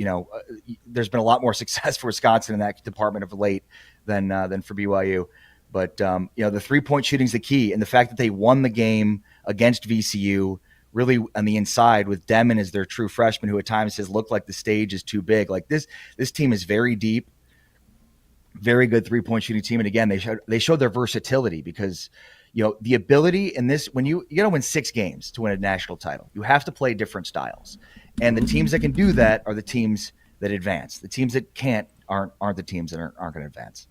there's been a lot more success for Wisconsin in that department of late than for BYU. But, the 3-point shooting is the key. And the fact that they won the game against VCU really on the inside with Demon as their true freshman, who at times has looked like the stage is too big. Like this team is very deep. Very good 3-point shooting team. And again, they showed their versatility because, the ability in this, when you got to win 6 games to win a national title, you have to play different styles. And the teams that can do that are the teams that advance. The teams that can't aren't the teams that aren't going to advance.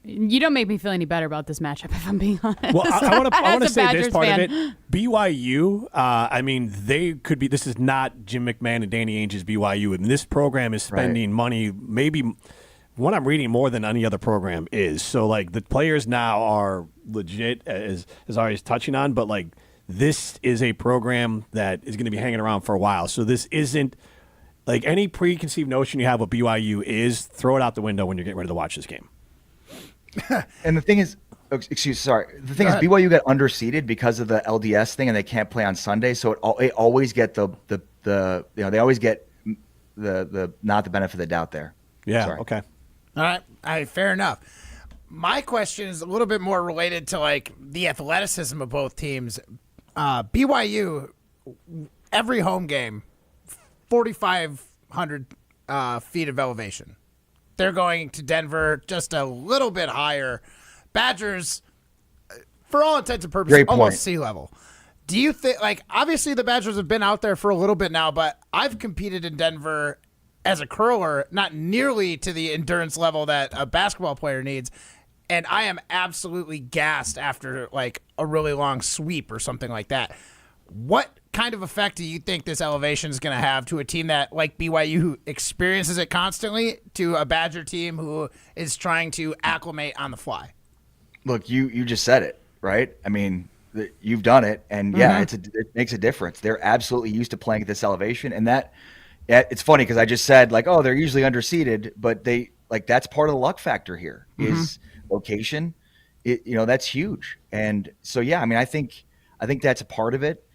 You don't make me feel any better about this matchup, if I'm being honest. Well, I want to say Badgers this part fan. of it. BYU, I mean, they could be. This is not Jim McMahon and Danny Ainge's BYU, and this program is spending money, maybe what I'm reading more than any other program is. So, like, the players now are legit, as Ari's touching on, but like, this is a program that is going to be hanging around for a while. So this isn't like any preconceived notion you have what BYU is. Throw it out the window when you're getting ready to watch this game. And the thing is, BYU got underseeded because of the LDS thing, and they can't play on Sunday. So they always get they always get the not the benefit of the doubt there. Yeah. Sorry. Okay. All right. Fair enough. My question is a little bit more related to like the athleticism of both teams. BYU, every home game, 4,500 feet of elevation. They're going to Denver just a little bit higher. Badgers, for all intents and purposes, almost sea level. Do you think, like, obviously the Badgers have been out there for a little bit now, but I've competed in Denver as a curler, not nearly to the endurance level that a basketball player needs. And I am absolutely gassed after like a really long sweep or something like that. What kind of effect do you think this elevation is going to have to a team that, like BYU, who experiences it constantly, to a Badger team who is trying to acclimate on the fly? Look, you just said it, right? I mean, you've done it, and it makes a difference. They're absolutely used to playing at this elevation, and it's funny because I just said like, oh, they're usually underseeded, but that's part of the luck factor here is location. That's huge, and so I think that's a part of it.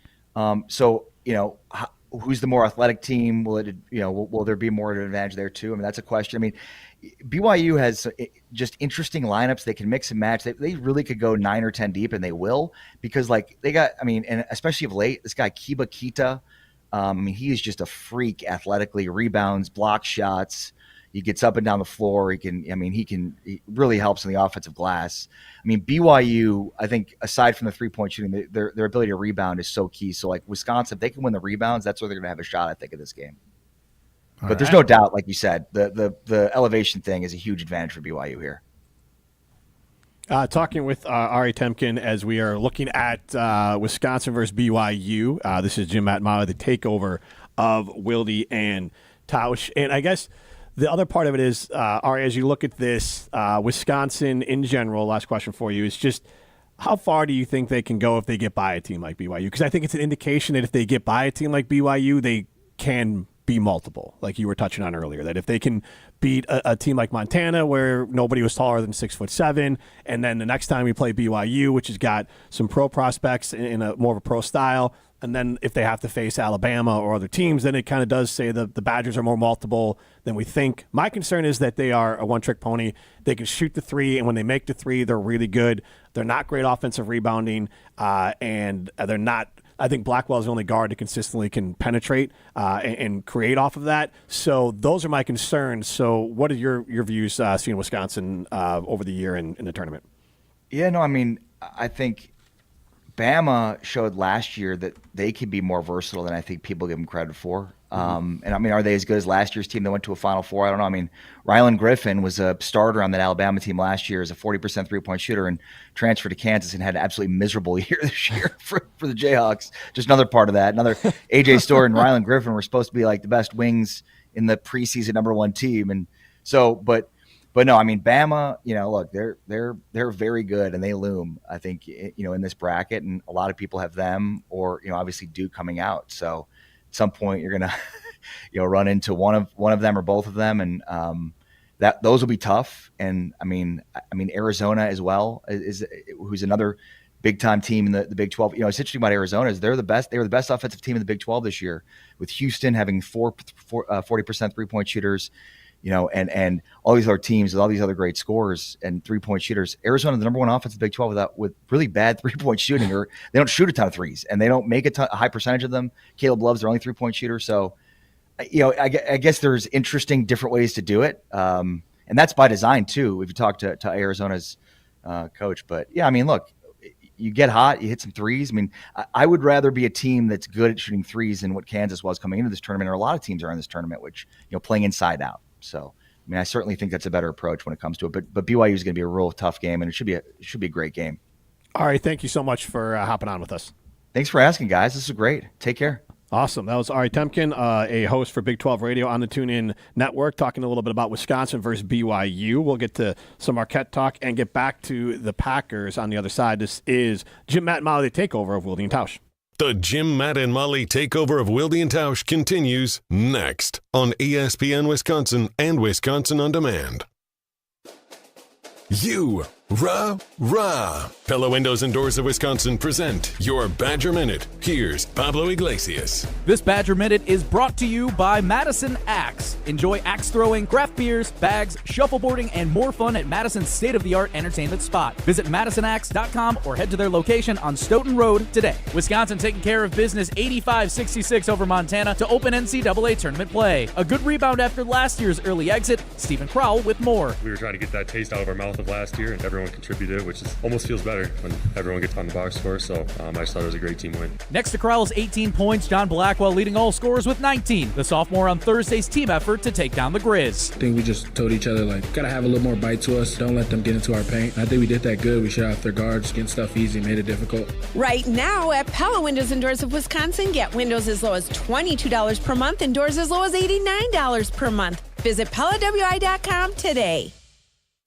Who's the more athletic team? Will there be more of an advantage there too? I mean, that's a question. I mean, BYU has just interesting lineups. They can mix and match. They really could go 9 or 10 deep, and they will, because they got, and especially of late, this guy Kiba Kita, he is just a freak athletically, rebounds, blocks shots. He gets up and down the floor. He really helps in the offensive glass. I mean, BYU, I think aside from the 3-point shooting, their ability to rebound is so key. So like Wisconsin, if they can win the rebounds, that's where they're going to have a shot, I think, of this game. But there's no doubt, like you said, the elevation thing is a huge advantage for BYU here. Talking with Ari Temkin as we are looking at Wisconsin versus BYU. This is Jim, Matt, and Molly, the takeover of Wilde and Tausch. And I guess the other part of it is, Ari, as you look at this, Wisconsin in general, last question for you, is just how far do you think they can go if they get by a team like BYU? Because I think it's an indication that if they get by a team like BYU, they can be multiple, like you were touching on earlier, that if they can beat a team like Montana where nobody was taller than 6'7", and then the next time we play BYU, which has got some pro prospects in a more of a pro style, and then if they have to face Alabama or other teams, then it kind of does say the Badgers are more multiple than we think. My concern is that they are a one-trick pony. They can shoot the three, and when they make the three, they're really good. They're not great offensive rebounding, and they're not – I think Blackwell is the only guard that consistently can penetrate and create off of that. So those are my concerns. So what are your views seeing Wisconsin over the year in the tournament? Yeah, no, I mean, I think Bama showed last year that they could be more versatile than I think people give them credit for. And I mean, are they as good as last year's team that went to a Final Four? I don't know. I mean, Rylan Griffin was a starter on that Alabama team last year as a 40% three-point shooter and transferred to Kansas and had an absolutely miserable year this year for the Jayhawks. Just another part of that. Another AJ Storr and Rylan Griffin were supposed to be like the best wings in the preseason #1 team. And so, but no, I mean, Bama, look, they're very good and they loom, I think, in this bracket, and a lot of people have them or, obviously Duke coming out. So at some point you're going to, run into one of them or both of them. And those will be tough. And I mean, Arizona as well who's another big time team in the Big 12. It's interesting about Arizona is they were the best offensive team in the Big 12 this year, with Houston having 40% 3-point shooters, and all these other teams with all these other great scorers and 3-point shooters. Arizona, the #1 offense in the Big 12 with really bad 3-point shooting, or they don't shoot a ton of threes and they don't make a high percentage of them. Caleb Love's their only 3-point shooter. So, I guess there's interesting different ways to do it. And that's by design too, if you talk to Arizona's coach. But yeah, I mean, look, you get hot, you hit some threes. I mean, I would rather be a team that's good at shooting threes than what Kansas was coming into this tournament, or a lot of teams are in this tournament, which, playing inside out. So, I mean, I certainly think that's a better approach when it comes to it. But BYU is going to be a real tough game, and it should be a great game. All right, thank you so much for hopping on with us. Thanks for asking, guys. This is great. Take care. Awesome. That was Ari Temkin, a host for Big 12 Radio on the TuneIn Network, talking a little bit about Wisconsin versus BYU. We'll get to some Marquette talk and get back to the Packers on the other side. This is Jim, Matt, and Molly, the takeover of Wilde and Tausch. The Jim, Matt, and Molly takeover of Wilde and Tausch continues next on ESPN Wisconsin and Wisconsin On Demand. Pella Windows and Doors of Wisconsin present your Badger Minute. Here's Pablo Iglesias. This Badger Minute is brought to you by Madison Axe. Enjoy axe throwing, craft beers, bags, shuffleboarding, and more fun at Madison's state-of-the-art entertainment spot. Visit MadisonAxe.com or head to their location on Stoughton Road today. Wisconsin taking care of business 85-66 over Montana to open NCAA tournament play. A good rebound after last year's early exit. Stephen Crowell with more. We were trying to get that taste out of our mouth of last year, and everyone contributed, which almost feels better when everyone gets on the box score. So I just thought it was a great team win. Next to Crowell's 18 points, John Blackwell leading all scorers with 19. The sophomore on Thursday's team effort to take down the Grizz. I think we just told each other, gotta have a little more bite to us. Don't let them get into our paint. I think we did that good. We shut off their guards, getting stuff easy, made it difficult. Right now at Pella Windows and Doors of Wisconsin, get windows as low as $22 per month and doors as low as $89 per month. Visit PellaWI.com today.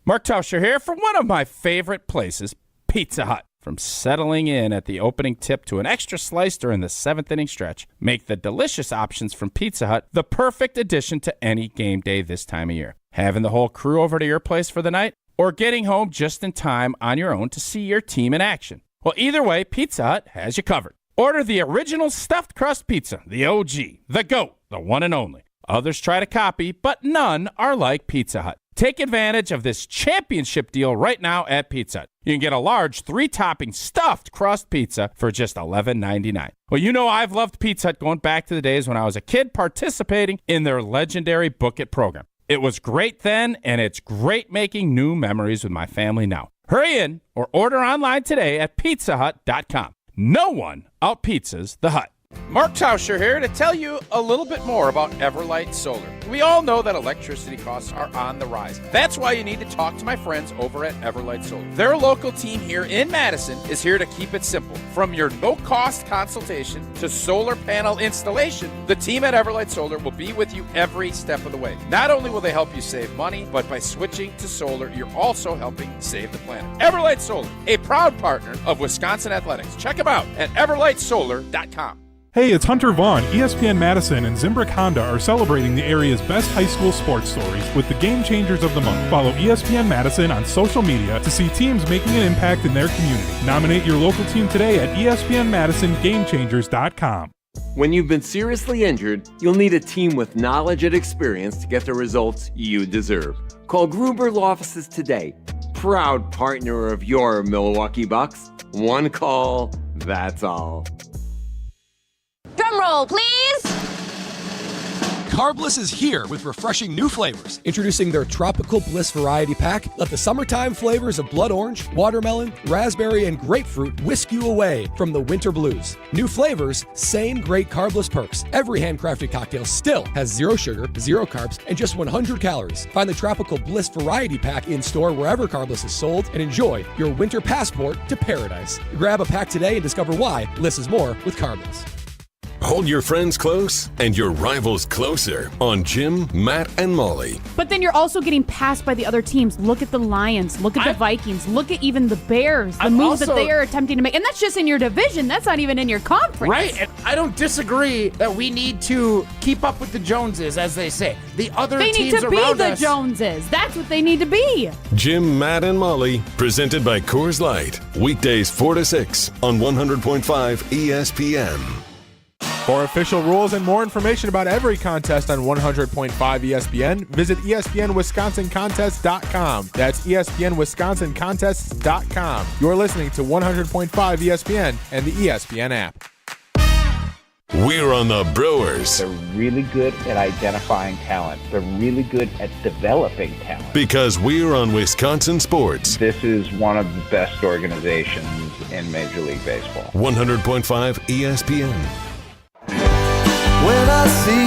Mark Tauscher here from one of my favorite places, Pizza Hut. from settling in at the opening tip to an extra slice during the 7th inning stretch, make the delicious options from Pizza Hut the perfect addition to any game day this time of year. Having the whole crew over to your place for the night, or getting home just in time on your own to see your team in action. Well, either way, Pizza Hut has you covered. Order the original stuffed crust pizza, the OG, the GOAT, the one and only. Others try to copy, but none are like Pizza Hut. Take advantage of this championship deal right now at Pizza Hut. You can get a large 3-topping stuffed crust pizza for just $11.99. Well, you know I've loved Pizza Hut going back to the days when I was a kid participating in their legendary Book It program. It was great then, and it's great making new memories with my family now. Hurry in or order online today at pizzahut.com. No one out-pizzas the Hut. Mark Tauscher here to tell you a little bit more about Everlight Solar. We all know that electricity costs are on the rise. That's why you need to talk to my friends over at Everlight Solar. Their local team here in Madison is here to keep it simple. From your no-cost consultation to solar panel installation, the team at Everlight Solar will be with you every step of the way. Not only will they help you save money, but by switching to solar, you're also helping save the planet. Everlight Solar, a proud partner of Wisconsin Athletics. Check them out at everlightsolar.com. Hey, it's Hunter Vaughn. ESPN Madison and Zimbrick Honda are celebrating the area's best high school sports stories with the Game Changers of the Month. Follow ESPN Madison on social media to see teams making an impact in their community. Nominate your local team today at ESPNMadisonGameChangers.com. When you've been seriously injured, you'll need a team with knowledge and experience to get the results you deserve. Call Gruber Law Offices today. Proud partner of your Milwaukee Bucks. One call, that's all. Drum roll, please! Carbliss is here with refreshing new flavors. Introducing their Tropical Bliss Variety Pack. Let the summertime flavors of blood orange, watermelon, raspberry, and grapefruit whisk you away from the winter blues. New flavors, same great Carbliss perks. Every handcrafted cocktail still has 0 sugar, 0 carbs, and just 100 calories. Find the Tropical Bliss Variety Pack in store wherever Carbliss is sold and enjoy your winter passport to paradise. Grab a pack today and discover why less is more with Carbliss. Hold your friends close and your rivals closer on Jim, Matt, and Molly. But then you're also getting passed by the other teams. Look at the Lions. Look at the Vikings. Look at even the Bears. The moves that they are attempting to make. And that's just in your division. That's not even in your conference. Right. And I don't disagree that we need to keep up with the Joneses, as they say. The other teams around us. They need to be the Joneses. That's what they need to be. Jim, Matt, and Molly, presented by Coors Light. Weekdays 4 to 6 on 100.5 ESPN. For official rules and more information about every contest on 100.5 ESPN, visit ESPNWisconsinContests.com. That's ESPNWisconsinContests.com. You're listening to 100.5 ESPN and the ESPN app. We're on the Brewers. They're really good at identifying talent. They're really good at developing talent. Because we're on Wisconsin sports. This is one of the best organizations in Major League Baseball. 100.5 ESPN. When I see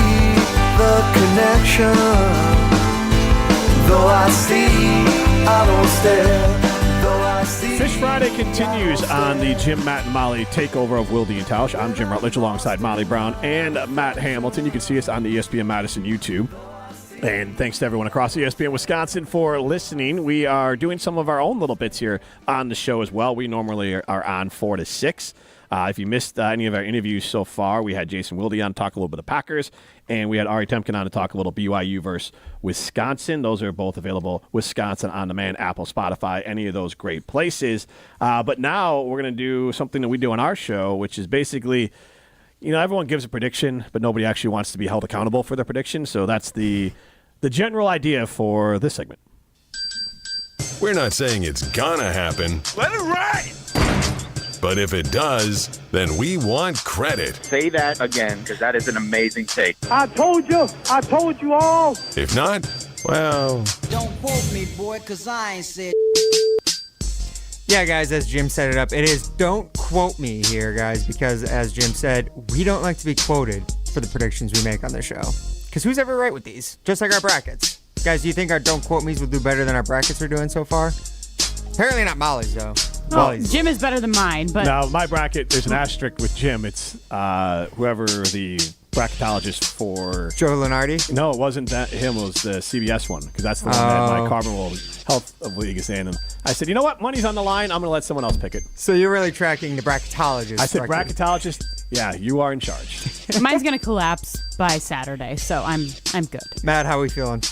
the connection, though I see, I don't stare. Though I see. Fish Friday continues on the Jim, Matt, and Molly takeover of Wilde and Tausch. I'm Jim Rutledge alongside Molly Brown and Matt Hamilton. You can see us on the ESPN Madison YouTube. And thanks to everyone across ESPN Wisconsin for listening. We are doing some of our own little bits here on the show as well. We normally are on 4 to 6. If you missed any of our interviews so far, we had Jason Wilde on to talk a little bit of Packers, and we had Ari Temkin on to talk a little BYU versus Wisconsin. Those are both available, Wisconsin On Demand, Apple, Spotify, any of those great places. But now we're going to do something that we do on our show, which is basically, everyone gives a prediction, but nobody actually wants to be held accountable for their prediction. So that's the general idea for this segment. We're not saying it's gonna happen. Let it ride! But if it does, then we want credit. Say that again, because that is an amazing take. I told you all. If not, well... Don't quote me, boy, because I ain't said... Yeah, guys, as Jim set it up, it is don't quote me here, guys, because as Jim said, we don't like to be quoted for the predictions we make on the show. Because who's ever right with these? Just like our brackets. Guys, do you think our don't quote me's will do better than our brackets are doing so far? Apparently not Molly's, though. Well, Jim is better than mine, but... Now, my bracket, there's an asterisk with Jim. It's whoever the bracketologist for Joe Lunardi. No, it wasn't that him. It was the CBS one because that's the one that my Carbon World Health League is in. And I said, you know what? Money's on the line. I'm going to let someone else pick it. So you're really tracking the bracketologist. I said bracketologist. Yeah, you are in charge. Mine's gonna collapse by Saturday, so I'm good. Matt, how are we feeling?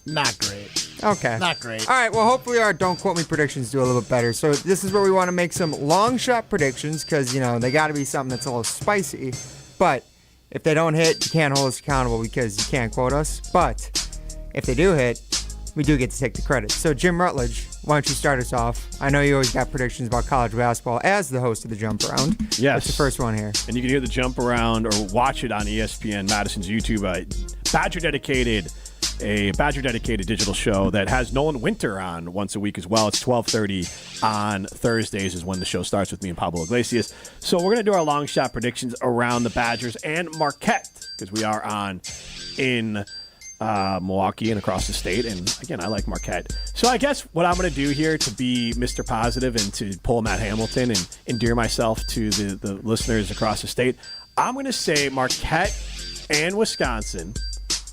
Not great. Okay. Not great. All right, well, hopefully our Don't Quote Me predictions do a little bit better. So this is where we want to make some long shot predictions because, they got to be something that's a little spicy. But if they don't hit, you can't hold us accountable because you can't quote us. But if they do hit, we do get to take the credit. So Jim Rutledge, why don't you start us off? I know you always got predictions about college basketball as the host of the Jump Around. Yes. That's the first one here. And you can hear the Jump Around or watch it on ESPN Madison's YouTube. A Badger-dedicated digital show that has Nolan Winter on once a week as well. It's 12:30 on Thursdays is when the show starts with me and Pablo Iglesias. So we're going to do our long shot predictions around the Badgers and Marquette because we are on in Milwaukee and across the state. And, again, I like Marquette. So I guess what I'm going to do here to be Mr. Positive and to pull Matt Hamilton and endear myself to the listeners across the state, I'm going to say Marquette and Wisconsin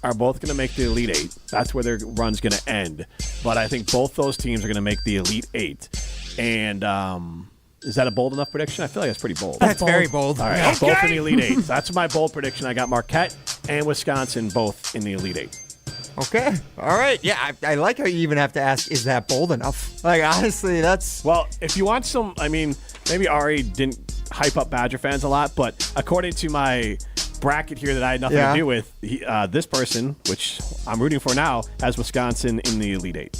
are both going to make the Elite Eight. That's where their run's going to end. But I think both those teams are going to make the Elite Eight. And is that a bold enough prediction? I feel like that's pretty bold. That's very bold. All right, both in the Elite Eight. That's my bold prediction. I got Marquette and Wisconsin both in the Elite Eight. Okay. All right. Yeah, I like how you even have to ask, is that bold enough? Like, honestly, that's... Well, if you want some... I mean, maybe Ari didn't hype up Badger fans a lot, but according to my bracket here that I had nothing to do with, this person, which I'm rooting for now, has Wisconsin in the Elite Eight.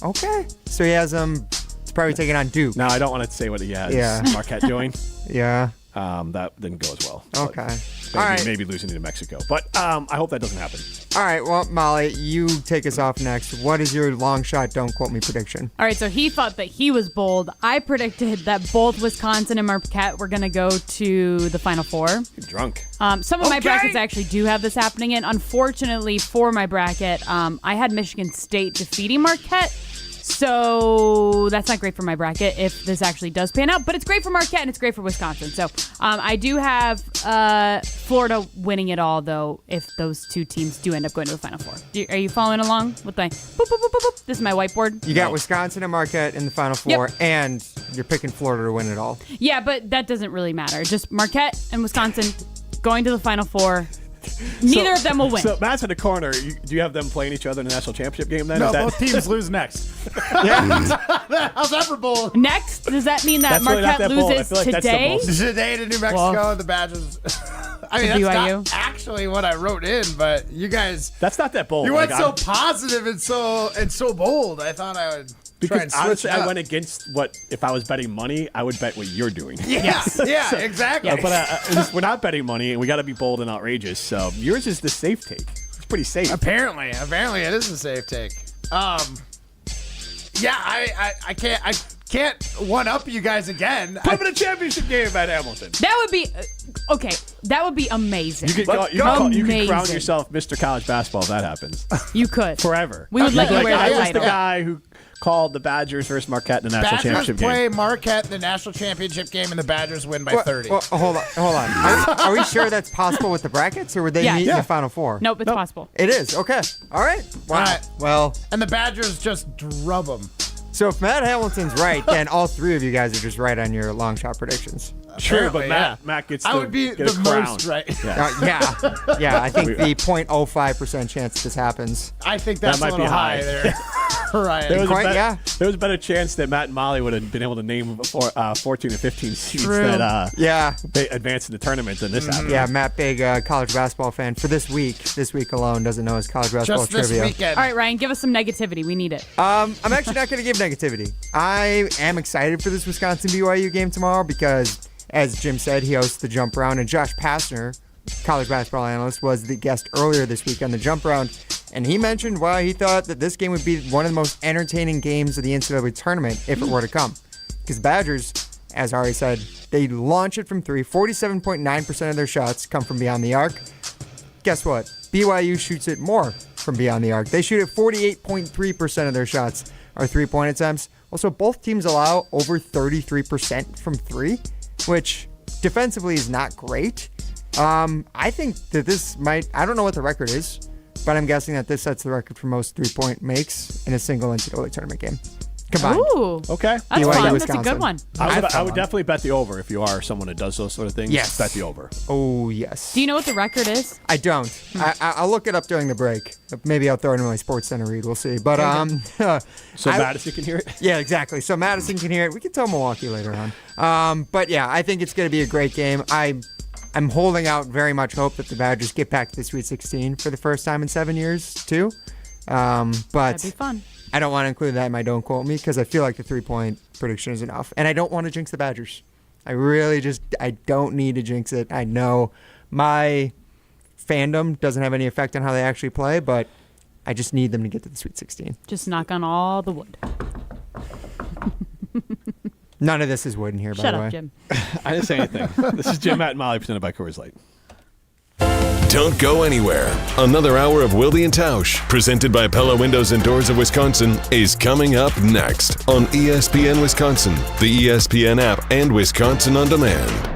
Okay. So he has it's probably taking on Duke. No, I don't want to say what he has Marquette doing. Yeah. That didn't go as well. Okay. Maybe losing to Mexico. But I hope that doesn't happen. All right. Well, Molly, you take us off next. What is your long shot, don't quote me prediction? All right. So he thought that he was bold. I predicted that both Wisconsin and Marquette were going to go to the Final Four. You're drunk. Some of my brackets actually do have this happening. And unfortunately for my bracket, I had Michigan State defeating Marquette. So that's not great for my bracket if this actually does pan out, but it's great for Marquette and it's great for Wisconsin. So I do have Florida winning it all, though, if those two teams do end up going to the Final Four. Are you following along with my boop, boop, boop, boop, boop? This is my whiteboard. You got Wisconsin and Marquette in the Final Four, and you're picking Florida to win it all. Yeah, but that doesn't really matter. Just Marquette and Wisconsin going to the Final Four. Neither of them will win. So Matt's in the corner. Do you have them playing each other in the national championship game then? No, both teams lose next. How's that for bold? Next? Does that mean that Marquette loses today? Today to New Mexico, the Badgers. I mean, that's BYU. not actually what I wrote in, but you guys. That's not that bold. You went so positive and so bold. I thought I would. Because honestly, I went against what, if I was betting money, I would bet what you're doing. Yeah, exactly. But we're not betting money, and we got to be bold and outrageous. So yours is the safe take. It's pretty safe. Apparently it is a safe take. Yeah, I can't one up you guys again. Put them in a championship game, Matt Hamilton. That would be okay. That would be amazing. You could crown yourself Mr. College Basketball if that happens. You could forever. We would let you wear that title. I was the guy who called the Badgers versus Marquette in the national championship game. Badgers play Marquette in the national championship game, and the Badgers win by 30. Well, hold on. Are we sure that's possible with the brackets, or would they meet in the Final Four? Nope, it's possible. It is. Okay. All right. Wow. All right. Well, and the Badgers just drub them. So if Matt Hamilton's right, then all three of you guys are just right on your long shot predictions. True, but Matt gets I would be the most right. Yeah. I think the 0.05% chance this happens. I think that's might a little be high there. Right. There was a better chance that Matt and Molly would have been able to name 14 or 15 seeds that they advanced in the tournament than this happened. Yeah, Matt, big college basketball fan. For this week alone, doesn't know his college basketball just this trivia. Weekend. All right, Ryan, give us some negativity. We need it. I'm actually not going to give negativity. I am excited for this Wisconsin-BYU game tomorrow because, as Jim said, he hosts the Jump Round, and Josh Pastner, college basketball analyst, was the guest earlier this week on the Jump Round, and he mentioned why he thought that this game would be one of the most entertaining games of the NCAA tournament if it were to come. Because Badgers, as Ari said, they launch it from three. 47.9% of their shots come from beyond the arc. Guess what? BYU shoots it more from beyond the arc. They shoot it 48.3% of their shots are three-point attempts. Also, both teams allow over 33% from three, which defensively is not great. I think that this might, I don't know what the record is, but I'm guessing that this sets the record for most three-point makes in a single NCAA tournament game. Combined. Ooh. Okay. That's fun. That's a good one. I would definitely bet the over if you are someone that does those sort of things. Yes. Bet the over. Oh, yes. Do you know what the record is? I don't. I'll look it up during the break. Maybe I'll throw it in my Sports Center read. We'll see. But so Madison can hear it? Yeah, exactly. So Madison can hear it. We can tell Milwaukee later on. But yeah, I think it's going to be a great game. I'm holding out very much hope that the Badgers get back to the Sweet 16 for the first time in 7 years, too. But that'd be fun. I don't want to include that in my don't quote me because I feel like the 3-point prediction is enough. And I don't want to jinx the Badgers. I don't need to jinx it. I know my fandom doesn't have any effect on how they actually play, but I just need them to get to the Sweet 16. Just knock on all the wood. None of this is wood in here, by the way. Shut up, Jim. I didn't say anything. This is Jim, Matt, and Molly, presented by Coors Light. Don't go anywhere. Another hour of Wilde and Tausch, presented by Pella Windows and Doors of Wisconsin, is coming up next on ESPN Wisconsin, the ESPN app, and Wisconsin On Demand.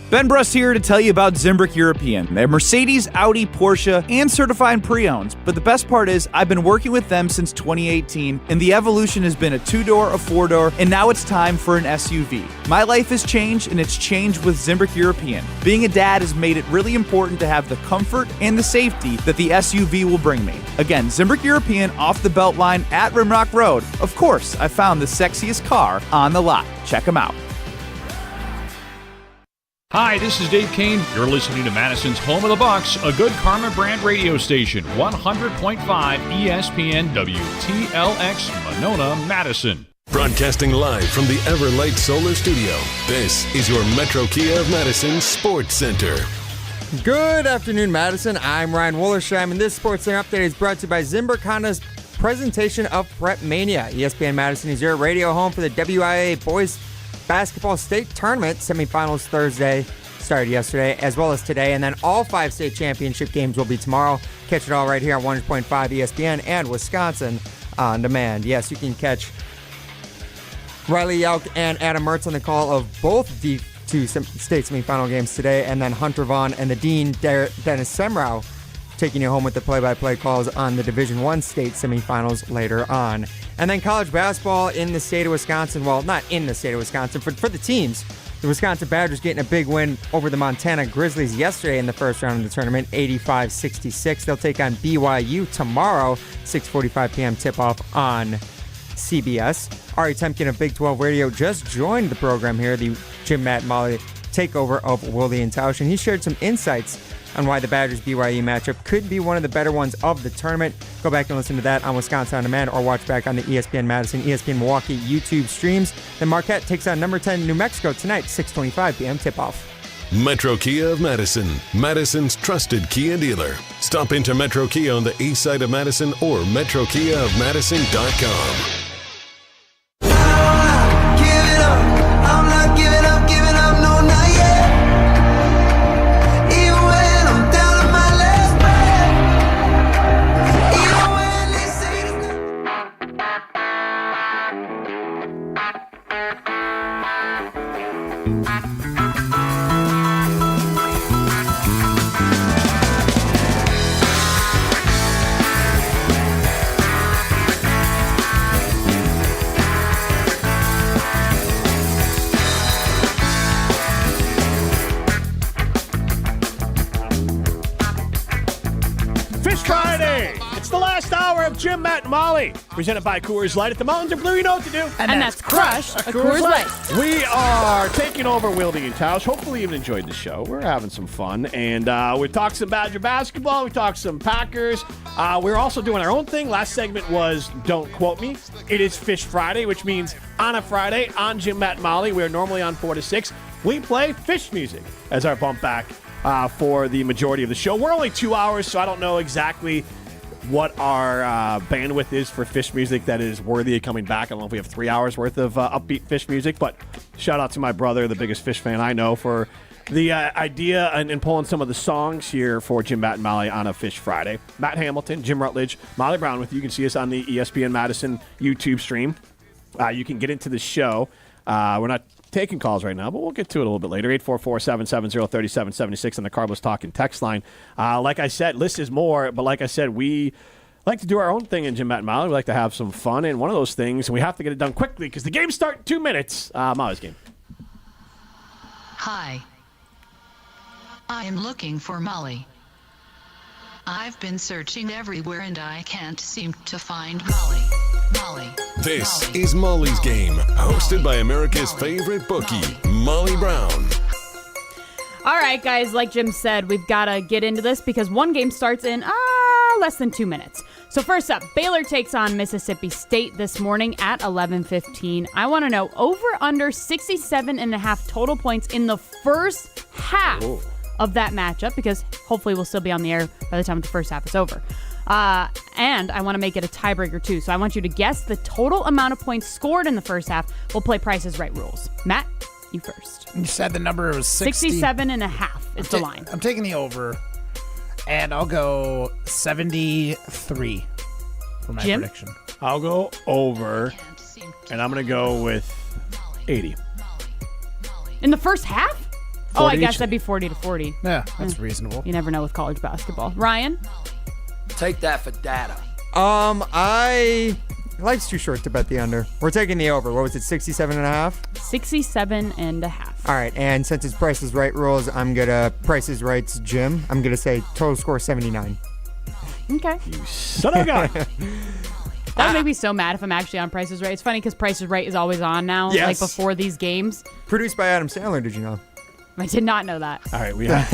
Ben Brust here to tell you about Zimbrick European. They're Mercedes, Audi, Porsche, and certified pre-owned. But the best part is I've been working with them since 2018, and the evolution has been a 2-door, a 4-door, and now it's time for an SUV. My life has changed, and it's changed with Zimbrick European. Being a dad has made it really important to have the comfort and the safety that the SUV will bring me. Again, Zimbrick European off the Beltline at Rimrock Road. Of course, I found the sexiest car on the lot. Check them out. Hi, this is Dave Kane. You're listening to Madison's Home of the Bucks, a good Karma brand radio station, 100.5 ESPN WTLX, Monona, Madison. Broadcasting live from the Everlight Solar Studio, this is your Metro Kia of Madison Sports Center. Good afternoon, Madison. I'm Ryan Wollersheim, and this Sports Center update is brought to you by Zimbrick Honda's presentation of Prep Mania. ESPN Madison is your radio home for the WIA Boys Basketball State Tournament. Semifinals Thursday started yesterday, as well as today, and then all 5 state championship games will be tomorrow. Catch it all right here on 100.5 ESPN and Wisconsin On Demand. Yes, you can catch Riley Yauk and Adam Mertz on the call of both the 2 state semifinal games today, and then Hunter Vaughn and the Dean, Dennis Semrau, taking you home with the play-by-play calls on the Division I state semifinals later on. And then college basketball in the state of Wisconsin. Well, not in the state of Wisconsin, but for the teams. The Wisconsin Badgers getting a big win over the Montana Grizzlies yesterday in the first round of the tournament, 85-66. They'll take on BYU tomorrow, 6:45 p.m. tip-off on CBS. Ari Temkin of Big 12 Radio just joined the program here, the Jim, Matt, and Molly takeover of Wilde and Tausch, and he shared some insights on why the Badgers-BYU matchup could be one of the better ones of the tournament. Go back and listen to that on Wisconsin On Demand or watch back on the ESPN Madison, ESPN Milwaukee YouTube streams. Then Marquette takes on number 10 New Mexico tonight, 6:25 p.m. tip-off. Metro Kia of Madison, Madison's trusted Kia dealer. Stop into Metro Kia on the east side of Madison or metrokiaofmadison.com. I'm not giving up, no, not yet. Even when I'm down to my last breath. Even when they say Fish Friday! It's the last hour of Jim, Matt, and Molly, presented by Coors Light. If the mountains are blue, you know what to do. And that's crush a Coors Light. We are taking over Wilde and Tausch. Hopefully you've enjoyed the show. We're having some fun. And we talked some Badger basketball. We talked some Packers. We're also doing our own thing. Last segment was Don't Quote Me. It is Fish Friday, which means on a Friday, on Jim, Matt, and Molly, we're normally on 4 to 6. We play fish music as our bump back for the majority of the show. We're only 2 hours, so I don't know exactly what our bandwidth is for fish music that is worthy of coming back. I don't know if we have 3 hours worth of upbeat fish music, but shout out to my brother, the biggest fish fan I know, for the idea and pulling some of the songs here for Jim, Matt, and Molly on a Fish Friday. Matt Hamilton, Jim Rutledge, Molly Brown with you. You can see us on the ESPN Madison YouTube stream. You can get into the show. We're not taking calls right now, but we'll get to it a little bit later. 844-770-3776 on the Carbos Talking text line. Like I said, less is more, but like I said, we like to do our own thing in Jim, Matt, and Molly. We like to have some fun, and one of those things, and we have to get it done quickly because the games start in 2 minutes. Molly's game. Hi. I am looking for Molly. I've been searching everywhere and I can't seem to find Molly. This is Molly's Game, hosted by America's favorite bookie, Molly Brown. All right, guys, like Jim said, we've got to get into this because one game starts in less than 2 minutes. So first up, Baylor takes on Mississippi State this morning at 11:15. I want to know over under 67.5 total points in the first half of that matchup because hopefully we'll still be on the air by the time the first half is over. And I want to make it a tiebreaker too. So I want you to guess the total amount of points scored in the first half. We'll play Price is Right rules. Matt, you first. You said the number was 67.5 is the line. I'm taking the over, and I'll go 73 for my prediction. I'll go over, and I'm going to go with 80. In the first half? Oh, I guess that'd be 40-40. Yeah, that's reasonable. You never know with college basketball. Ryan? Take that for data. Life's too short to bet the under. We're taking the over. What was it, 67.5? 67.5. All right, and since it's Price is Right rules, I'm going to Price is Right's Jim. I'm going to say total score 79. Okay. You son of a gun. That would make me so mad if I'm actually on Price is Right. It's funny because Price is Right is always on now, Yes. like before these games. Produced by Adam Sandler, did you know? I did not know that. All right, we have.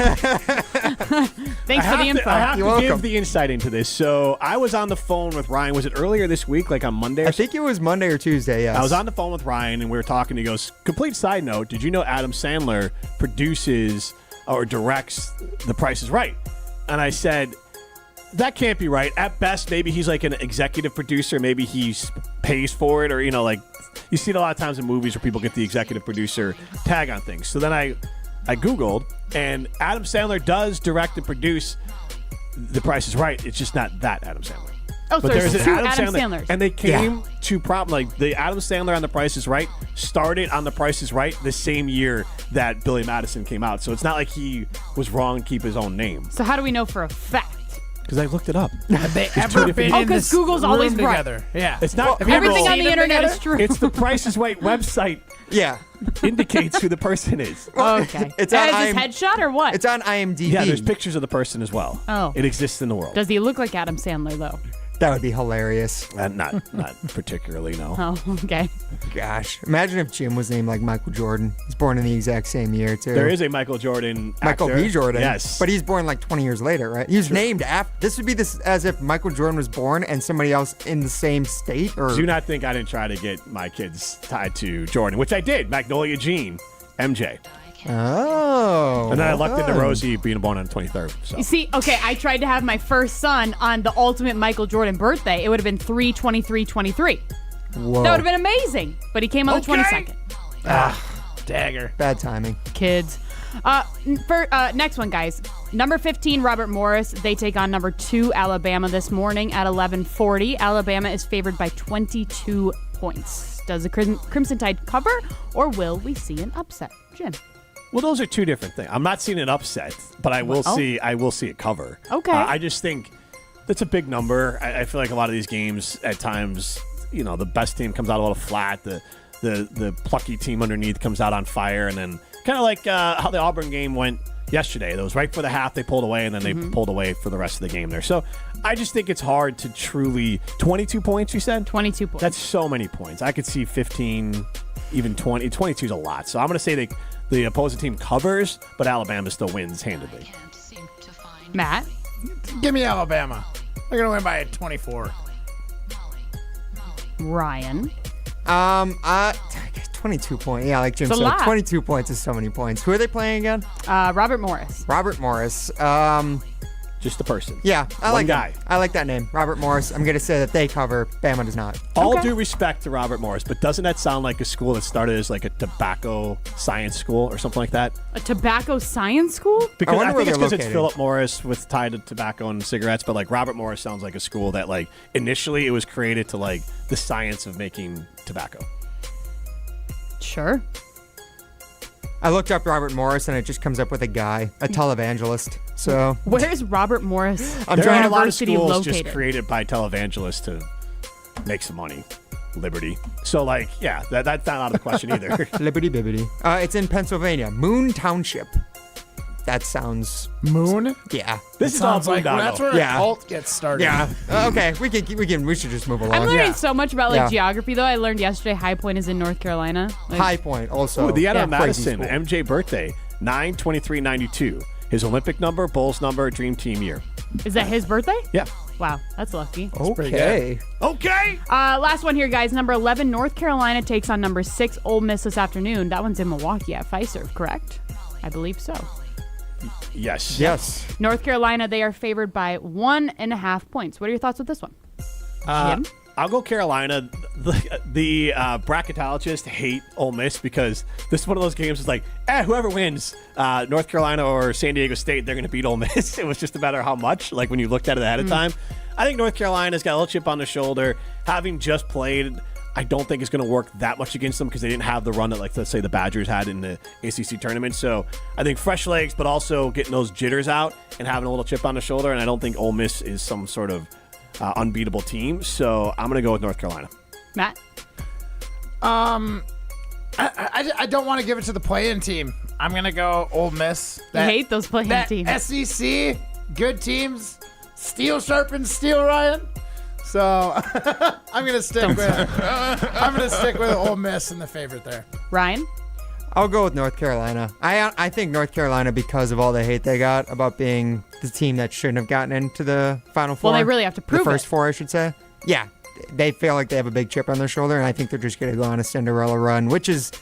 Thanks for the info. I have to give the insight into this. So I was on the phone with Ryan. Was it earlier this week, like on Monday? I think it was Monday or Tuesday, yes. I was on the phone with Ryan, and we were talking. He goes, complete side note, did you know Adam Sandler produces or directs The Price is Right? And I said, that can't be right. At best, maybe he's like an executive producer. Maybe he pays for it, or, like you see it a lot of times in movies where people get the executive producer tag on things. So then I Googled, and Adam Sandler does direct and produce The Price is Right. It's just not that Adam Sandler. Oh, so there's two Adam Sandlers. And they came to the Adam Sandler on The Price is Right started on The Price is Right the same year that Billy Madison came out. So it's not like he was wrong to keep his own name. So how do we know for a fact? Because I looked it up. Have they ever been in this Google's always room right. together? Yeah. It's not. Everything on the internet is true. It's the Price is Right website. Yeah. Indicates who the person is. Okay. It's Is on this headshot or what? It's on IMDb. Yeah, there's pictures of the person as well. Oh. It exists in the world. Does he look like Adam Sandler, though? That would be hilarious. Not particularly, no. Oh, okay. Gosh. Imagine if Jim was named like Michael Jordan. He's born in the exact same year, too. There is a Michael Jordan Michael actor. B. Jordan. Yes. But he's born like 20 years later, right? He was named after. This would be as if Michael Jordan was born and somebody else in the same state. Or Do not think I didn't try to get my kids tied to Jordan, which I did. Magnolia Jean, MJ. Oh. And then I lucked into Rosie being born on the 23rd. So. You see, okay, I tried to have my first son on the ultimate Michael Jordan birthday. It would have been 3/23/23. Whoa. That would have been amazing. But he came on the 22nd. Dagger. Bad timing. Kids. Next one, guys. Number 15, Robert Morris. They take on number 2, Alabama, this morning at 11:40. Alabama is favored by 22 points. Does the Crimson Tide cover, or will we see an upset? Jim. Well, those are two different things. I'm not seeing an upset, but I will see it cover. Okay. I just think that's a big number. I feel like a lot of these games at times, the best team comes out a little flat. The plucky team underneath comes out on fire, and then kind of like how the Auburn game went yesterday. That was right for the half. They pulled away, and then they pulled away for the rest of the game there. So I just think it's hard to truly 22 points. You said 22 points. That's so many points. I could see 15, even 20. 22 is a lot. So I'm going to say the opposing team covers, but Alabama still wins handedly. Matt? Give me Alabama. They're going to win by 24. Ryan? 22 points. Yeah, like Jim It's a said, lot. 22 points is so many points. Who are they playing again? Robert Morris. Robert Morris. Just the person. Yeah, I One like guy. that. I like that name. Robert Morris. I'm going to say that they cover. Bama does not. All due respect to Robert Morris, but doesn't that sound like a school that started as like a tobacco science school or something like that? A tobacco science school? Because I think it's because it's located. Philip Morris with tied to tobacco and cigarettes, but like Robert Morris sounds like a school that like initially it was created to like the science of making tobacco. Sure. I looked up Robert Morris, and it just comes up with a guy, a televangelist. So where's Robert Morris? There are a lot of University schools located? just created by televangelists to make some money. Liberty. So, like, yeah, that's not out of the question either. Liberty bibbity. It's in Pennsylvania, Moon Township. That sounds Moon. Yeah, this is all like that's where a cult gets started. Yeah. Okay, we should just move along. I'm learning so much about geography though. I learned yesterday High Point is in North Carolina. High Point also. Ooh, the Adam Madison MJ birthday 9/23/92. His Olympic number, Bulls number, Dream Team year. Is that his birthday? Yeah. Wow, that's lucky. Okay. Okay. Last one here, guys. Number 11, North Carolina takes on number 6, Ole Miss this afternoon. That one's in Milwaukee at Fiserv, correct? I believe so. Yes. Yes. North Carolina, they are favored by 1.5 points. What are your thoughts with this one? Jim? I'll go Carolina. The bracketologists hate Ole Miss because this is one of those games is like, whoever wins, North Carolina or San Diego State, they're going to beat Ole Miss. It was just a matter of how much, like when you looked at it ahead of time. I think North Carolina's got a little chip on their shoulder. Having just played, I don't think it's going to work that much against them because they didn't have the run that, like, let's say the Badgers had in the ACC tournament. So I think fresh legs, but also getting those jitters out and having a little chip on the shoulder. And I don't think Ole Miss is some sort of unbeatable team. So I'm going to go with North Carolina. Matt? I don't want to give it to the play-in team. I'm going to go Ole Miss. You hate those play-in teams. SEC, good teams. Steel sharpens steel, Ryan. So I'm going to stick with Ole Miss in the favorite there. Ryan? I'll go with North Carolina. I think North Carolina, because of all the hate they got about being the team that shouldn't have gotten into the Final Four. Well, they really have to prove the first four, I should say. Yeah, they feel like they have a big chip on their shoulder, and I think they're just going to go on a Cinderella run, which is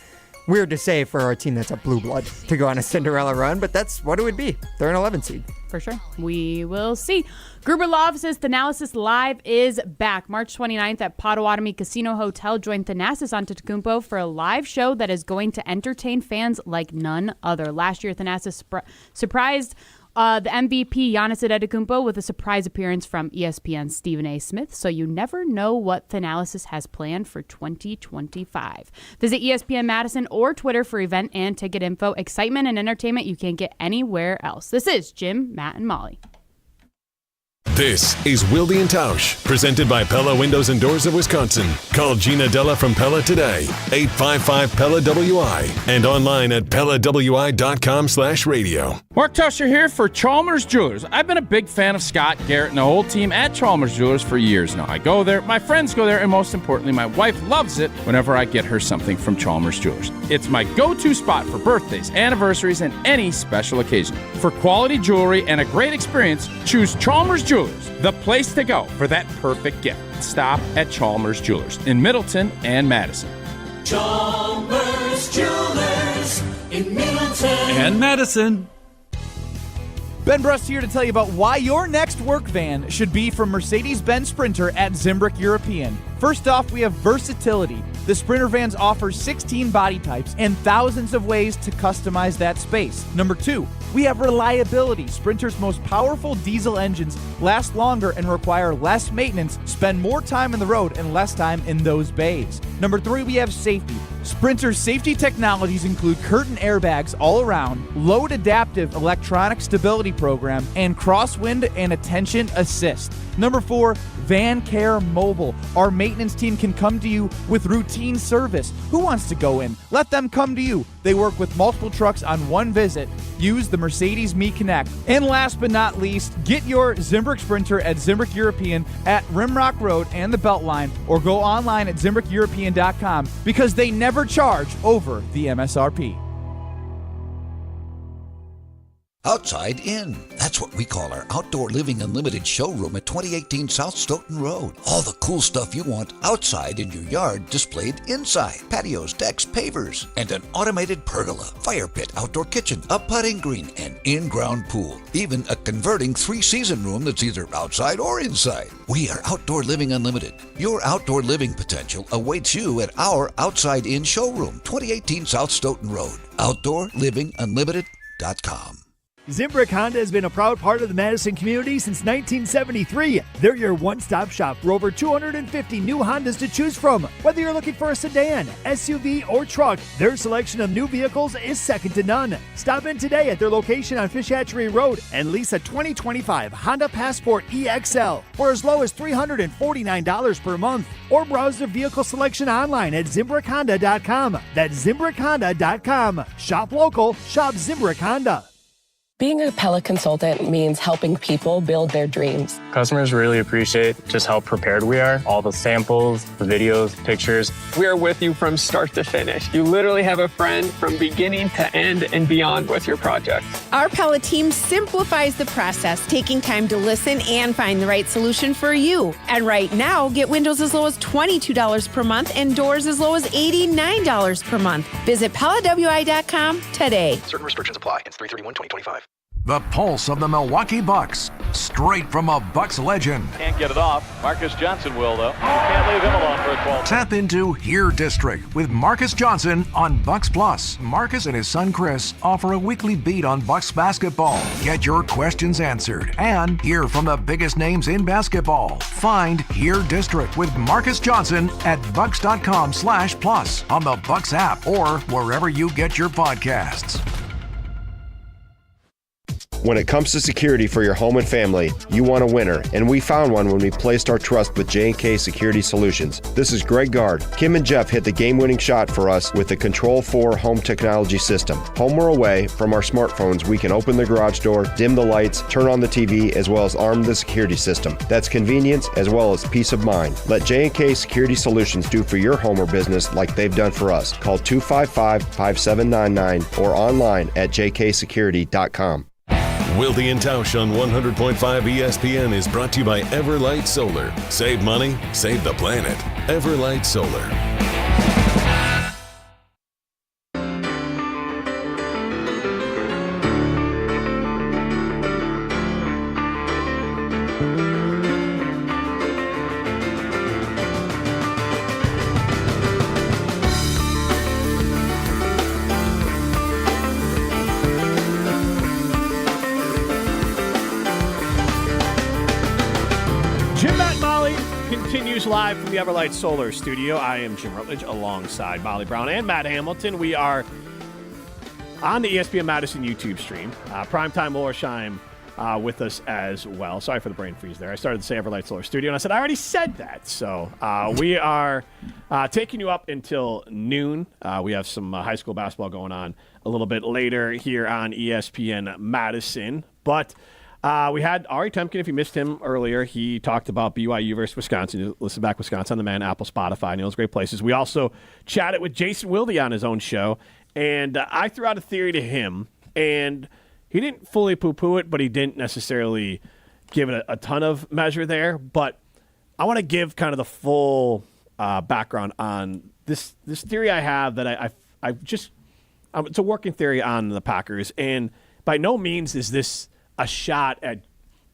weird to say for a team that's a blue blood to go on a Cinderella run, but that's what it would be. They're an 11 seed. For sure. We will see. Gruber Law Offices Thanasis Live is back March 29th at Potawatomi Casino Hotel. Join Thanasis Antetokounmpo for a live show that is going to entertain fans like none other. Last year, Thanasis surprised the MVP Giannis Antetokounmpo with a surprise appearance from ESPN's Stephen A. Smith, so you never know what Thanasis has planned for 2025. Visit ESPN Madison or Twitter for event and ticket info. Excitement and entertainment you can't get anywhere else. This is Jim, Matt, and Molly. This is Wilde and Tausch, presented by Pella Windows and Doors of Wisconsin. Call Gina Della from Pella today, 855-PELLA-WI, and online at PellaWI.com/radio. Mark Tusher here for Chalmers Jewelers. I've been a big fan of Scott, Garrett, and the whole team at Chalmers Jewelers for years now. I go there, my friends go there, and most importantly, my wife loves it whenever I get her something from Chalmers Jewelers. It's my go-to spot for birthdays, anniversaries, and any special occasion. For quality jewelry and a great experience, choose Chalmers Jewelers, the place to go for that perfect gift. Stop at Chalmers Jewelers in Middleton and Madison. Chalmers Jewelers in Middleton and Madison. Ben Brust here to tell you about why your next work van should be from Mercedes-Benz Sprinter at Zimbrick European. First off, we have versatility. The Sprinter vans offer 16 body types and thousands of ways to customize that space. Number 2, we have reliability. Sprinter's most powerful diesel engines last longer and require less maintenance, spend more time on the road and less time in those bays. Number 3, we have safety. Sprinter's safety technologies include curtain airbags all around, load adaptive electronic stability program, and crosswind and attention assist. Number 4, Van Care Mobile. Our maintenance team can come to you with routine service. Who wants to go in? Let them come to you. They work with multiple trucks on one visit. Use the Mercedes Me Connect. And last but not least, get your Zimbrick Sprinter at Zimbrick European at Rimrock Road and the Beltline, or go online at ZimbrickEuropean.com because they never charge over the MSRP. Outside In. That's what we call our Outdoor Living Unlimited showroom at 2018 South Stoughton Road. All the cool stuff you want outside in your yard displayed inside. Patios, decks, pavers, and an automated pergola, fire pit, outdoor kitchen, a putting green, and in-ground pool. Even a converting 3-season room that's either outside or inside. We are Outdoor Living Unlimited. Your outdoor living potential awaits you at our Outside In showroom, 2018 South Stoughton Road. OutdoorLivingUnlimited.com. Zimbrick Honda has been a proud part of the Madison community since 1973. They're your one-stop shop for over 250 new Hondas to choose from. Whether you're looking for a sedan, SUV, or truck, their selection of new vehicles is second to none. Stop in today at their location on Fish Hatchery Road and lease a 2025 Honda Passport EXL for as low as $349 per month. Or browse their vehicle selection online at ZimbrickHonda.com. That's ZimbrickHonda.com. Shop local, shop Zimbrick Honda. Being a Pella consultant means helping people build their dreams. Customers really appreciate just how prepared we are. All the samples, the videos, pictures. We are with you from start to finish. You literally have a friend from beginning to end and beyond with your project. Our Pella team simplifies the process, taking time to listen and find the right solution for you. And right now, get windows as low as $22 per month and doors as low as $89 per month. Visit PellaWI.com today. Certain restrictions apply. It's 3/31/2025. The pulse of the Milwaukee Bucks, straight from a Bucks legend. Can't get it off. Marcus Johnson will, though. Can't leave him alone for a 12. Tap into Here District with Marcus Johnson on Bucks Plus. Marcus and his son Chris offer a weekly beat on Bucks basketball. Get your questions answered and hear from the biggest names in basketball. Find Here District with Marcus Johnson at bucks.com/plus on the Bucks app or wherever you get your podcasts. When it comes to security for your home and family, you want a winner, and we found one when we placed our trust with J&K Security Solutions. This is Greg Gard. Kim and Jeff hit the game-winning shot for us with the Control 4 home technology system. Home or away, from our smartphones, we can open the garage door, dim the lights, turn on the TV, as well as arm the security system. That's convenience as well as peace of mind. Let J&K Security Solutions do for your home or business like they've done for us. Call 255-5799 or online at jksecurity.com. Wilde and Tausch on 100.5 ESPN is brought to you by Everlight Solar. Save money, save the planet. Everlight Solar. Live from the Everlight Solar Studio. I am Jim Rutledge alongside Molly Brown and Matt Hamilton. We are on the ESPN Madison YouTube stream. Primetime Lorsheim with us as well. Sorry for the brain freeze there. I started to say Everlight Solar Studio, and I said I already said that. So we are taking you up until noon. We have some high school basketball going on a little bit later here on ESPN Madison. But we had Ari Temkin. If you missed him earlier, he talked about BYU versus Wisconsin. Listen back, Wisconsin on the Man, Apple, Spotify, and those great places. We also chatted with Jason Wilde on his own show, and I threw out a theory to him, and he didn't fully poo-poo it, but he didn't necessarily give it a ton of measure there. But I want to give kind of the full background on this theory I have that it's a working theory on the Packers, and by no means is this a shot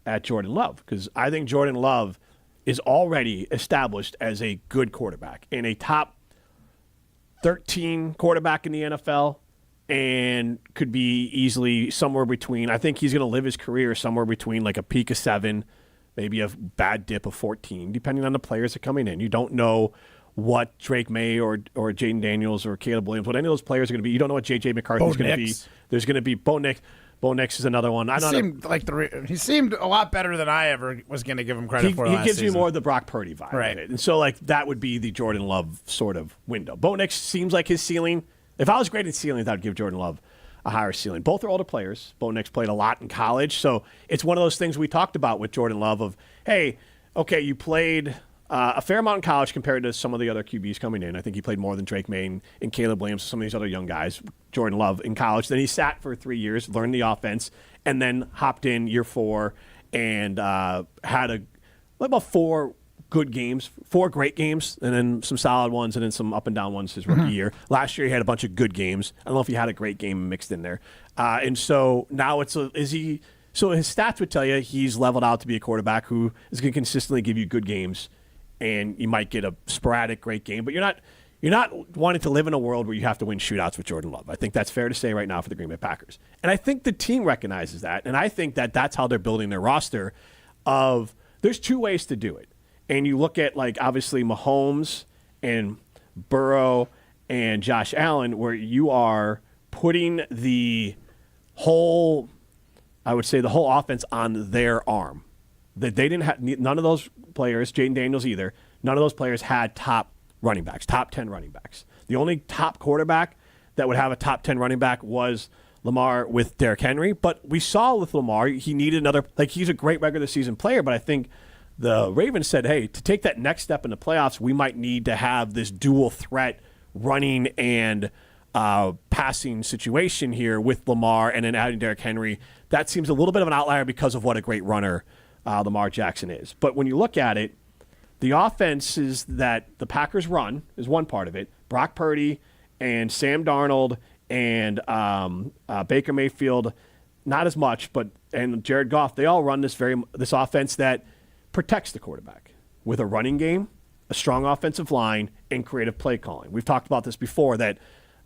at Jordan Love, because I think Jordan Love is already established as a good quarterback and a top 13 quarterback in the NFL and could be easily somewhere between. I think he's going to live his career somewhere between like a peak of 7, maybe a bad dip of 14, depending on the players that are coming in. You don't know what Drake May or Jaden Daniels or Caleb Williams, what any of those players are going to be. You don't know what J.J. McCarthy is going to be. There's going to be Bo Nix. Bo Nix is another one. He seemed a lot better than I ever was going to give him credit for. He last gives season. me more of the Brock Purdy vibe, right? And so, that would be the Jordan Love sort of window. Bo Nix seems like his ceiling. If I was grading ceilings, I'd give Jordan Love a higher ceiling. Both are older players. Bo Nix played a lot in college, so it's one of those things we talked about with Jordan Love of, hey, okay, you played a fair amount in college compared to some of the other QBs coming in. I think he played more than Drake May and Caleb Williams, some of these other young guys, Jordan Love in college. Then he sat for 3 years, learned the offense, and then hopped in year 4 and had about 4 good games, 4 great games, and then some solid ones, and then some up and down ones his rookie year. Last year he had a bunch of good games. I don't know if he had a great game mixed in there. And so now so his stats would tell you he's leveled out to be a quarterback who is going to consistently give you good games, and you might get a sporadic great game, but you're not you're not wanting to live in a world where you have to win shootouts with Jordan Love. I think that's fair to say right now for the Green Bay Packers. And I think the team recognizes that, and I think that that's how they're building their roster of there's two ways to do it. And you look at, like, obviously Mahomes and Burrow and Josh Allen, where you are putting the whole, I would say, the whole offense on their arm. That they didn't have, none of those players, Jaden Daniels either, none of those players had top running backs, top 10 running backs. The only top quarterback that would have a top 10 running back was Lamar with Derrick Henry. But we saw with Lamar, he needed another, like, he's a great regular season player, but I think the Ravens said, hey, to take that next step in the playoffs, we might need to have this dual threat running and passing situation here with Lamar and then adding Derrick Henry. That seems a little bit of an outlier because of what a great runner Lamar Jackson is. But when you look at it, the offenses that the Packers run is one part of it. Brock Purdy and Sam Darnold and Baker Mayfield, not as much, but and Jared Goff, they all run this offense that protects the quarterback with a running game, a strong offensive line, and creative play calling. We've talked about this before, that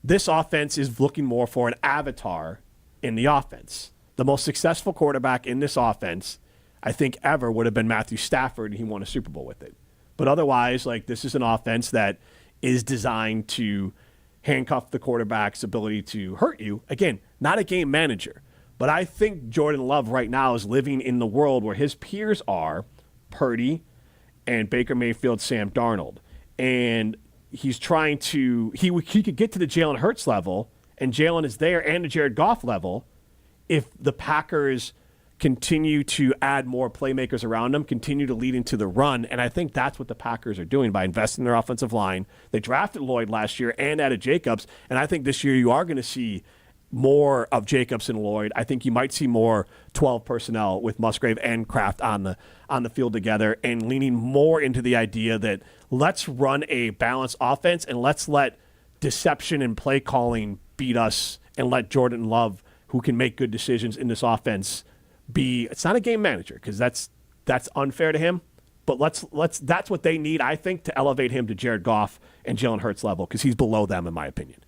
this offense is looking more for an avatar in the offense. The most successful quarterback in this offense, I think, ever would have been Matthew Stafford, and he won a Super Bowl with it. But otherwise, like, this is an offense that is designed to handcuff the quarterback's ability to hurt you. Again, not a game manager. But I think Jordan Love right now is living in the world where his peers are Purdy and Baker Mayfield, Sam Darnold. And he's trying to – he could get to the Jalen Hurts level, and Jalen is there, and the Jared Goff level, if the Packers – continue to add more playmakers around them, continue to lead into the run, and I think that's what the Packers are doing by investing in their offensive line. They drafted Lloyd last year and added Jacobs, and I think this year you are going to see more of Jacobs and Lloyd. I think you might see more 12 personnel with Musgrave and Kraft on the field together, and leaning more into the idea that let's run a balanced offense and let's let deception and play calling beat us, and let Jordan Love, who can make good decisions in this offense, it's not a game manager, because that's unfair to him, but let's that's what they need, I think, to elevate him to Jared Goff and Jalen Hurts level, because he's below them in my opinion.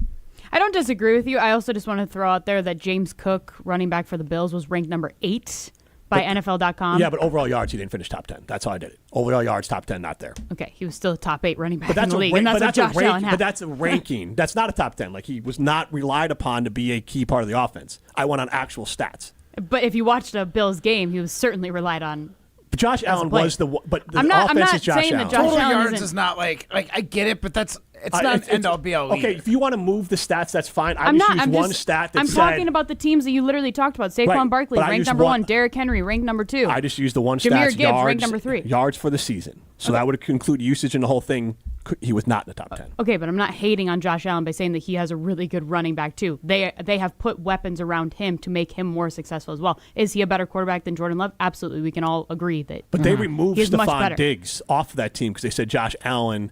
I don't disagree with you. I also just want to throw out there that James Cook, running back for the Bills, was ranked number 8 by NFL.com. Yeah, but overall yards, he didn't finish top 10. That's how I did it. Overall yards, top 10, not there. Okay, he was still a top 8 running back in the league, and that's what Josh Allen had. But that's a ranking. That's not a top 10. Like, he was not relied upon to be a key part of the offense. I went on actual stats. But if you watched a Bills game, he was certainly relied on. But Josh Allen was the I'm not offense is Josh saying Allen. that Josh Total Allen yards isn't. is not like I get it, but it's not end all be all. Okay, either. if you want to move the stats, that's fine. I'm Talking about the teams that you literally talked about. Saquon Barkley, ranked number 1. Derrick Henry, ranked number 2. I just used the one Jahmyr stats, Gibbs, yards, ranked number 3. Yards for the season. So that would include usage in the whole thing. He was not in the top 10. Okay, but I'm not hating on Josh Allen by saying that he has a really good running back too. They have put weapons around him to make him more successful as well. Is he a better quarterback than Jordan Love? Absolutely. We can all agree that. But they removed Stephon Diggs off of that team because they said Josh Allen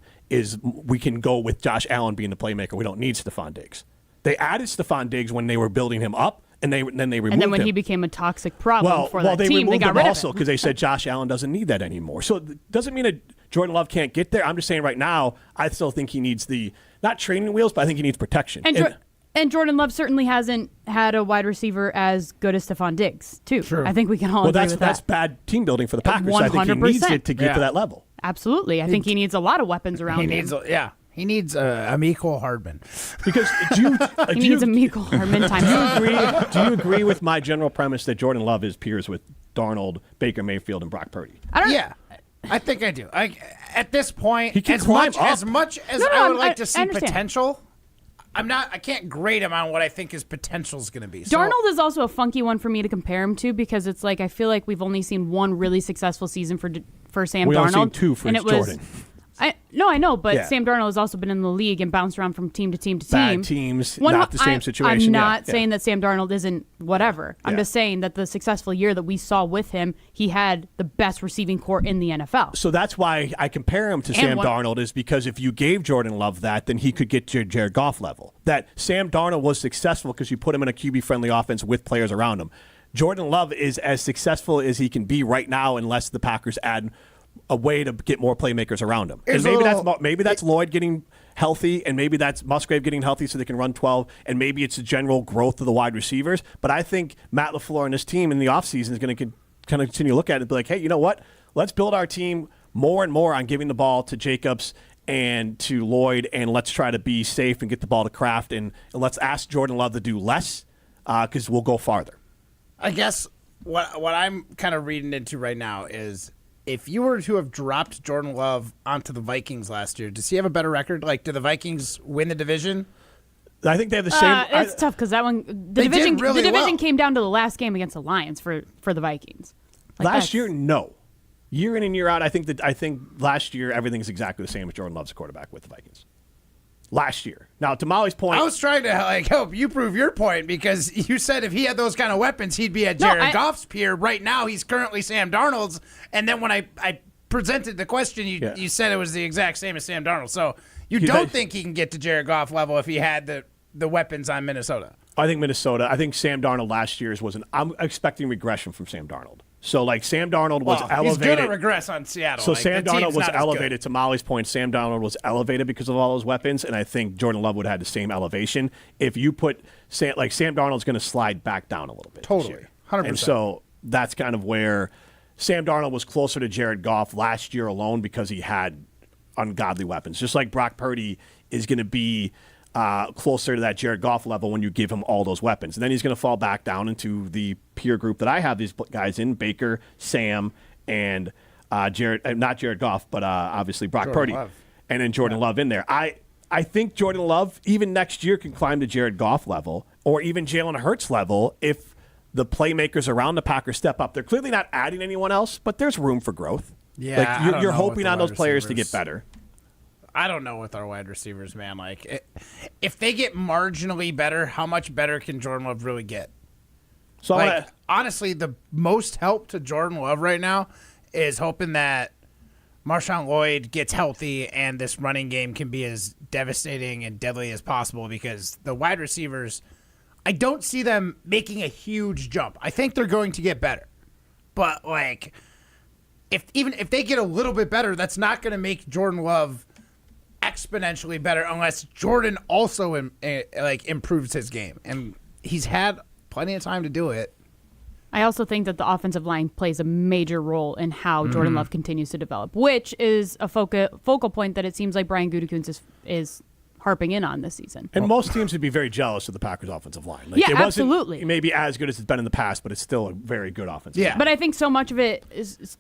we can go with Josh Allen being the playmaker. We don't need Stephon Diggs. They added Stephon Diggs when they were building him up, and then they removed him. And then when he became a toxic problem for that team, they got rid of him. They removed him also because they said Josh Allen doesn't need that anymore. So it doesn't mean that Jordan Love can't get there. I'm just saying right now, I still think he needs not training wheels, but I think he needs protection. And Jordan Love certainly hasn't had a wide receiver as good as Stephon Diggs, too. True. I think we can all agree with that. That's bad team building for the Packers. 100%. I think he needs it to get to that level. Absolutely. I think he needs a lot of weapons around him. He needs a Micole Hardman. Because he needs a Micole Hardman time. Do you agree with my general premise that Jordan Love is peers with Darnold, Baker Mayfield, and Brock Purdy? I think I do. At this point, he can as climb much as I would like to see potential, I can't grade him on what I think his potential is going to be. Darnold is also a funky one for me to compare him to, because it's like I feel like we've only seen one really successful season for Sam Darnold. We've only seen 2 for Jordan. I know, but Sam Darnold has also been in the league and bounced around from team to team to team. Bad teams, not the same situation. I'm not saying that Sam Darnold isn't whatever. I'm just saying that the successful year that we saw with him, he had the best receiving core in the NFL. So that's why I compare him to Sam Darnold, is because if you gave Jordan Love that, then he could get to Jared Goff level. That Sam Darnold was successful because you put him in a QB-friendly offense with players around him. Jordan Love is as successful as he can be right now unless the Packers add a way to get more playmakers around him. And maybe that's Lloyd getting healthy, and maybe that's Musgrave getting healthy so they can run 12, and maybe it's the general growth of the wide receivers. But I think Matt LaFleur and his team in the offseason is going to kind of continue to look at it and be like, hey, you know what? Let's build our team more and more on giving the ball to Jacobs and to Lloyd, and let's try to be safe and get the ball to Kraft, and let's ask Jordan Love to do less because we'll go farther. I guess what I'm kind of reading into right now is if you were to have dropped Jordan Love onto the Vikings last year, does he have a better record? Like, do the Vikings win the division? I think they have the same. It's tough because that one, the division came down to the last game against the Lions for the Vikings. Last year, no. Year in and year out, I think last year everything's exactly the same as Jordan Love's a quarterback with the Vikings. Last year. Now, to Molly's point, I was trying to help you prove your point because you said if he had those kind of weapons, he'd be at Jared Goff's peer. Right now, he's currently Sam Darnold's. And then when I presented the question, you said it was the exact same as Sam Darnold. So you don't think he can get to Jared Goff level if he had the weapons on Minnesota? I think Sam Darnold last year's I'm expecting regression from Sam Darnold. So, Sam Darnold was elevated. He's going to regress on Seattle. So, Sam Darnold was elevated. To Molly's point, Sam Darnold was elevated because of all those weapons, and I think Jordan Love would have had the same elevation. If you put Sam Darnold's going to slide back down a little bit. Totally. 100%. And so, that's kind of where Sam Darnold was closer to Jared Goff last year alone because he had ungodly weapons. Just like Brock Purdy is going to be closer to that Jared Goff level when you give him all those weapons. And then he's going to fall back down into the peer group that I have these guys in, Baker, Sam, and not Jared Goff, but obviously Brock Purdy. Love. And then Jordan Love in there. I think Jordan Love, even next year, can climb to Jared Goff level or even Jalen Hurts level if the playmakers around the Packers step up. They're clearly not adding anyone else, but there's room for growth. Yeah, you're hoping on those players to get better. I don't know with our wide receivers, man. If they get marginally better, how much better can Jordan Love really get? So honestly, the most help to Jordan Love right now is hoping that Marshawn Lloyd gets healthy and this running game can be as devastating and deadly as possible because the wide receivers, I don't see them making a huge jump. I think they're going to get better. But, if they get a little bit better, that's not going to make Jordan Love exponentially better unless Jordan also improves his game, and he's had plenty of time to do it. I also think that the offensive line plays a major role in how Jordan Love continues to develop, which is a focal point that it seems like Brian Gutekunst is harping in on this season. And most teams would be very jealous of the Packers' offensive line. It absolutely. It may be as good as it's been in the past, but it's still a very good offensive line. But I think so much of it is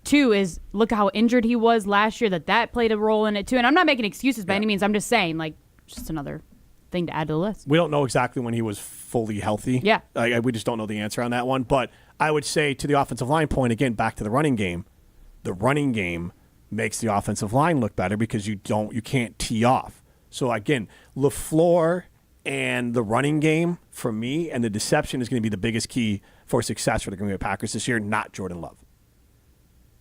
look how injured he was last year, that played a role in it too. And I'm not making excuses by any means. I'm just saying, just another thing to add to the list. We don't know exactly when he was fully healthy. Yeah. We just don't know the answer on that one. But I would say to the offensive line point, again, back to the running game, makes the offensive line look better because you can't tee off. So, again, LaFleur and the running game for me and the deception is going to be the biggest key for success for the Green Bay Packers this year, not Jordan Love.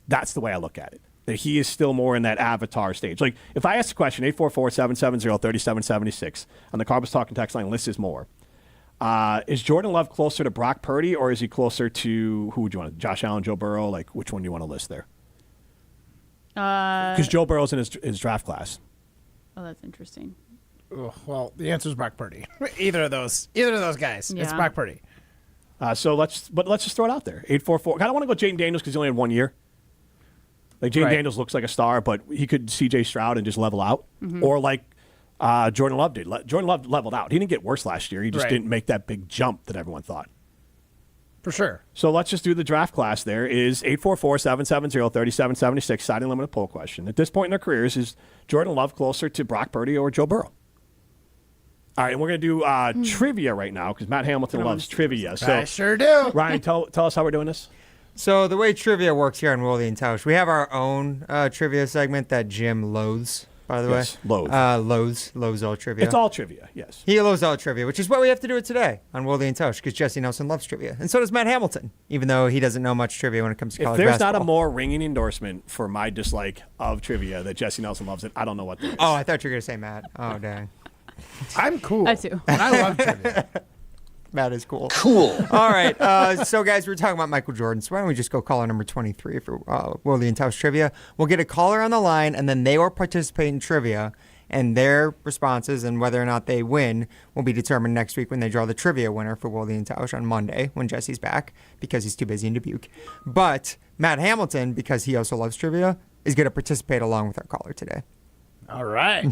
That's the way I look at it. That he is still more in that avatar stage. If I ask the question, 844-770-3776 on the Carbus Talking text line, list is more. Is Jordan Love closer to Brock Purdy or is he closer to, who would you want, Josh Allen, Joe Burrow? Which one do you want to list there? Because Joe Burrow's in his draft class. Oh, that's interesting. Well, the answer is Brock Purdy. Either of those guys. Yeah. It's Brock Purdy. So let's just throw it out there. 844. I don't want to go Jaden Daniels because he only had 1 year. Jaden Daniels looks like a star, but he could C.J. Stroud and just level out. Mm-hmm. Or Jordan Love did. Jordan Love leveled out. He didn't get worse last year. He just didn't make that big jump that everyone thought. For sure. So let's just do the draft class there. Is 844-770-3776, signing limited poll question. At this point in their careers, is Jordan Love closer to Brock Purdy or Joe Burrow? All right, and we're going to do trivia right now because Matt Hamilton loves trivia. So, I sure do. Ryan, tell us how we're doing this. So the way trivia works here on Wilde and Tausch, we have our own trivia segment that Jim loathes. By the way, loathes all trivia. It's all trivia, yes. He loathes all trivia, which is what we have to do it today on Wilde and Tausch because Jesse Nelson loves trivia, and so does Matt Hamilton, even though he doesn't know much trivia when it comes to college basketball. If there's not a more ringing endorsement for my dislike of trivia that Jesse Nelson loves it, I don't know what that is. Oh, I thought you were going to say Matt. Oh, dang. I'm cool. I too. And I love trivia. Matt is cool. Cool. All right. So, guys, we're talking about Michael Jordan. So why don't we just go caller number 23 for Wilde and Tausch trivia? We'll get a caller on the line, and then they will participate in trivia. And their responses and whether or not they win will be determined next week when they draw the trivia winner for Wilde and Tausch on Monday when Jesse's back because he's too busy in Dubuque. But Matt Hamilton, because he also loves trivia, is going to participate along with our caller today. All right.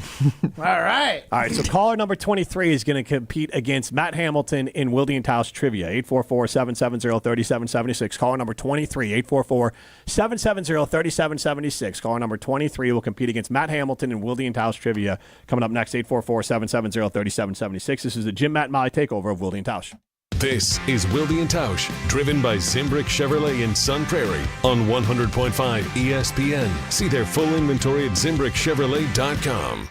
All right. All right, so caller number 23 is going to compete against Matt Hamilton in Wilde and Tausch Trivia, 844-770-3776. Caller number 23, 844-770-3776. Caller number 23 will compete against Matt Hamilton in Wilde and Tausch Trivia. Coming up next, 844-770-3776. This is the Jim, Matt, and Molly takeover of Wilde and Tausch. This is Wilde and Tausch, driven by Zimbrick Chevrolet in Sun Prairie on 100.5 ESPN. See their full inventory at ZimbrickChevrolet.com.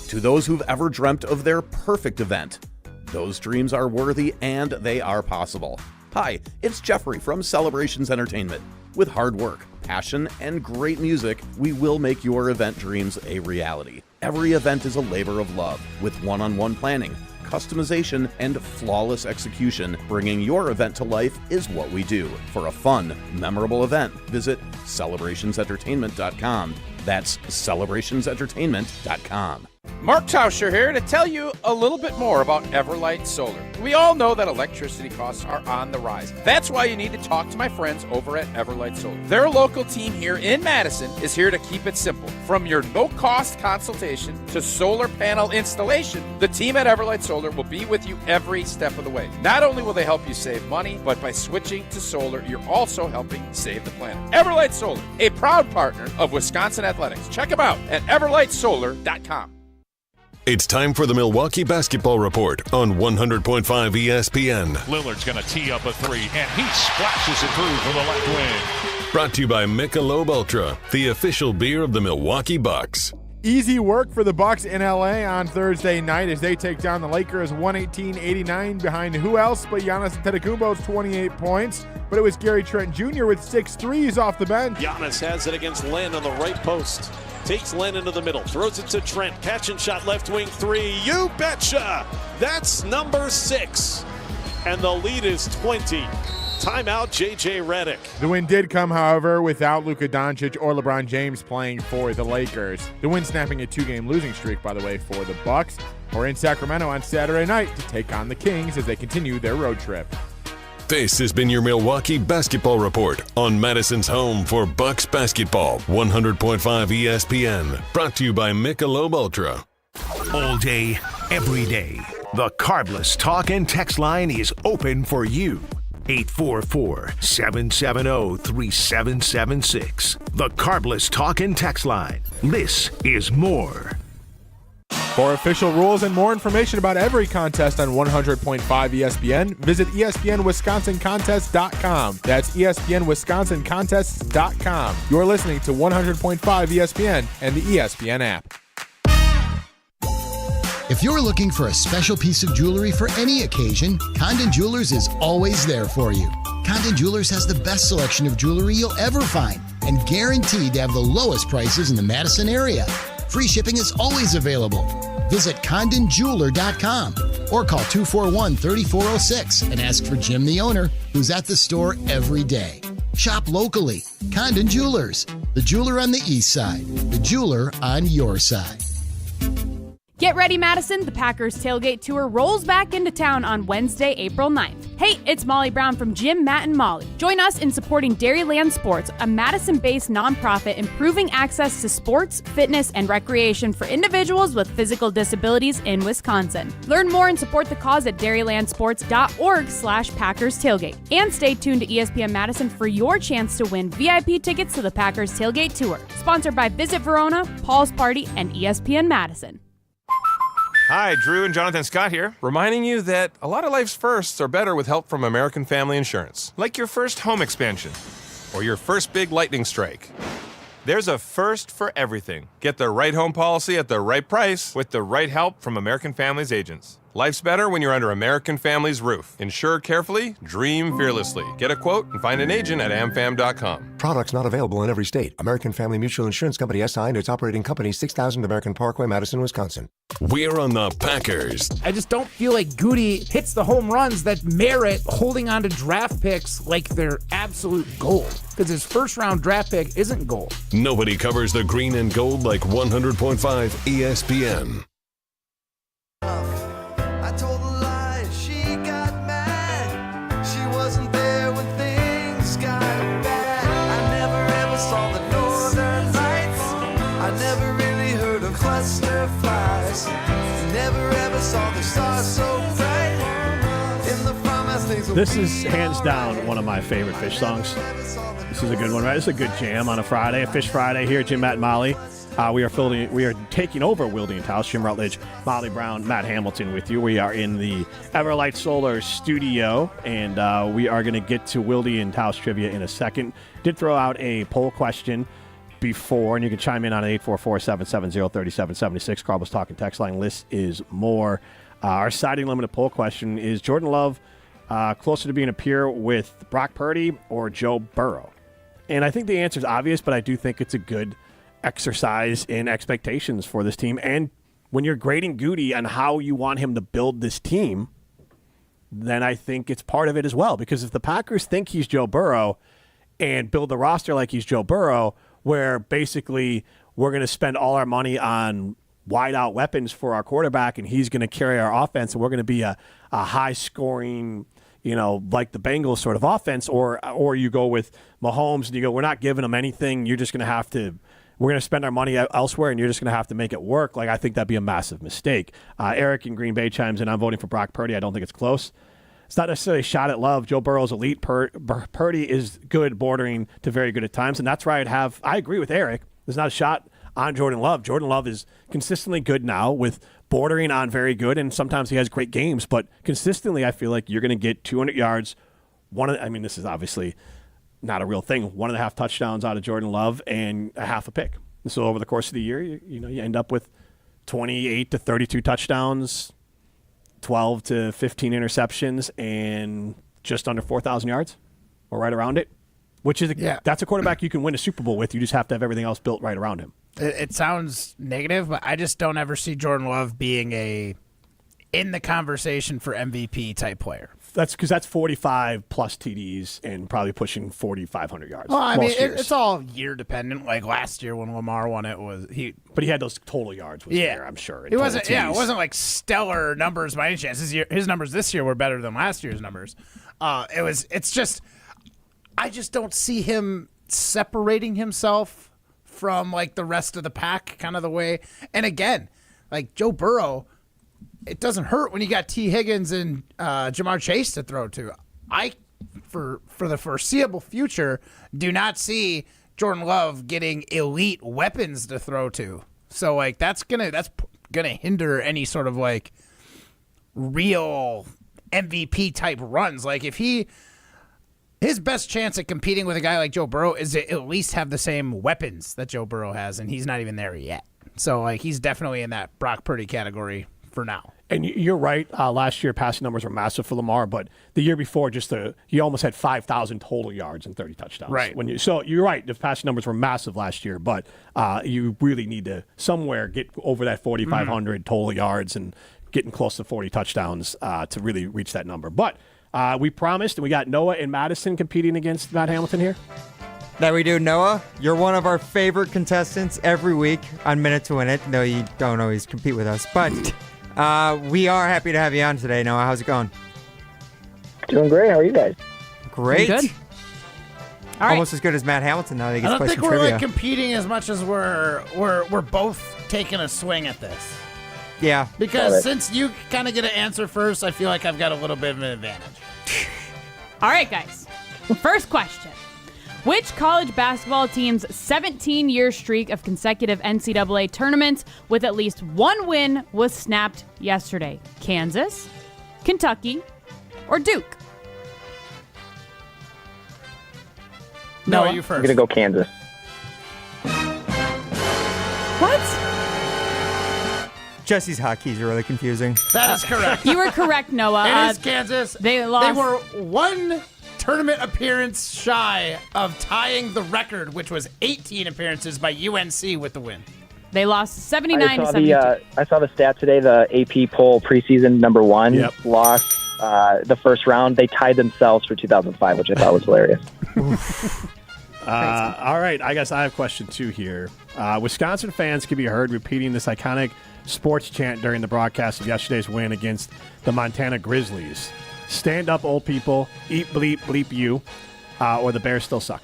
To those who've ever dreamt of their perfect event, those dreams are worthy and they are possible. Hi, it's Jeffrey from Celebrations Entertainment. With hard work, passion, and great music, we will make your event dreams a reality. Every event is a labor of love with one-on-one planning, customization, and flawless execution. Bringing your event to life is what we do. For a fun, memorable event, visit celebrationsentertainment.com. That's celebrationsentertainment.com. Mark Tauscher here to tell you a little bit more about Everlight Solar. We all know that electricity costs are on the rise. That's why you need to talk to my friends over at Everlight Solar. Their local team here in Madison is here to keep it simple. From your no-cost consultation to solar panel installation, the team at Everlight Solar will be with you every step of the way. Not only will they help you save money, but by switching to solar, you're also helping save the planet. Everlight Solar, a proud partner of Wisconsin Athletics. Check them out at everlightsolar.com. It's time for the Milwaukee Basketball Report on 100.5 ESPN. Lillard's going to tee up a three, and he splashes it through for the left wing. Brought to you by Michelob Ultra, the official beer of the Milwaukee Bucks. Easy work for the Bucks in LA on Thursday night as they take down the Lakers 118-89 behind who else but Giannis Antetokounmpo's 28 points. But it was Gary Trent Jr. with 6 threes off the bench. Giannis has it against Len on the right post. Takes Len into the middle, throws it to Trent. Catch and shot left wing three. You betcha! That's number 6. And the lead is 20. Timeout, J.J. Redick. The win did come, however, without Luka Doncic or LeBron James playing for the Lakers. The win snapping a 2-game losing streak, by the way, for the Bucks, who are in Sacramento on Saturday night to take on the Kings as they continue their road trip. This has been your Milwaukee Basketball Report on Madison's home for Bucks basketball, 100.5 ESPN. Brought to you by Michelob Ultra. All day, every day, the Carbless Talk and Text line is open for you. 844-770-3776. The Carbless Talk and Text line. This is more. For official rules and more information about every contest on 100.5 ESPN, visit ESPNWisconsinContests.com. That's ESPNWisconsinContests.com. You're listening to 100.5 ESPN and the ESPN app. If you're looking for a special piece of jewelry for any occasion, Condon Jewelers is always there for you. Condon Jewelers has the best selection of jewelry you'll ever find and guaranteed to have the lowest prices in the Madison area. Free shipping is always available. Visit CondonJeweler.com or call 241-3406 and ask for Jim, the owner, who's at the store every day. Shop locally. Condon Jewelers, the jeweler on the east side, the jeweler on your side. Get ready, Madison. The Packers Tailgate Tour rolls back into town on Wednesday, April 9th. Hey, it's Molly Brown from Jim, Matt, and Molly. Join us in supporting Dairyland Sports, a Madison-based nonprofit improving access to sports, fitness, and recreation for individuals with physical disabilities in Wisconsin. Learn more and support the cause at dairylandsports.org/Packers Tailgate. And stay tuned to ESPN Madison for your chance to win VIP tickets to the Packers Tailgate Tour. Sponsored by Visit Verona, Paul's Party, and ESPN Madison. Hi, Drew and Jonathan Scott here, reminding you that a lot of life's firsts are better with help from American Family Insurance. Like your first home expansion, or your first big lightning strike. There's a first for everything. Get the right home policy at the right price with the right help from American Family's agents. Life's better when you're under American Family's roof. Insure carefully, dream fearlessly. Get a quote and find an agent at amfam.com. Products not available in every state. American Family Mutual Insurance Company SI and its operating company 6000 American Parkway, Madison, Wisconsin. We're on the Packers. I just don't feel like Goody hits the home runs that merit holding on to draft picks like they're absolute gold. Because his first-round draft pick isn't gold. Nobody covers the green and gold like 100.5 ESPN. I told a lie, she got mad. She wasn't there when things got bad. I never ever saw the northern lights. I never really heard of cluster flies. Never ever saw the stars so bright. In the farmhouse things. This is hands down one of my favorite Fish songs. This is a good one, right? This is a good jam on a Friday, a Fish Friday here. Jim, Matt, and Molly. We are taking over Wilde and Tausch. Jim Rutledge, Molly Brown, Matt Hamilton with you. We are in the Everlight Solar studio, and we are going to get to Wilde and Tausch trivia in a second. Did throw out a poll question before, and you can chime in on 844-770-3776. Carl was talking text line. List is more. Our siding limited poll question is Jordan Love closer to being a peer with Brock Purdy or Joe Burrow? And I think the answer is obvious, but I do think it's a good exercise in expectations for this team. And when you're grading Goody on how you want him to build this team, then I think it's part of it as well. Because if the Packers think he's Joe Burrow and build the roster like he's Joe Burrow, where basically we're going to spend all our money on wide-out weapons for our quarterback and he's going to carry our offense and we're going to be a high-scoring, like the Bengals sort of offense, or you go with Mahomes and you go, we're not giving him anything. You're just going to have to, we're going to spend our money elsewhere and you're just going to have to make it work. Like, I think that'd be a massive mistake. Eric in Green Bay chimes in, I'm voting for Brock Purdy. I don't think it's close. It's not necessarily a shot at Love. Joe Burrow's elite. Purdy is good, bordering to very good at times. And that's where I agree with Eric. There's not a shot on Jordan Love. Jordan Love is consistently good now with bordering on very good, and sometimes he has great games, but consistently I feel like you're going to get 200 yards. This is obviously not a real thing. 1.5 touchdowns out of Jordan Love and a half a pick. And so over the course of the year, you end up with 28 to 32 touchdowns, 12 to 15 interceptions, and just under 4,000 yards, or right around it. Which is that's a quarterback you can win a Super Bowl with. You just have to have everything else built right around him. It sounds negative, but I just don't ever see Jordan Love being in the conversation for MVP type player. That's because that's 45 plus TDs and probably pushing 4,500 yards. Well, I mean, it's all year dependent. Like last year when Lamar won it, but he had those total yards. There, I'm sure. It wasn't. Yeah, it wasn't like stellar numbers by any chance. His numbers this year were better than last year's numbers. It's just, I just don't see him separating himself from like the rest of the pack, kind of the way. And again, like Joe Burrow, it doesn't hurt when you got T. Higgins and Jamar Chase to throw to. For the foreseeable future, do not see Jordan Love getting elite weapons to throw to. So like that's gonna hinder any sort of like real MVP type runs. Like if his best chance at competing with a guy like Joe Burrow is to at least have the same weapons that Joe Burrow has, and he's not even there yet. So, like, he's definitely in that Brock Purdy category for now. And you're right. Last year, passing numbers were massive for Lamar, but the year before, he almost had 5,000 total yards and 30 touchdowns. Right. So you're right. The passing numbers were massive last year, but you really need to somewhere get over that 4,500 total yards and getting close to 40 touchdowns to really reach that number. But we promised, and we got Noah and Madison competing against Matt Hamilton here. That we do. Noah, you're one of our favorite contestants every week on Minute to Win It, though you don't always compete with us. But we are happy to have you on today, Noah. How's it going? Doing great. How are you guys? Great. Good. All Almost as good as Matt Hamilton now that he gets I don't to play think some we're trivia. like competing as much as we're both taking a swing at this. Yeah. Because since you kind of get to answer first, I feel like I've got a little bit of an advantage. All right, guys. First question. Which college basketball team's 17-year streak of consecutive NCAA tournaments with at least one win was snapped yesterday? Kansas, Kentucky, or Duke? No, you first. I'm going to go Kansas. What? Jesse's hotkeys are really confusing. That is correct. You were correct, Noah. It is Kansas. They lost. They were one tournament appearance shy of tying the record, which was 18 appearances by UNC with the win. They lost 79 to 72. I saw the stat today. The AP poll preseason number one lost the first round. They tied themselves for 2005, which I thought was hilarious. All right, I guess I have question 2 here. Wisconsin fans can be heard repeating this iconic sports chant during the broadcast of yesterday's win against the Montana Grizzlies. Stand up, old people. Eat, bleep, bleep you. Or the Bears still suck.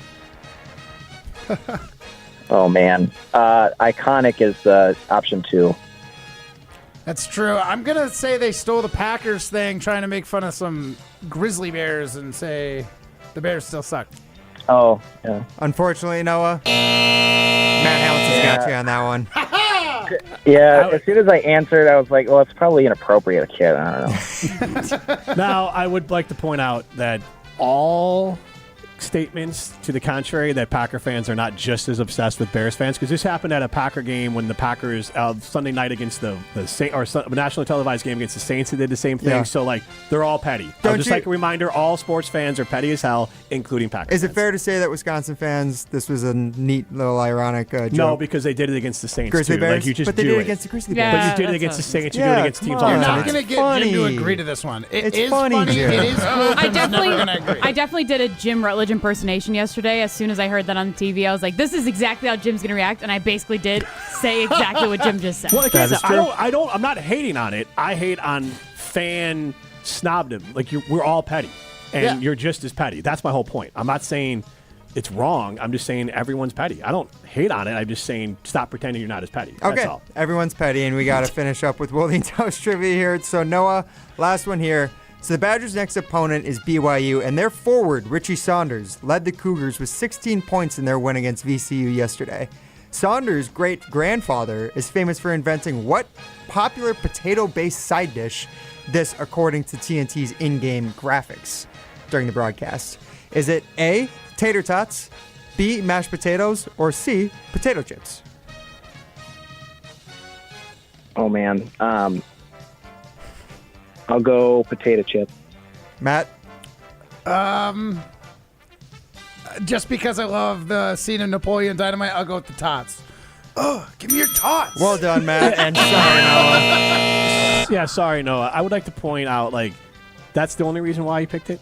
Oh, man. Iconic is option 2. That's true. I'm going to say they stole the Packers thing, trying to make fun of some Grizzly Bears and say the Bears still suck. Oh, yeah. Unfortunately, Noah, Matt Hamilton's got you on that one. Yeah, as soon as I answered, I was like, well, it's probably inappropriate, kid. I don't know. Now, I would like to point out that all statements to the contrary, that Packer fans are not just as obsessed with Bears fans, because this happened at a Packer game when the Packers Sunday night against the Saints, or national televised game against the Saints, they did the same thing. Yeah. So like they're all petty. Just like a reminder, all sports fans are petty as hell, including Packers. Is it fair to say that Wisconsin fans, this was a neat little ironic joke? No, because they did it against the Saints Grizzly too. Bears? Like you just but they do did it it against the Grizzly Yeah, Bears. But you did it against the Saints. You do it against teams all the You're time. not going to get Jim to agree to this one. It is funny. It is cool. I never gonna agree. definitely did a Jim Rutledge impersonation yesterday. As soon as I heard that on TV, I was like, "This is exactly how Jim's gonna react," and I basically did say exactly what Jim just said. Well, I'm not hating on it. I hate on fan snobdom. Like we're all petty, and you're just as petty. That's my whole point. I'm not saying it's wrong. I'm just saying everyone's petty. I don't hate on it. I'm just saying stop pretending you're not as petty. Okay, That's all. Everyone's petty, and we got to finish up with Wilde and Tausch trivia here. So, Noah, last one here. So the Badgers' next opponent is BYU, and their forward, Richie Saunders, led the Cougars with 16 points in their win against VCU yesterday. Saunders' great-grandfather is famous for inventing what popular potato-based side dish? This, according to TNT's in-game graphics during the broadcast. Is it A, tater tots, B, mashed potatoes, or C, potato chips? Oh, man. I'll go potato chip. Matt? Just because I love the scene of Napoleon Dynamite, I'll go with the tots. Oh, give me your tots. Well done, Matt. And sorry, Noah. Yeah, sorry, Noah. I would like to point out, like, that's the only reason why you picked it?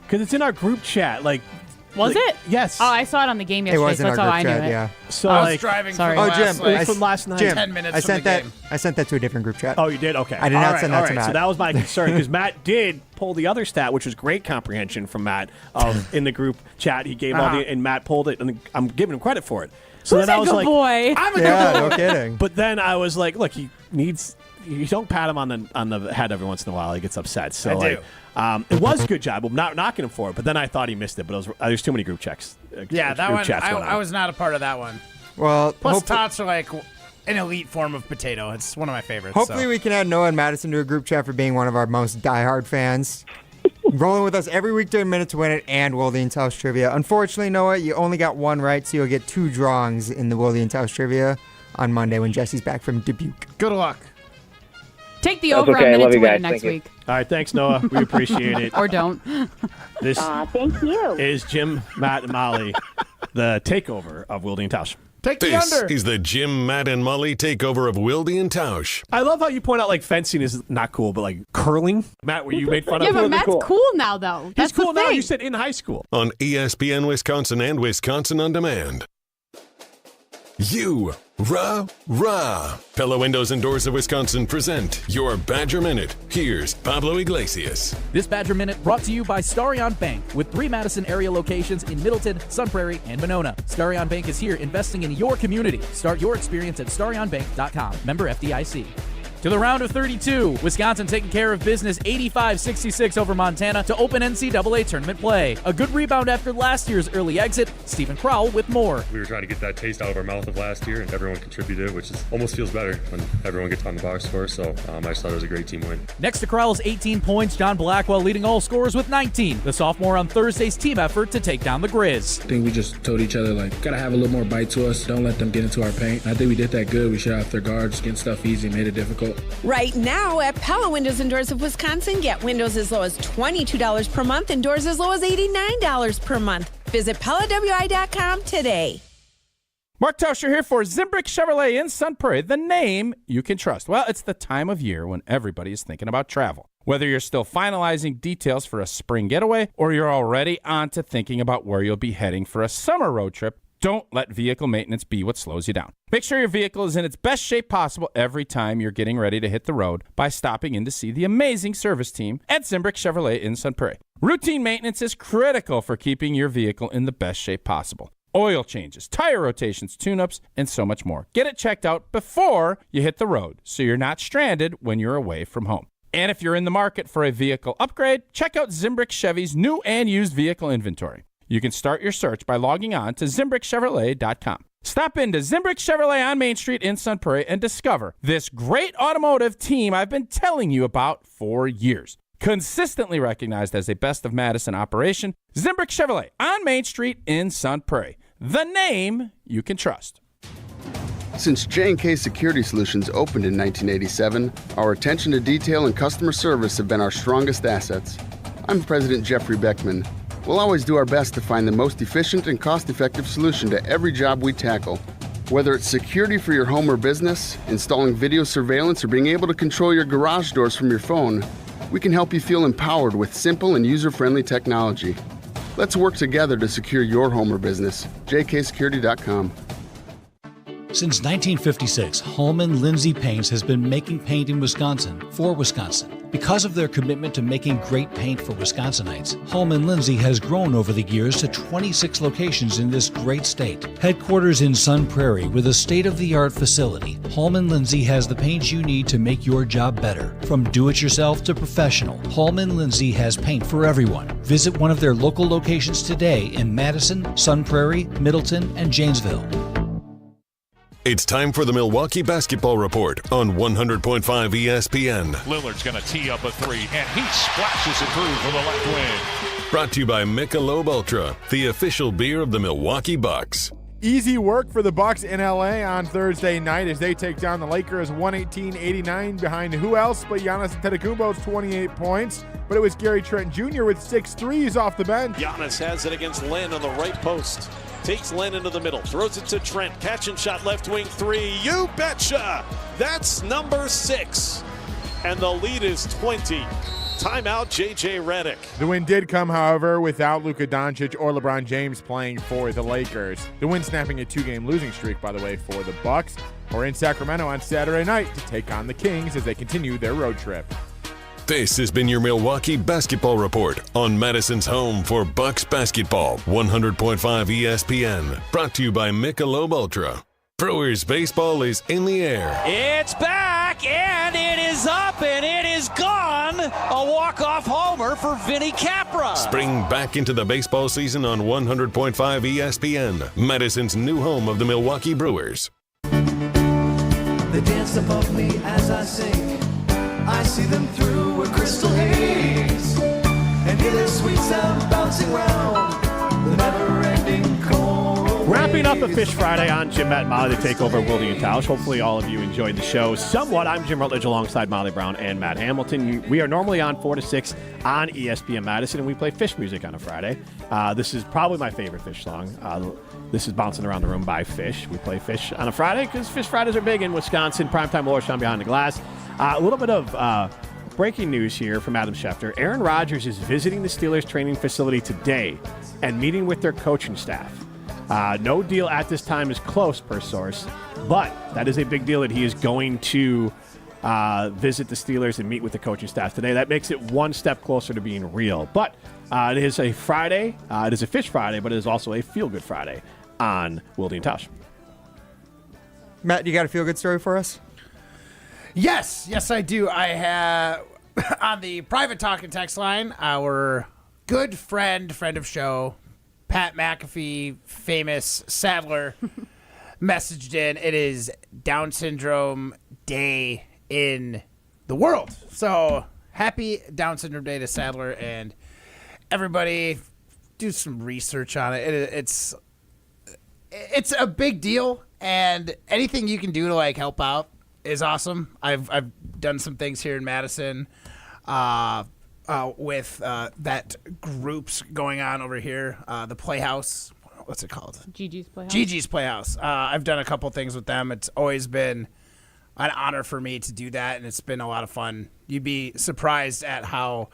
Because it's in our group chat. Was it? Yes. Oh, I saw it on the game yesterday, It was so in our that's how group I knew chat, it. yeah. So, I was driving sorry. from from last night. Jim, 10 minutes I from sent the that. game. I sent that to a different group chat. Oh, you did? Okay. I did not send that to Matt. So that was my concern, because Matt did pull the other stat, which was great comprehension from Matt in the group chat. He gave all the, and Matt pulled it, and I'm giving him credit for it. So Who's then I a was good like, boy? I'm a good boy. No kidding. but then I was like, look, you don't pat him on the head every once in a while. He gets upset. So I do. It was a good job. I'm not knocking him for it, but then I thought he missed it. But there's too many group checks. Yeah, that group one, chats going on. I was not a part of that one. Well, Plus, tots are like an elite form of potato. It's one of my favorites. Hopefully we can add Noah and Madison to a group chat for being one of our most diehard fans. Rolling with us every week during Minute to Win It and Wilde and Tausch Trivia. Unfortunately, Noah, you only got one right, so you'll get 2 drawings in the Wilde and Tausch Trivia on Monday when Jesse's back from Dubuque. Good luck. Take the That's over okay. I on love Minute to you Win guys. It next Thank you. week. All right, thanks, Noah. We appreciate it. Or don't. This Thank you. is Jim, Matt, and Molly, the takeover of Wilde and Tausch. Take the This under. is the Jim, Matt, and Molly takeover of Wilde and Tausch. I love how you point out, like, fencing is not cool, but, like, curling? Matt, were you made fun Yeah, of? but Matt's cool now, though. He's That's cool the now. thing. You said in high school. On ESPN Wisconsin and Wisconsin On Demand. Rah. Pella Windows and Doors of Wisconsin present your Badger Minute. Here's Pablo Iglesias. This Badger Minute brought to you by Starion Bank with 3 Madison area locations in Middleton, Sun Prairie, and Monona. Starion Bank is here investing in your community. Start your experience at starionbank.com. Member FDIC. To the round of 32, Wisconsin taking care of business 85-66 over Montana to open NCAA tournament play. A good rebound after last year's early exit. Stephen Crowell with more. We were trying to get that taste out of our mouth of last year, and everyone contributed, which almost feels better when everyone gets on the box score. So I just thought it was a great team win. Next to Crowell's 18 points, John Blackwell leading all scorers with 19. The sophomore on Thursday's team effort to take down the Grizz. I think we just told each other, gotta have a little more bite to us. Don't let them get into our paint. I think we did that good. We shut off their guards, getting stuff easy, made it difficult. Right now at Pella Windows and Doors of Wisconsin, get windows as low as $22 per month and doors as low as $89 per month. Visit PellaWI.com today. Mark Tauscher here for Zimbrick Chevrolet in Sun Prairie, the name you can trust. Well, it's the time of year when everybody is thinking about travel. Whether you're still finalizing details for a spring getaway or you're already on to thinking about where you'll be heading for a summer road trip, don't let vehicle maintenance be what slows you down. Make sure your vehicle is in its best shape possible every time you're getting ready to hit the road by stopping in to see the amazing service team at Zimbrick Chevrolet in Sun Prairie. Routine maintenance is critical for keeping your vehicle in the best shape possible. Oil changes, tire rotations, tune-ups, and so much more. Get it checked out before you hit the road so you're not stranded when you're away from home. And if you're in the market for a vehicle upgrade, check out Zimbrick Chevy's new and used vehicle inventory. You can start your search by logging on to ZimbrickChevrolet.com. Stop into Zimbrick Chevrolet on Main Street in Sun Prairie and discover this great automotive team I've been telling you about for years. Consistently recognized as a best of Madison operation, Zimbrick Chevrolet on Main Street in Sun Prairie. The name you can trust. Since J&K Security Solutions opened in 1987, our attention to detail and customer service have been our strongest assets. I'm President Jeffrey Beckman. We'll always do our best to find the most efficient and cost-effective solution to every job we tackle. Whether it's security for your home or business, installing video surveillance, or being able to control your garage doors from your phone, we can help you feel empowered with simple and user-friendly technology. Let's work together to secure your home or business. jksecurity.com. Since 1956, Holman Lindsay Paints has been making paint in Wisconsin for Wisconsin. Because of their commitment to making great paint for Wisconsinites, Holman Lindsay has grown over the years to 26 locations in this great state. Headquarters in Sun Prairie with a state-of-the-art facility, Holman Lindsay has the paint you need to make your job better. From do-it-yourself to professional, Holman Lindsay has paint for everyone. Visit one of their local locations today in Madison, Sun Prairie, Middleton, and Janesville. It's time for the Milwaukee Basketball Report on 100.5 ESPN. Lillard's going to tee up a three, and he splashes it through for the left wing. Brought to you by Michelob Ultra, the official beer of the Milwaukee Bucks. Easy work for the Bucks in LA on Thursday night as they take down the Lakers 118-89 behind who else but Giannis Antetokounmpo's 28 points. But it was Gary Trent Jr. with 6 threes off the bench. Giannis has it against Len on the right post. Takes Len into the middle, throws it to Trent, catch and shot left wing three, you betcha! That's number 6, and the lead is 20. Timeout, J.J. Redick. The win did come, however, without Luka Doncic or LeBron James playing for the Lakers. The win snapping a 2-game losing streak, by the way, for the Bucks, who are in Sacramento on Saturday night to take on the Kings as they continue their road trip. This has been your Milwaukee Basketball Report on Madison's home for Bucks basketball, 100.5 ESPN. Brought to you by Michelob Ultra. Brewers baseball is in the air. It's back, and it is up, and it is gone. A walk-off homer for Vinny Capra. Spring back into the baseball season on 100.5 ESPN, Madison's new home of the Milwaukee Brewers. They dance above me as I sing. I see them through a crystal haze and hear their sweet sound bouncing round the never-ending cold. Wrapping up a Fish Friday on Jim Matt Molly, the Takeover, Wilde and Tausch. Hopefully all of you enjoyed the show somewhat. I'm Jim Rutledge alongside Molly Brown and Matt Hamilton. We are normally on 4 to 6 on ESPN Madison, and we play Fish music on a Friday. This is probably my favorite Fish song. This is Bouncing Around the Room by Fish. We play Fish on a Friday because Fish Fridays are big in Wisconsin. Primetime Lordstown Behind the Glass. A little bit of breaking news here from Adam Schefter. Aaron Rodgers is visiting the Steelers training facility today and meeting with their coaching staff. No deal at this time is close, per source, but that is a big deal that he is going to visit the Steelers and meet with the coaching staff today. That makes it one step closer to being real. But it is a Friday. It is a Fish Friday, but it is also a Feel-Good Friday on Wilde and Tausch. Matt, you got a feel-good story for us? Yes, I do. I have on the private talk and text line, our good friend of show, Pat McAfee, famous Sadler, messaged in. It is Down Syndrome Day in the world. So happy Down Syndrome Day to Sadler, and everybody do some research on it. It's a big deal, and anything you can do to like help out is awesome. I've done some things here in Madison with that groups going on over here. The Playhouse, what's it called? Gigi's Playhouse. Gigi's Playhouse. I've done a couple things with them. It's always been an honor for me to do that, and it's been a lot of fun. You'd be surprised at how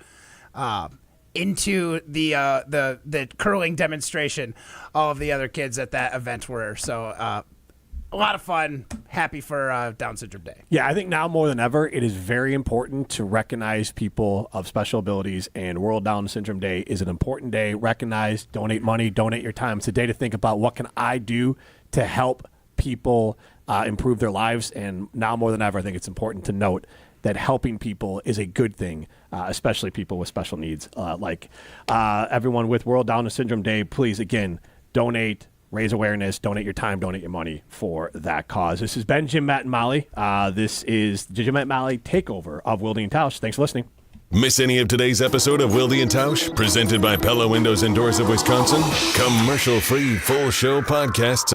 into the curling demonstration all of the other kids at that event were. So a lot of fun. Happy for Down Syndrome Day. Yeah, I think now more than ever, it is very important to recognize people of special abilities, and World Down Syndrome Day is an important day. Recognize, donate money, donate your time. It's a day to think about what can I do to help people improve their lives, and now more than ever, I think it's important to note that helping people is a good thing, especially people with special needs. Everyone with World Down Syndrome Day, please, again, donate, raise awareness, donate your time, donate your money for that cause. This has been Jim, Matt, and Molly. This is the Jim, Matt, and Molly Takeover of Wilde and Tausch. Thanks for listening. Miss any of today's episode of Wilde and Tausch, presented by Pella Windows and Doors of Wisconsin? Commercial-free full show podcasts